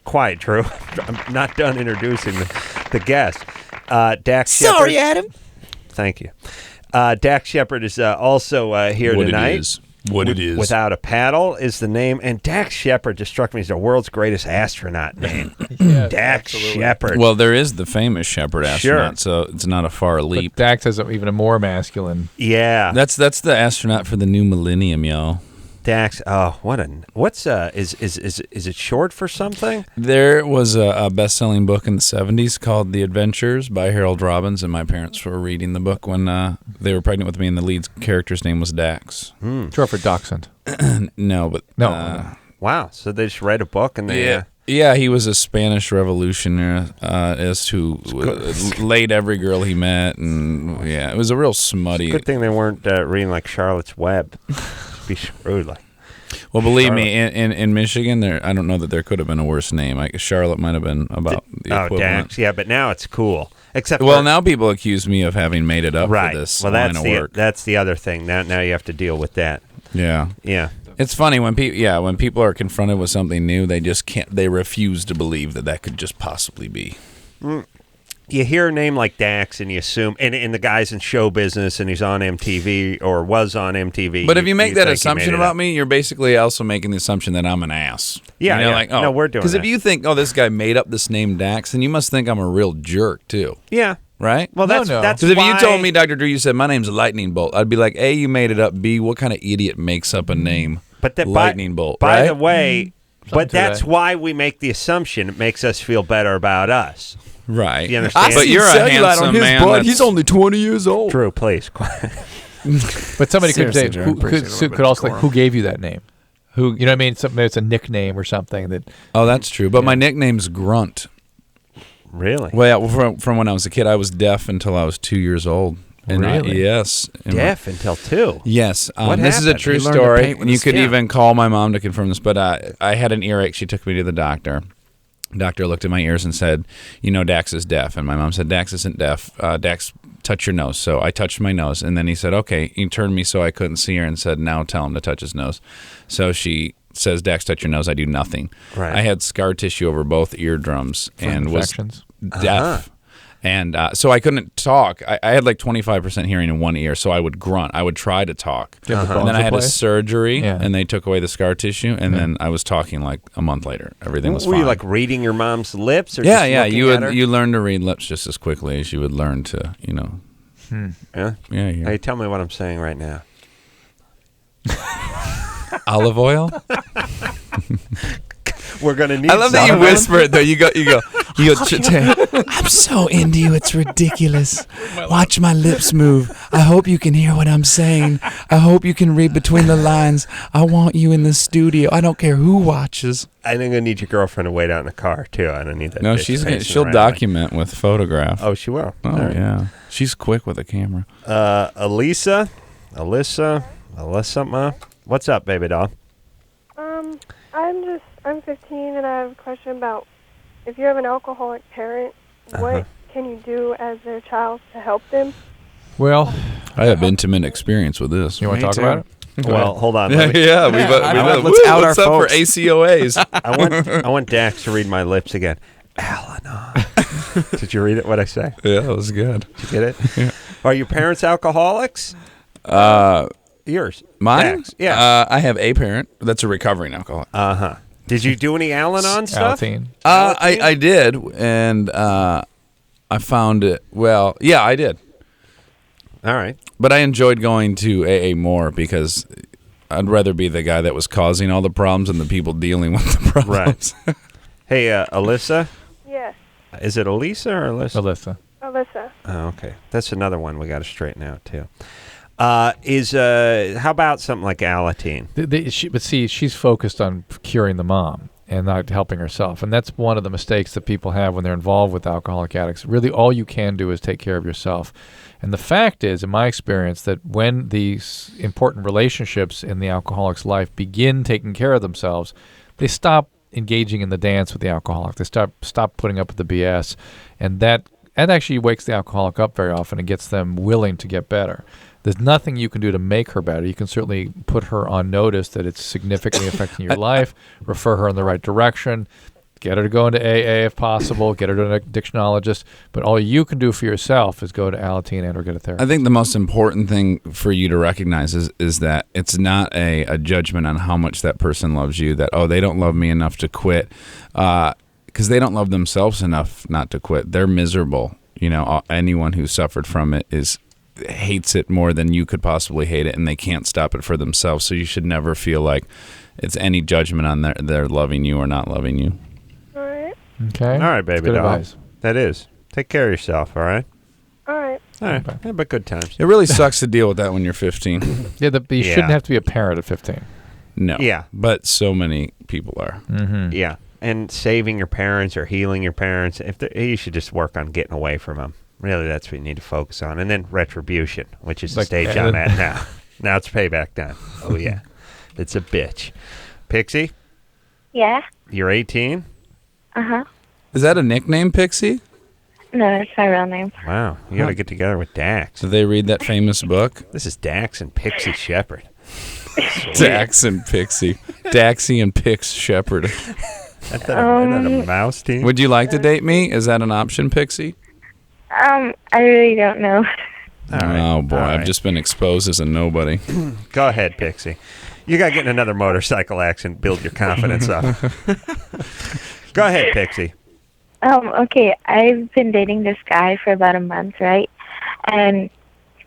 Speaker 5: Quiet, Drew. I'm not done introducing the guest. Dax Shepard.
Speaker 8: Sorry, Adam.
Speaker 5: Thank you. Dax Shepard is also here tonight.
Speaker 3: What it is.
Speaker 5: Without a Paddle is the name. And Dax Shepard just struck me as the world's greatest astronaut name. Dax Shepard.
Speaker 3: Well, there is the famous Shepard astronaut, so it's not a far leap.
Speaker 6: But Dax has even a more masculine.
Speaker 5: Yeah.
Speaker 3: That's the astronaut for the new millennium, y'all.
Speaker 5: Dax, what's is it short for something?
Speaker 3: There was a best-selling book in the 70s called The Adventures by Harold Robbins, and my parents were reading the book when they were pregnant with me, and the lead character's name was Dax.
Speaker 6: Short for Dachshund.
Speaker 3: No, but...
Speaker 5: Wow, so they just read a book and they...
Speaker 3: Yeah, he was a Spanish revolutionist who laid every girl he met, and it was a real smutty...
Speaker 5: Good thing they weren't reading like Charlotte's Web. Be screwed like.
Speaker 3: Well, believe me, in Michigan, I don't know that there could have been a worse name. Charlotte might have been about the equivalent.
Speaker 5: Dax, yeah, but now it's cool.
Speaker 3: Now people accuse me of having made it up for this line of work.
Speaker 5: That's the other thing. Now you have to deal with that.
Speaker 3: Yeah. It's funny when people are confronted with something new, they just can't. They refuse to believe that could just possibly be.
Speaker 5: You hear a name like Dax and you assume, and the guy's in show business and he's on MTV or was on MTV.
Speaker 3: But if you make that assumption about me, you're basically also making the assumption that I'm an ass.
Speaker 5: Yeah, no, we're doing that.
Speaker 3: Because if you think, this guy made up this name Dax, then you must think I'm a real jerk too.
Speaker 5: Yeah.
Speaker 3: Right?
Speaker 5: Well, that's
Speaker 3: because if you told me, Dr. Drew, you said my name's Lightning Bolt, I'd be like, A, you made it up. B, what kind of idiot makes up a name?
Speaker 5: But
Speaker 3: Lightning Bolt.
Speaker 5: By the way, that's why we make the assumption. It makes us feel better about us.
Speaker 3: Right.
Speaker 5: You understand?
Speaker 3: But you're a handsome man.
Speaker 1: He's only 20 years old.
Speaker 5: Drew, please.
Speaker 6: But somebody could say, could also who gave you that name? Who, you know what I mean? It's a nickname or something that.
Speaker 3: Oh, that's true. But my nickname's Grunt.
Speaker 5: Really?
Speaker 3: Well, from when I was a kid, I was deaf until I was 2 years old. And
Speaker 5: really?
Speaker 3: Yes.
Speaker 5: Deaf until 2?
Speaker 3: Yes.
Speaker 5: What
Speaker 3: this is a true story. And you could even call my mom to confirm this. But I had an earache. She took me to the doctor. Doctor looked at my ears and said, Dax is deaf. And my mom said, Dax isn't deaf. Dax, touch your nose. So I touched my nose. And then he said, okay. He turned me so I couldn't see her and said, now tell him to touch his nose. So she says, Dax, touch your nose. I do nothing.
Speaker 5: Right.
Speaker 3: I had scar tissue over both eardrums and was deaf. And so I couldn't talk. I had like 25% hearing in one ear, so I would grunt. I would try to talk. And then I had a surgery, and they took away the scar tissue, and then I was talking like a month later. Everything was fine.
Speaker 5: Were you like reading your mom's lips? Or
Speaker 3: yeah.
Speaker 5: Just
Speaker 3: You learn to read lips just as quickly as you would learn to,
Speaker 5: Yeah?
Speaker 3: Yeah.
Speaker 5: Hey, tell me what I'm saying right now.
Speaker 3: Olive oil?
Speaker 5: We're gonna need.
Speaker 3: I love that you whisper it though. You go.
Speaker 8: I'm so into you. It's ridiculous. Watch my lips move. I hope you can hear what I'm saying. I hope you can read between the lines. I want you in the studio. I don't care who watches.
Speaker 5: I'm gonna need your girlfriend to wait out in the car too. I don't need that.
Speaker 3: No, she'll document with photograph.
Speaker 5: Oh, she will.
Speaker 3: Oh right. Yeah, she's quick with a camera.
Speaker 5: Alyssa, what's up, baby doll?
Speaker 19: I'm 15 and I have a question about if you have an alcoholic parent, what can you do as their child to help them?
Speaker 6: Well,
Speaker 3: I have intimate experience with this.
Speaker 6: You want to talk about it?
Speaker 5: Well, hold on.
Speaker 3: Let's out our for ACOAs.
Speaker 5: I want Dax to read my lips again. Al-Anon. Did you read it? What I say?
Speaker 3: Yeah, it was good.
Speaker 5: Did you get it? Yeah. Are your parents alcoholics? Yours.
Speaker 3: Mine?
Speaker 5: Dax. Yeah.
Speaker 3: I have a parent that's a recovering alcoholic.
Speaker 5: Did you do any Al-Anon stuff?
Speaker 3: I did, and I found it. Well, yeah, I did.
Speaker 5: All right.
Speaker 3: But I enjoyed going to AA more because I'd rather be the guy that was causing all the problems than the people dealing with the problems.
Speaker 5: Right. Hey, Alyssa?
Speaker 19: Yes.
Speaker 5: Is it Alyssa or Alyssa?
Speaker 19: Alyssa.
Speaker 5: Oh, okay. That's another one we got to straighten out, too. How about something like Alateen?
Speaker 6: But see, she's focused on curing the mom, and not helping herself. And that's one of the mistakes that people have when they're involved with alcoholic addicts. Really, all you can do is take care of yourself. And the fact is, in my experience, that when these important relationships in the alcoholic's life begin taking care of themselves, they stop engaging in the dance with the alcoholic. They stop putting up with the BS. And that actually wakes the alcoholic up very often and gets them willing to get better. There's nothing you can do to make her better. You can certainly put her on notice that it's significantly affecting your life, refer her in the right direction, get her to go into AA if possible, get her to an addictionologist. But all you can do for yourself is go to Alateen and or get a therapist.
Speaker 3: I think the most important thing for you to recognize is that it's not a judgment on how much that person loves you, that, oh, they don't love me enough to quit, because they don't love themselves enough not to quit. They're miserable. You know, anyone who suffered from it hates it more than you could possibly hate it, and they can't stop it for themselves. So you should never feel like it's any judgment on their loving you or not loving you.
Speaker 19: All right.
Speaker 6: Okay.
Speaker 5: All right, baby
Speaker 6: Good
Speaker 5: doll.
Speaker 6: advice.
Speaker 5: That is. Take care of yourself, all right?
Speaker 19: All right.
Speaker 5: All right. Have a good times.
Speaker 3: It really sucks to deal with that when you're 15.
Speaker 6: Yeah, you shouldn't have to be a parent at 15.
Speaker 3: No.
Speaker 5: Yeah.
Speaker 3: But so many people are.
Speaker 6: Mm-hmm.
Speaker 5: Yeah. And saving your parents or healing your parents, you should just work on getting away from them. Really, that's what you need to focus on. And then retribution, which is the stage I'm at now. Now it's payback time. Oh, yeah. It's a bitch. Pixie,
Speaker 9: Yeah.
Speaker 5: you're 18?
Speaker 9: Uh-huh.
Speaker 3: Is that a nickname, Pixie?
Speaker 9: No, that's my real name.
Speaker 5: Wow. You got to get together with Dax.
Speaker 3: Did they read that famous book?
Speaker 5: This is Dax and Pixie Shepard.
Speaker 3: Dax and Pixie. Daxie and Pix Shepard.
Speaker 5: That's not a mouse team.
Speaker 3: Would you like to date me? Is that an option, Pixie?
Speaker 9: I really don't know.
Speaker 3: Oh, boy. I've just been exposed as a nobody.
Speaker 5: Go ahead, Pixie. You got to get in another motorcycle accident, build your confidence up. Go ahead, Pixie.
Speaker 9: Okay, I've been dating this guy for about a month, right? And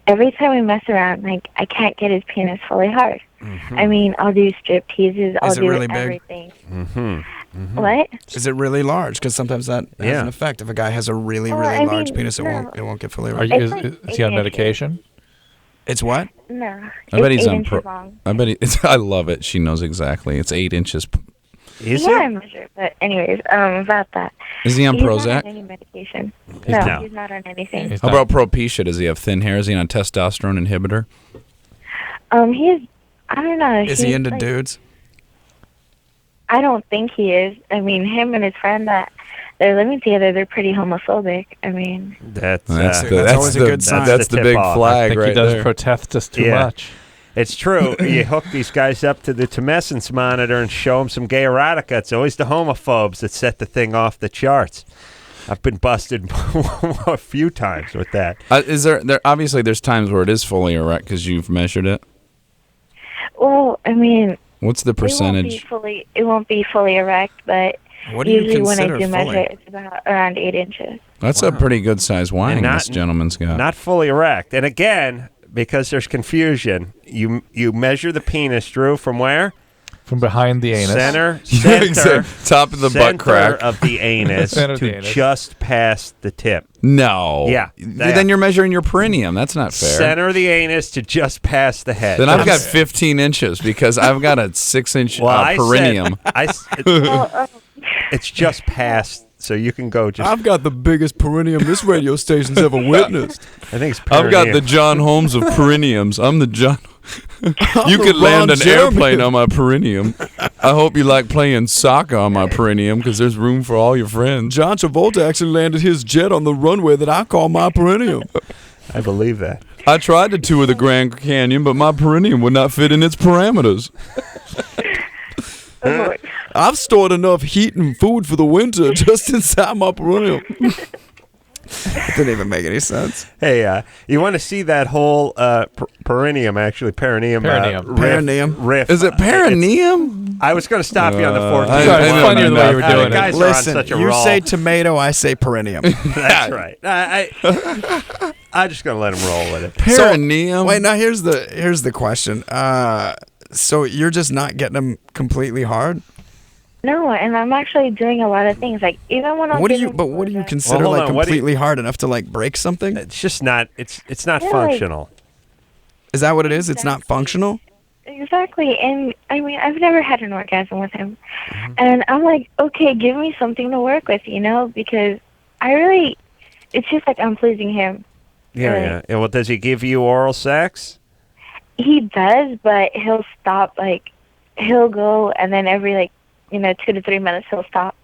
Speaker 9: every time we mess around, like, I can't get his penis fully hard.
Speaker 5: Mm-hmm.
Speaker 9: I mean, I'll do strip teases, I'll do
Speaker 1: really big?
Speaker 9: everything.
Speaker 5: Mm-hmm. Mm-hmm.
Speaker 9: What?
Speaker 1: Is it really large? Because sometimes that has an effect. If a guy has a really, really large penis, it won't get fully large.
Speaker 6: Is he on medication?
Speaker 1: It's what?
Speaker 9: No.
Speaker 3: I bet he's
Speaker 9: 8
Speaker 3: on
Speaker 9: inches long.
Speaker 3: I bet I love it. She knows exactly. It's 8 inches.
Speaker 9: I measure, but anyways, about that.
Speaker 3: Is he on
Speaker 9: He's
Speaker 3: Prozac?
Speaker 9: not on any medication.
Speaker 3: No.
Speaker 9: He's not on anything.
Speaker 3: How about Propecia? Does he have thin hair? Is he on a testosterone inhibitor?
Speaker 9: I don't know.
Speaker 1: Is he into dudes?
Speaker 9: I don't think he is. I mean, him and his friend that they're living together, they're pretty homophobic. I mean,
Speaker 5: That's
Speaker 1: always a good sign.
Speaker 3: That's the big flag,
Speaker 6: I think
Speaker 3: right
Speaker 6: he does
Speaker 3: there.
Speaker 6: protest us too much.
Speaker 5: It's true. You hook these guys up to the tumescence monitor and show them some gay erotica. It's always the homophobes that set the thing off the charts. I've been busted a few times with that.
Speaker 3: Is there obviously there's times where it is fully erect because you've measured it?
Speaker 9: well, I mean,
Speaker 3: What's the percentage?
Speaker 9: it won't be fully erect, but
Speaker 3: What do you
Speaker 9: usually when I
Speaker 3: consider
Speaker 9: do measure
Speaker 3: fully?
Speaker 9: it, it's about around 8 inches.
Speaker 3: That's a pretty good size wine this gentleman's got.
Speaker 5: Not fully erect. And again, because there's confusion, you measure the penis, Drew, from where?
Speaker 6: From behind the anus.
Speaker 5: Center
Speaker 3: top of the butt
Speaker 5: center
Speaker 3: crack
Speaker 5: of the anus
Speaker 6: Center of
Speaker 5: to
Speaker 6: the anus.
Speaker 5: just past the tip.
Speaker 3: No.
Speaker 5: Yeah.
Speaker 3: Then you're measuring your perineum. That's not fair.
Speaker 5: Center of the anus to just past the head.
Speaker 3: Then I've got 15 inches because I've got a 6-inch
Speaker 5: I
Speaker 3: perineum.
Speaker 5: said, it's just past, so you can go just.
Speaker 1: I've got the biggest perineum this radio station's ever witnessed.
Speaker 5: I think it's
Speaker 3: I've got
Speaker 5: perineum.
Speaker 3: the John Holmes of perineums. I'm the John. You
Speaker 1: the
Speaker 3: could land
Speaker 1: Ron
Speaker 3: an
Speaker 1: Jeremy.
Speaker 3: airplane on my perineum. I hope you like playing soccer on my perineum because there's room for all your friends.
Speaker 1: John Travolta actually landed his jet on the runway that I call my perineum.
Speaker 5: I believe that.
Speaker 3: I tried to tour the Grand Canyon, but my perineum would not fit in its parameters.
Speaker 1: I've stored enough heat and food for the winter just inside my perineum. It didn't even make any sense.
Speaker 5: Hey, you want to see that whole perineum, actually, perineum. Riff.
Speaker 3: Is it perineum?
Speaker 5: I was going to stop you on the 14th.
Speaker 6: It's funnier the way you were doing it.
Speaker 5: Guys are
Speaker 1: Listen,
Speaker 5: on such a
Speaker 1: you
Speaker 5: roll.
Speaker 1: say tomato, I say perineum.
Speaker 5: That's right. I'm just going to let him roll with it.
Speaker 3: Perineum?
Speaker 1: Wait, now here's the question. So you're just not getting them completely hard?
Speaker 9: No, and I'm actually doing a lot of things. Like even when I'm
Speaker 1: What do you consider
Speaker 5: Well, hold
Speaker 1: like
Speaker 5: on, what do you-
Speaker 1: completely hard enough to like break something?
Speaker 5: It's just not. It's not
Speaker 9: Yeah,
Speaker 5: functional.
Speaker 1: Is that what it is? It's not functional?
Speaker 9: Exactly. And I mean, I've never had an orgasm with him. And I'm like, okay, give me something to work with, because it's just like I'm pleasing him.
Speaker 5: Yeah. Well, does he give you oral sex?
Speaker 9: He does, but he'll stop, he'll go, and then every, 2 to 3 minutes he'll stop,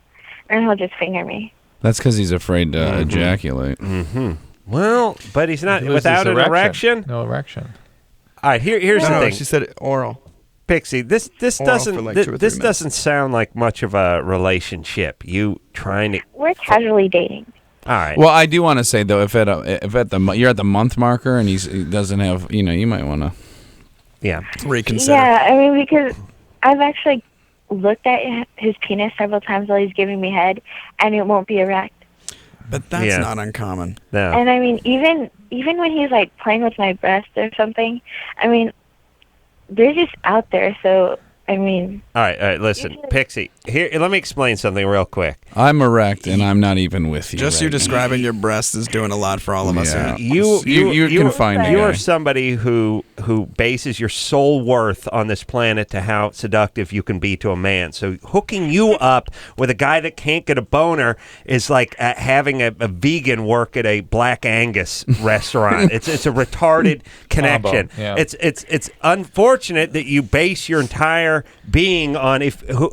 Speaker 9: and he'll just finger me.
Speaker 3: That's because he's afraid to ejaculate.
Speaker 5: Mm-hmm. Well, but he's not without an erection.
Speaker 6: No erection.
Speaker 5: All right, here's the thing.
Speaker 1: She said oral.
Speaker 5: Pixie, this doesn't
Speaker 1: for 2 or 3
Speaker 5: this
Speaker 1: minutes.
Speaker 5: doesn't sound like much of a relationship. You trying to?
Speaker 9: We're casually dating.
Speaker 5: All right.
Speaker 3: Well, I do want to say though, if you're at the month marker and he doesn't have, you might want to,
Speaker 1: reconsider.
Speaker 9: Yeah, I mean, because I've actually looked at his penis several times while he's giving me head, and it won't be erect.
Speaker 1: But that's not uncommon.
Speaker 5: No.
Speaker 9: And I mean, even when he's playing with my breast or something, I mean, they're just out there. So I mean.
Speaker 5: All right. Listen, Pixie. Here, let me explain something real quick.
Speaker 3: I'm erect and I'm not even with you.
Speaker 1: Just
Speaker 3: right
Speaker 1: you
Speaker 3: now.
Speaker 1: describing your breast is doing a lot for all of us.
Speaker 3: Yeah.
Speaker 5: You
Speaker 3: can find
Speaker 5: you are somebody who bases your sole worth on this planet to how seductive you can be to a man. So hooking you up with a guy that can't get a boner is like having a vegan work at a Black Angus restaurant. It's a retarded connection.
Speaker 6: Yeah.
Speaker 5: It's unfortunate that you base your entire being on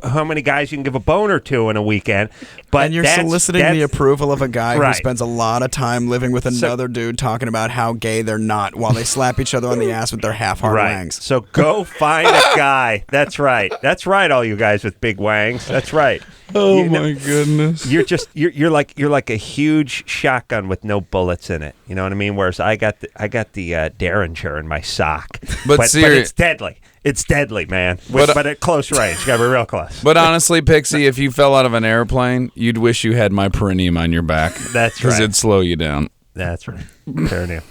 Speaker 5: how many guys you can give a boner to in a weekend. But
Speaker 1: and you're soliciting the approval of a guy who
Speaker 5: Right.
Speaker 1: spends a lot of time living with another dude talking about how gay they're not while they slap each other on the ass with their half-hard wangs.
Speaker 5: So go find a guy. That's right. That's right, all you guys with big wangs. That's right.
Speaker 3: Oh my goodness.
Speaker 5: You're like a huge shotgun with no bullets in it. You know what I mean? Whereas I got the Derringer in my sock. But it's deadly. It's deadly, man. But at close range. You gotta be real close.
Speaker 3: But honestly, Pixie, if you fell out of an airplane, you'd wish you had my perineum on your back.
Speaker 5: That's
Speaker 3: Because
Speaker 5: right.
Speaker 3: it'd slow you down.
Speaker 5: That's right. Perineum.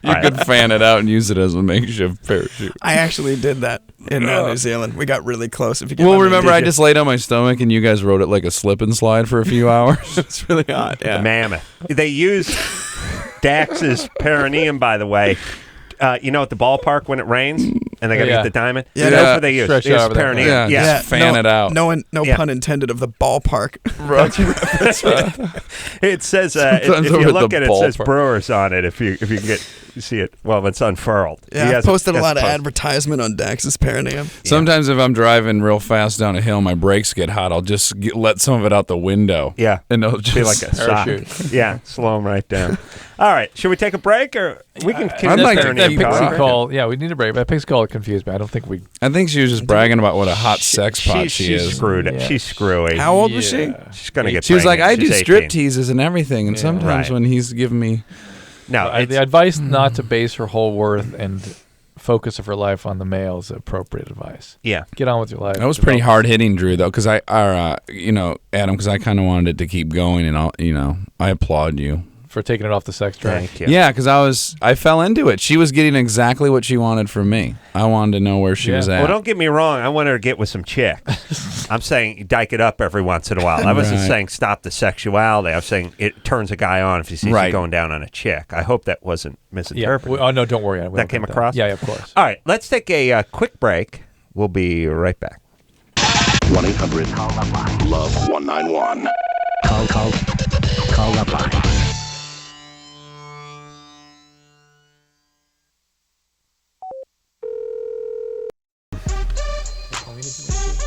Speaker 3: You could fan it out and use it as a makeshift parachute.
Speaker 1: I actually did that in New Zealand. We got really close. If you
Speaker 3: Well, remember, I just laid on my stomach and you guys rode it like a slip and slide for a few hours.
Speaker 1: It's really hot. Yeah.
Speaker 5: Mammoth. They used Dax's perineum, by the way. At the ballpark when it rains and they got to get the diamond.
Speaker 1: Yeah,
Speaker 5: that's what they use.
Speaker 6: Stretch
Speaker 5: They use
Speaker 6: out over there.
Speaker 5: perineum.
Speaker 3: Just fan it out.
Speaker 1: No pun intended of the ballpark.
Speaker 5: It says if
Speaker 3: Sometimes
Speaker 5: you
Speaker 3: over
Speaker 5: look
Speaker 3: the
Speaker 5: at it, it says
Speaker 3: ballpark.
Speaker 5: Brewers on it. If you can see it, well, it's unfurled.
Speaker 1: Yeah, I posted a lot of advertisement on Dax's perineum.
Speaker 3: Sometimes if I'm driving real fast down a hill, my brakes get hot. I'll just let some of it out the window.
Speaker 5: Yeah,
Speaker 3: and it'll just
Speaker 5: be like a sock. Yeah, slow them right down. All right, should we take a break or we can?
Speaker 3: I'd like to
Speaker 6: that
Speaker 3: keep
Speaker 6: Pixie
Speaker 3: going.
Speaker 6: call. Yeah, we need a break. That Pixie call confused me. I don't think we.
Speaker 3: I think she was just bragging about what a hot sex pot she
Speaker 5: she's
Speaker 3: is.
Speaker 5: Screwed.
Speaker 6: Yeah.
Speaker 5: She's screwy.
Speaker 1: How old was she?
Speaker 5: She's gonna get.
Speaker 3: She was like, I
Speaker 5: pregnant.
Speaker 3: do
Speaker 5: She's
Speaker 3: strip
Speaker 5: 18.
Speaker 3: teases and everything, and sometimes
Speaker 5: right.
Speaker 3: when he's giving me.
Speaker 5: No,
Speaker 6: The advice not to base her whole worth and focus of her life on the male is appropriate advice.
Speaker 5: Yeah.
Speaker 6: Get on with your life.
Speaker 3: That was pretty hard hitting, Drew, though, because Adam, because I kind of wanted it to keep going, and I applaud you
Speaker 6: for taking it off the sex track.
Speaker 5: Thank you.
Speaker 3: Yeah, because I fell into it. She was getting exactly what she wanted from me. I wanted to know where she was at.
Speaker 5: Well, don't get me wrong. I want her to get with some chicks. I'm saying dyke it up every once in a while. I wasn't saying stop the sexuality. I was saying it turns a guy on if he sees you going down on a chick. I hope that wasn't misinterpreted.
Speaker 6: Oh, no, don't worry.
Speaker 5: That came across?
Speaker 6: Yeah, of course.
Speaker 5: All right, let's take a quick break. We'll be right back.
Speaker 21: 1-800-LOVE-191.
Speaker 7: Call up line.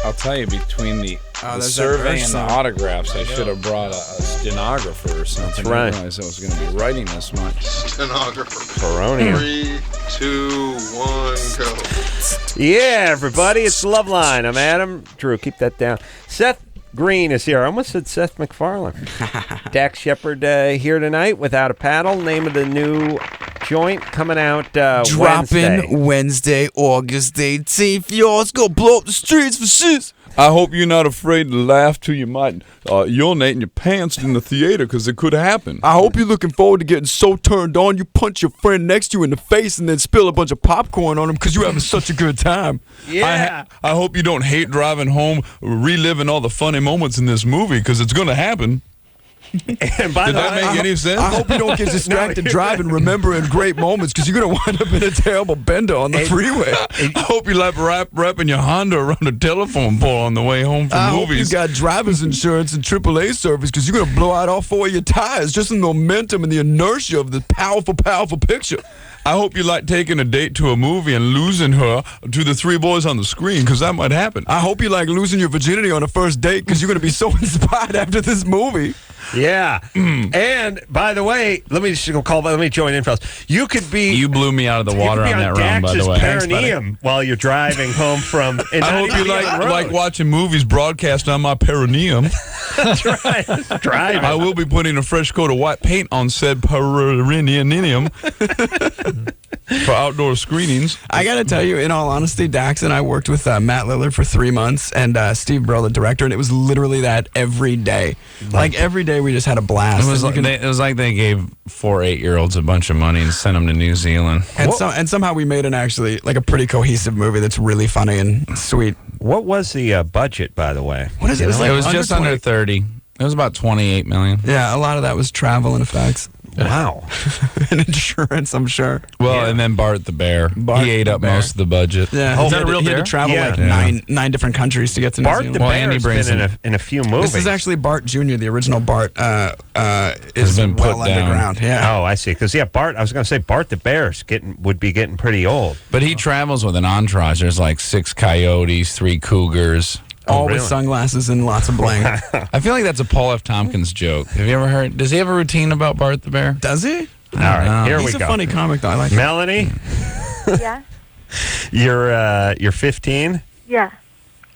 Speaker 3: I'll tell you, between the
Speaker 1: there's that
Speaker 3: survey
Speaker 1: verse
Speaker 3: and the
Speaker 1: song.
Speaker 3: autographs, I should have brought a stenographer or something.
Speaker 5: right.
Speaker 3: I realized I was going to be writing this much.
Speaker 13: Stenographer.
Speaker 5: Perineum.
Speaker 13: 3, 2, 1, go.
Speaker 5: Yeah, everybody, it's LoveLine. I'm Adam. Drew, keep that down. Seth Green is here. I almost said Seth MacFarlane. Dax Shepard here tonight without a paddle. Name of the new joint coming out
Speaker 1: Dropping Wednesday, August 18th. Yo, it's gonna blow up the streets for shit.
Speaker 3: I hope you're not afraid to laugh till you might urinate in your pants in the theater, because it could happen.
Speaker 1: I hope you're looking forward to getting so turned on you punch your friend next to you in the face and then spill a bunch of popcorn on him because you're having such a good time.
Speaker 5: Yeah.
Speaker 3: I hope you don't hate driving home, reliving all the funny moments in this movie, because it's going to happen.
Speaker 5: And by
Speaker 3: Did
Speaker 5: the
Speaker 3: that
Speaker 5: way,
Speaker 3: make any sense?
Speaker 1: I hope you don't get distracted driving, remembering great moments, because you're going to wind up in a terrible bender on the freeway.
Speaker 3: I hope you like wrapping your Honda around a telephone pole on the way home from
Speaker 1: I hope you
Speaker 3: movies.
Speaker 1: got driver's insurance and AAA service, because you're going to blow out all 4 of your tires just in the momentum and the inertia of this powerful, powerful picture.
Speaker 3: I hope you like taking a date to a movie and losing her to the three boys on the screen, because that might happen.
Speaker 1: I hope you like losing your virginity on a first date, because you're going to be so inspired after this movie.
Speaker 5: Yeah. And by the way, let me join in, fellas. You could be.
Speaker 3: You blew me out of the water on that round, by the way.
Speaker 5: Perineum while you're driving home from.
Speaker 3: I hope you like watching movies broadcast on my perineum.
Speaker 5: Driving.
Speaker 3: I will be putting a fresh coat of white paint on said perineum for outdoor screenings.
Speaker 1: I got to tell you, in all honesty, Dax and I worked with Matt Lillard for 3 months, and Steve Burrell, the director, and it was literally that every day. Like every day we just had a blast.
Speaker 3: It was like they gave 4 8-year-olds a bunch of money and sent them to New Zealand.
Speaker 1: And somehow we made a pretty cohesive movie that's really funny and sweet.
Speaker 5: What was the budget, by the way?
Speaker 1: What is it?
Speaker 3: It was just under 30. It was about 28 million.
Speaker 1: Yeah, a lot of that was travel and effects.
Speaker 5: Wow.
Speaker 1: And insurance, I'm sure.
Speaker 3: Well, and then Bart the bear. He ate up most of the budget.
Speaker 1: Yeah.
Speaker 3: Is that a real
Speaker 1: he
Speaker 3: bear?
Speaker 1: had to travel nine different countries to get to New
Speaker 5: Bart
Speaker 1: Zealand.
Speaker 5: the bear has been in a few movies.
Speaker 1: This is actually Bart Jr., the original Bart, is
Speaker 3: been put
Speaker 1: well
Speaker 3: down.
Speaker 1: underground. Yeah.
Speaker 5: Oh, I see. Because, Bart, I was going to say Bart the bear would be getting pretty old.
Speaker 3: But he travels with an entourage. There's like 6 coyotes, 3 cougars.
Speaker 1: All with sunglasses and lots of bling.
Speaker 3: I feel like that's a Paul F. Tompkins joke. Have you ever heard? Does he have a routine about Bart the bear?
Speaker 1: Does he?
Speaker 5: All right, here we go.
Speaker 1: He's a funny comic, though. I like
Speaker 5: Melanie?
Speaker 19: Yeah.
Speaker 5: You're 15?
Speaker 19: Yeah.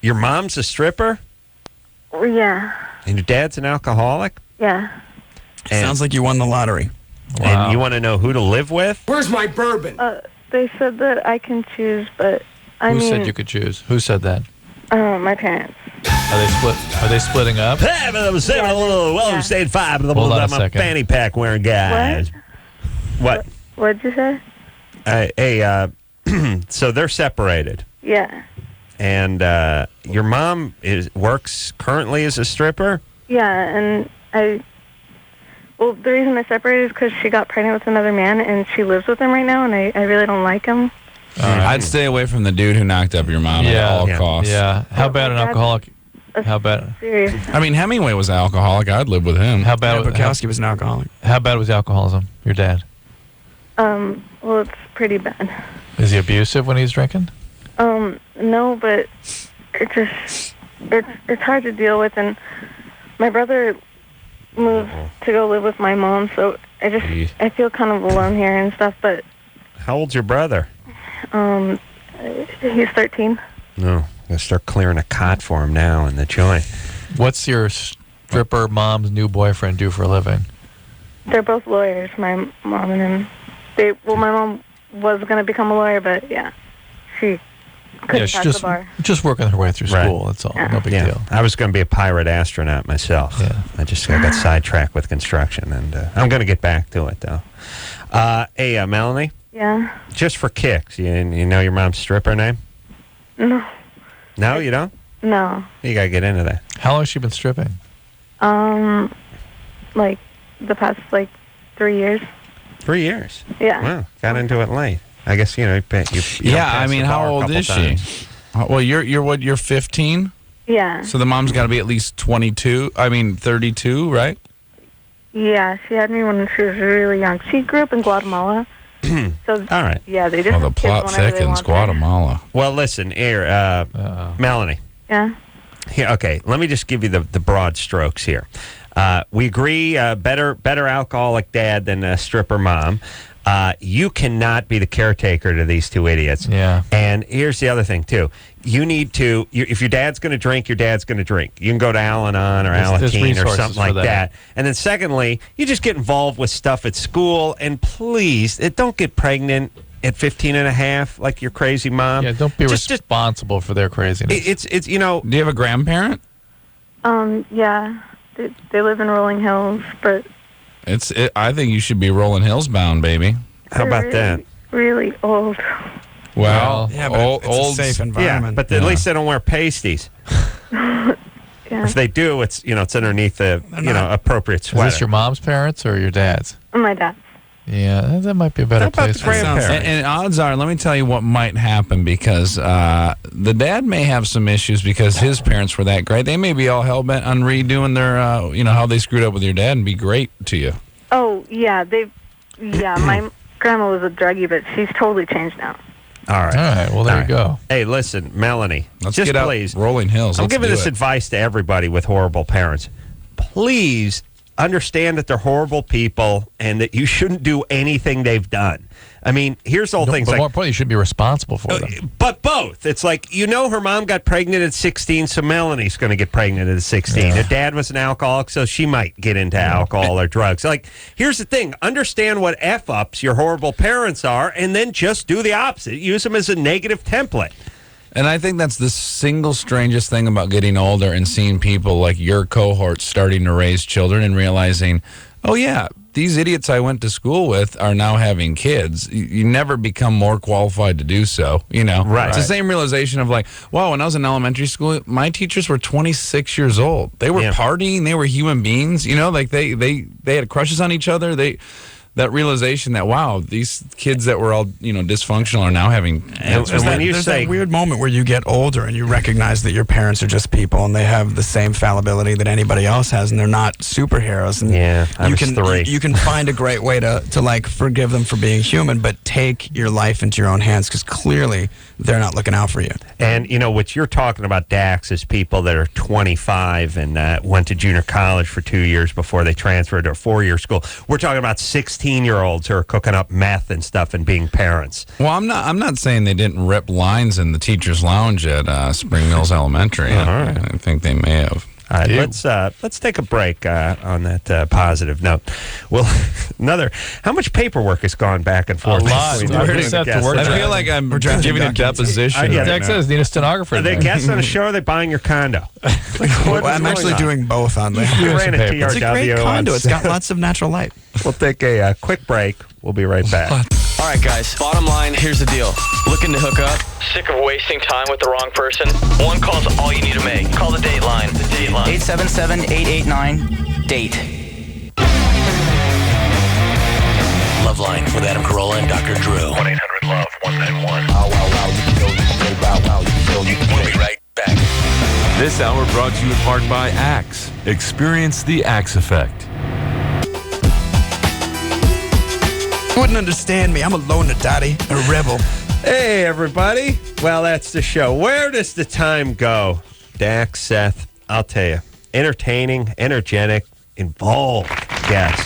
Speaker 5: Your mom's a stripper?
Speaker 19: Yeah.
Speaker 5: And your dad's an alcoholic?
Speaker 19: Yeah.
Speaker 1: Sounds like you won the lottery.
Speaker 5: And you want to know who to live with?
Speaker 20: Where's my bourbon?
Speaker 19: They said that I can choose, but
Speaker 6: Who said you could choose? Who said that?
Speaker 19: my parents.
Speaker 6: Are they splitting up?
Speaker 5: Hey, but I was saying a little State 5 of the
Speaker 6: Hold on a
Speaker 5: I'm a
Speaker 6: second.
Speaker 5: fanny pack wearing guys. What?
Speaker 19: What'd you say?
Speaker 5: So they're separated.
Speaker 19: Yeah.
Speaker 5: And your mom works currently as a stripper?
Speaker 19: Yeah, and well, the reason they separated is because she got pregnant with another man, and she lives with him right now, and I really don't like him.
Speaker 3: I'd stay away from the dude who knocked up your mom at all costs.
Speaker 6: Yeah. How bad an alcoholic? How bad?
Speaker 19: Serious.
Speaker 3: I mean, Hemingway was an alcoholic. I'd live with him.
Speaker 6: How bad?
Speaker 1: Bukowski was an alcoholic.
Speaker 6: How bad was the alcoholism? Your dad?
Speaker 19: Well, it's pretty bad.
Speaker 6: Is he abusive when he's drinking?
Speaker 19: No, but it's hard to deal with, and my brother moved to go live with my mom, so I feel kind of alone here and stuff. But
Speaker 5: How old's your brother?
Speaker 19: he's 13.
Speaker 5: No, I'm going to start clearing a cot for him now in the joint.
Speaker 6: What's your stripper mom's new boyfriend do for a living?
Speaker 19: They're both lawyers, my mom and him. My mom was going to become a lawyer, but she couldn't pass the bar.
Speaker 6: Just working her way through school. That's all. No big deal.
Speaker 5: I was going to be a pirate astronaut myself. Yeah. I got sidetracked with construction, and I'm going to get back to it, though. Hey, Melanie?
Speaker 19: Yeah?
Speaker 5: Just for kicks, you know your mom's stripper name?
Speaker 19: No.
Speaker 5: No, you don't?
Speaker 19: No.
Speaker 5: You got to get into that.
Speaker 6: How long has she been stripping?
Speaker 19: Like the past 3 years.
Speaker 5: 3 years?
Speaker 19: Yeah.
Speaker 5: Wow, got into it late. I guess, you
Speaker 3: I mean, how old is she? Well, you're 15?
Speaker 19: Yeah.
Speaker 3: So the mom's got to be at least 32, right?
Speaker 19: Yeah, she had me when she was really young. She grew up in Guatemala. So,
Speaker 5: all right.
Speaker 19: Yeah, they just
Speaker 3: the plot thickens, Guatemala.
Speaker 5: Well, listen, here, Melanie.
Speaker 19: Yeah?
Speaker 5: Here, okay, let me just give you the broad strokes here. We agree, better alcoholic dad than a stripper mom. You cannot be the caretaker to these two idiots.
Speaker 6: Yeah.
Speaker 5: And here's the other thing, too. You need to, if your dad's going to drink, your dad's going to drink. You can go to Al-Anon or Alateen or something like that. And then secondly, you just get involved with stuff at school. And please, don't get pregnant at 15 and a half like your crazy mom.
Speaker 6: Yeah, don't be responsible for their craziness.
Speaker 5: It's you know.
Speaker 3: Do you have a grandparent?
Speaker 19: Yeah. They live in Rolling Hills, but...
Speaker 3: I think you should be Rolling Hills bound, baby.
Speaker 5: How about that?
Speaker 19: Really old.
Speaker 3: Well,
Speaker 1: yeah, but it's a safe environment.
Speaker 5: Yeah, but at least they don't wear pasties.
Speaker 19: Yeah.
Speaker 5: If they do, it's it's underneath the appropriate sweater.
Speaker 6: Is this your mom's parents or your dad's?
Speaker 19: My dad.
Speaker 6: Yeah, that might be a better place for
Speaker 3: and odds are, let me tell you what might happen, because the dad may have some issues because his parents were that great. They may be all hell-bent on redoing their, how they screwed up with your dad and be great to you.
Speaker 19: Oh, yeah. My grandma was a druggie, but she's totally changed now.
Speaker 5: All right.
Speaker 6: Well, there you go.
Speaker 5: Hey, listen, Melanie.
Speaker 3: Let's
Speaker 5: just
Speaker 3: get out
Speaker 5: please.
Speaker 3: Rolling Hills.
Speaker 5: I'm
Speaker 3: Let's
Speaker 5: giving
Speaker 3: do
Speaker 5: this
Speaker 3: it.
Speaker 5: advice to everybody with horrible parents. Please understand that they're horrible people and that you shouldn't do anything they've done. I mean, here's the whole thing.
Speaker 6: But more importantly, you should be responsible for them.
Speaker 5: But both. It's like, her mom got pregnant at 16, so Melanie's going to get pregnant at 16. Her dad was an alcoholic, so she might get into alcohol or drugs. Like, here's the thing. Understand what F-ups your horrible parents are, and then just do the opposite. Use them as a negative template.
Speaker 3: And I think that's the single strangest thing about getting older and seeing people like your cohort starting to raise children and realizing, oh, yeah, these idiots I went to school with are now having kids. You never become more qualified to do so, Right. It's the same realization of like, wow, when I was in elementary school, my teachers were 26 years old. They were partying. They were human beings, like they had crushes on each other. That realization that, wow, these kids that were all, dysfunctional are now having...
Speaker 1: There's that weird moment where you get older and you recognize that your parents are just people and they have the same fallibility that anybody else has, and they're not superheroes. And you can find a great way to like forgive them for being human, but take your life into your own hands, because clearly they're not looking out for you.
Speaker 5: And, what you're talking about, Dax, is people that are 25 and went to junior college for 2 years before they transferred to a 4-year school. We're talking about 16-year-olds who are cooking up meth and stuff and being parents.
Speaker 3: Well, I'm not saying they didn't rip lines in the teacher's lounge at Spring Mills Elementary. I think they may have.
Speaker 5: All right, let's take a break on that positive note. Well, how much paperwork has gone back and forth?
Speaker 6: A lot.
Speaker 3: I feel like I'm giving a deposition.
Speaker 6: Dax says need a stenographer.
Speaker 5: Are they guests on a show, or are they buying your condo?
Speaker 1: I'm actually doing both on there. It's a great condo. It's got lots of natural light.
Speaker 5: We'll take a quick break. We'll be right back.
Speaker 16: All right, guys. Bottom line, here's the deal. Looking to hook up? Sick of wasting time with the wrong person? One call's all you need to make. Call the date line. The date line.
Speaker 7: 877-889-DATE. LoveLine with Adam Carolla and Dr. Drew.
Speaker 21: 1-800-LOVE-191.
Speaker 7: We'll be right back.
Speaker 20: This hour brought to you in part by Axe. Experience the Axe effect.
Speaker 1: You wouldn't understand me. I'm a loner daddy, a rebel.
Speaker 5: Hey, everybody. Well, that's the show. Where does the time go? Dax, Seth, I'll tell you. Entertaining, energetic, involved guests.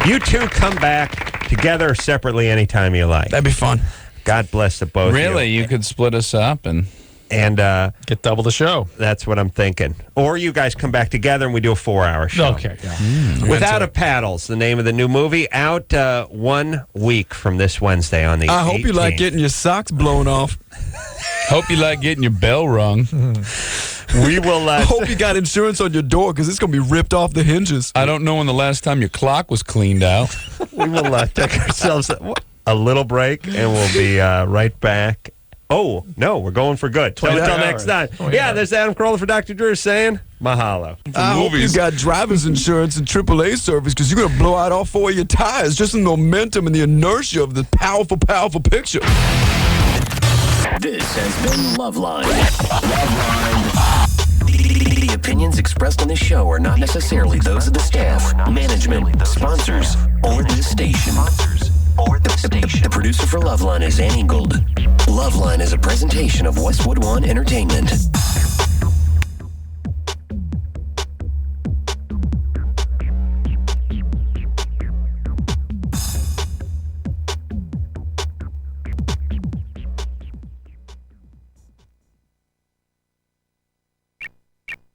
Speaker 5: You two come back together or separately anytime you like.
Speaker 1: That'd be fun.
Speaker 5: God bless the both of you.
Speaker 3: Really? You could split us up and
Speaker 6: get double the show.
Speaker 5: That's what I'm thinking. Or you guys come back together and we do a 4-hour show.
Speaker 6: Okay. Yeah.
Speaker 5: Without a Paddles, the name of the new movie, out 1 week from this Wednesday on the 18th.
Speaker 1: I hope you like getting your socks blown off.
Speaker 3: Hope you like getting your bell rung.
Speaker 5: We will...
Speaker 1: I hope you got insurance on your door, because it's going to be ripped off the hinges.
Speaker 3: I don't know when the last time your clock was cleaned out.
Speaker 5: We will take ourselves a little break, and we'll be right back. Oh, no, we're going for good. So until next time. Yeah, there's Adam Carolla for Dr. Drew saying mahalo.
Speaker 1: I hope you got driver's insurance and AAA service, because you're going to blow out all 4 of your tires, just the momentum and the inertia of the powerful, powerful picture.
Speaker 7: This has been LoveLine. The opinions expressed on this show are not necessarily those of the staff, management, sponsors, or the station. The producer for LoveLine is Annie Gold. LoveLine is a presentation of Westwood One Entertainment.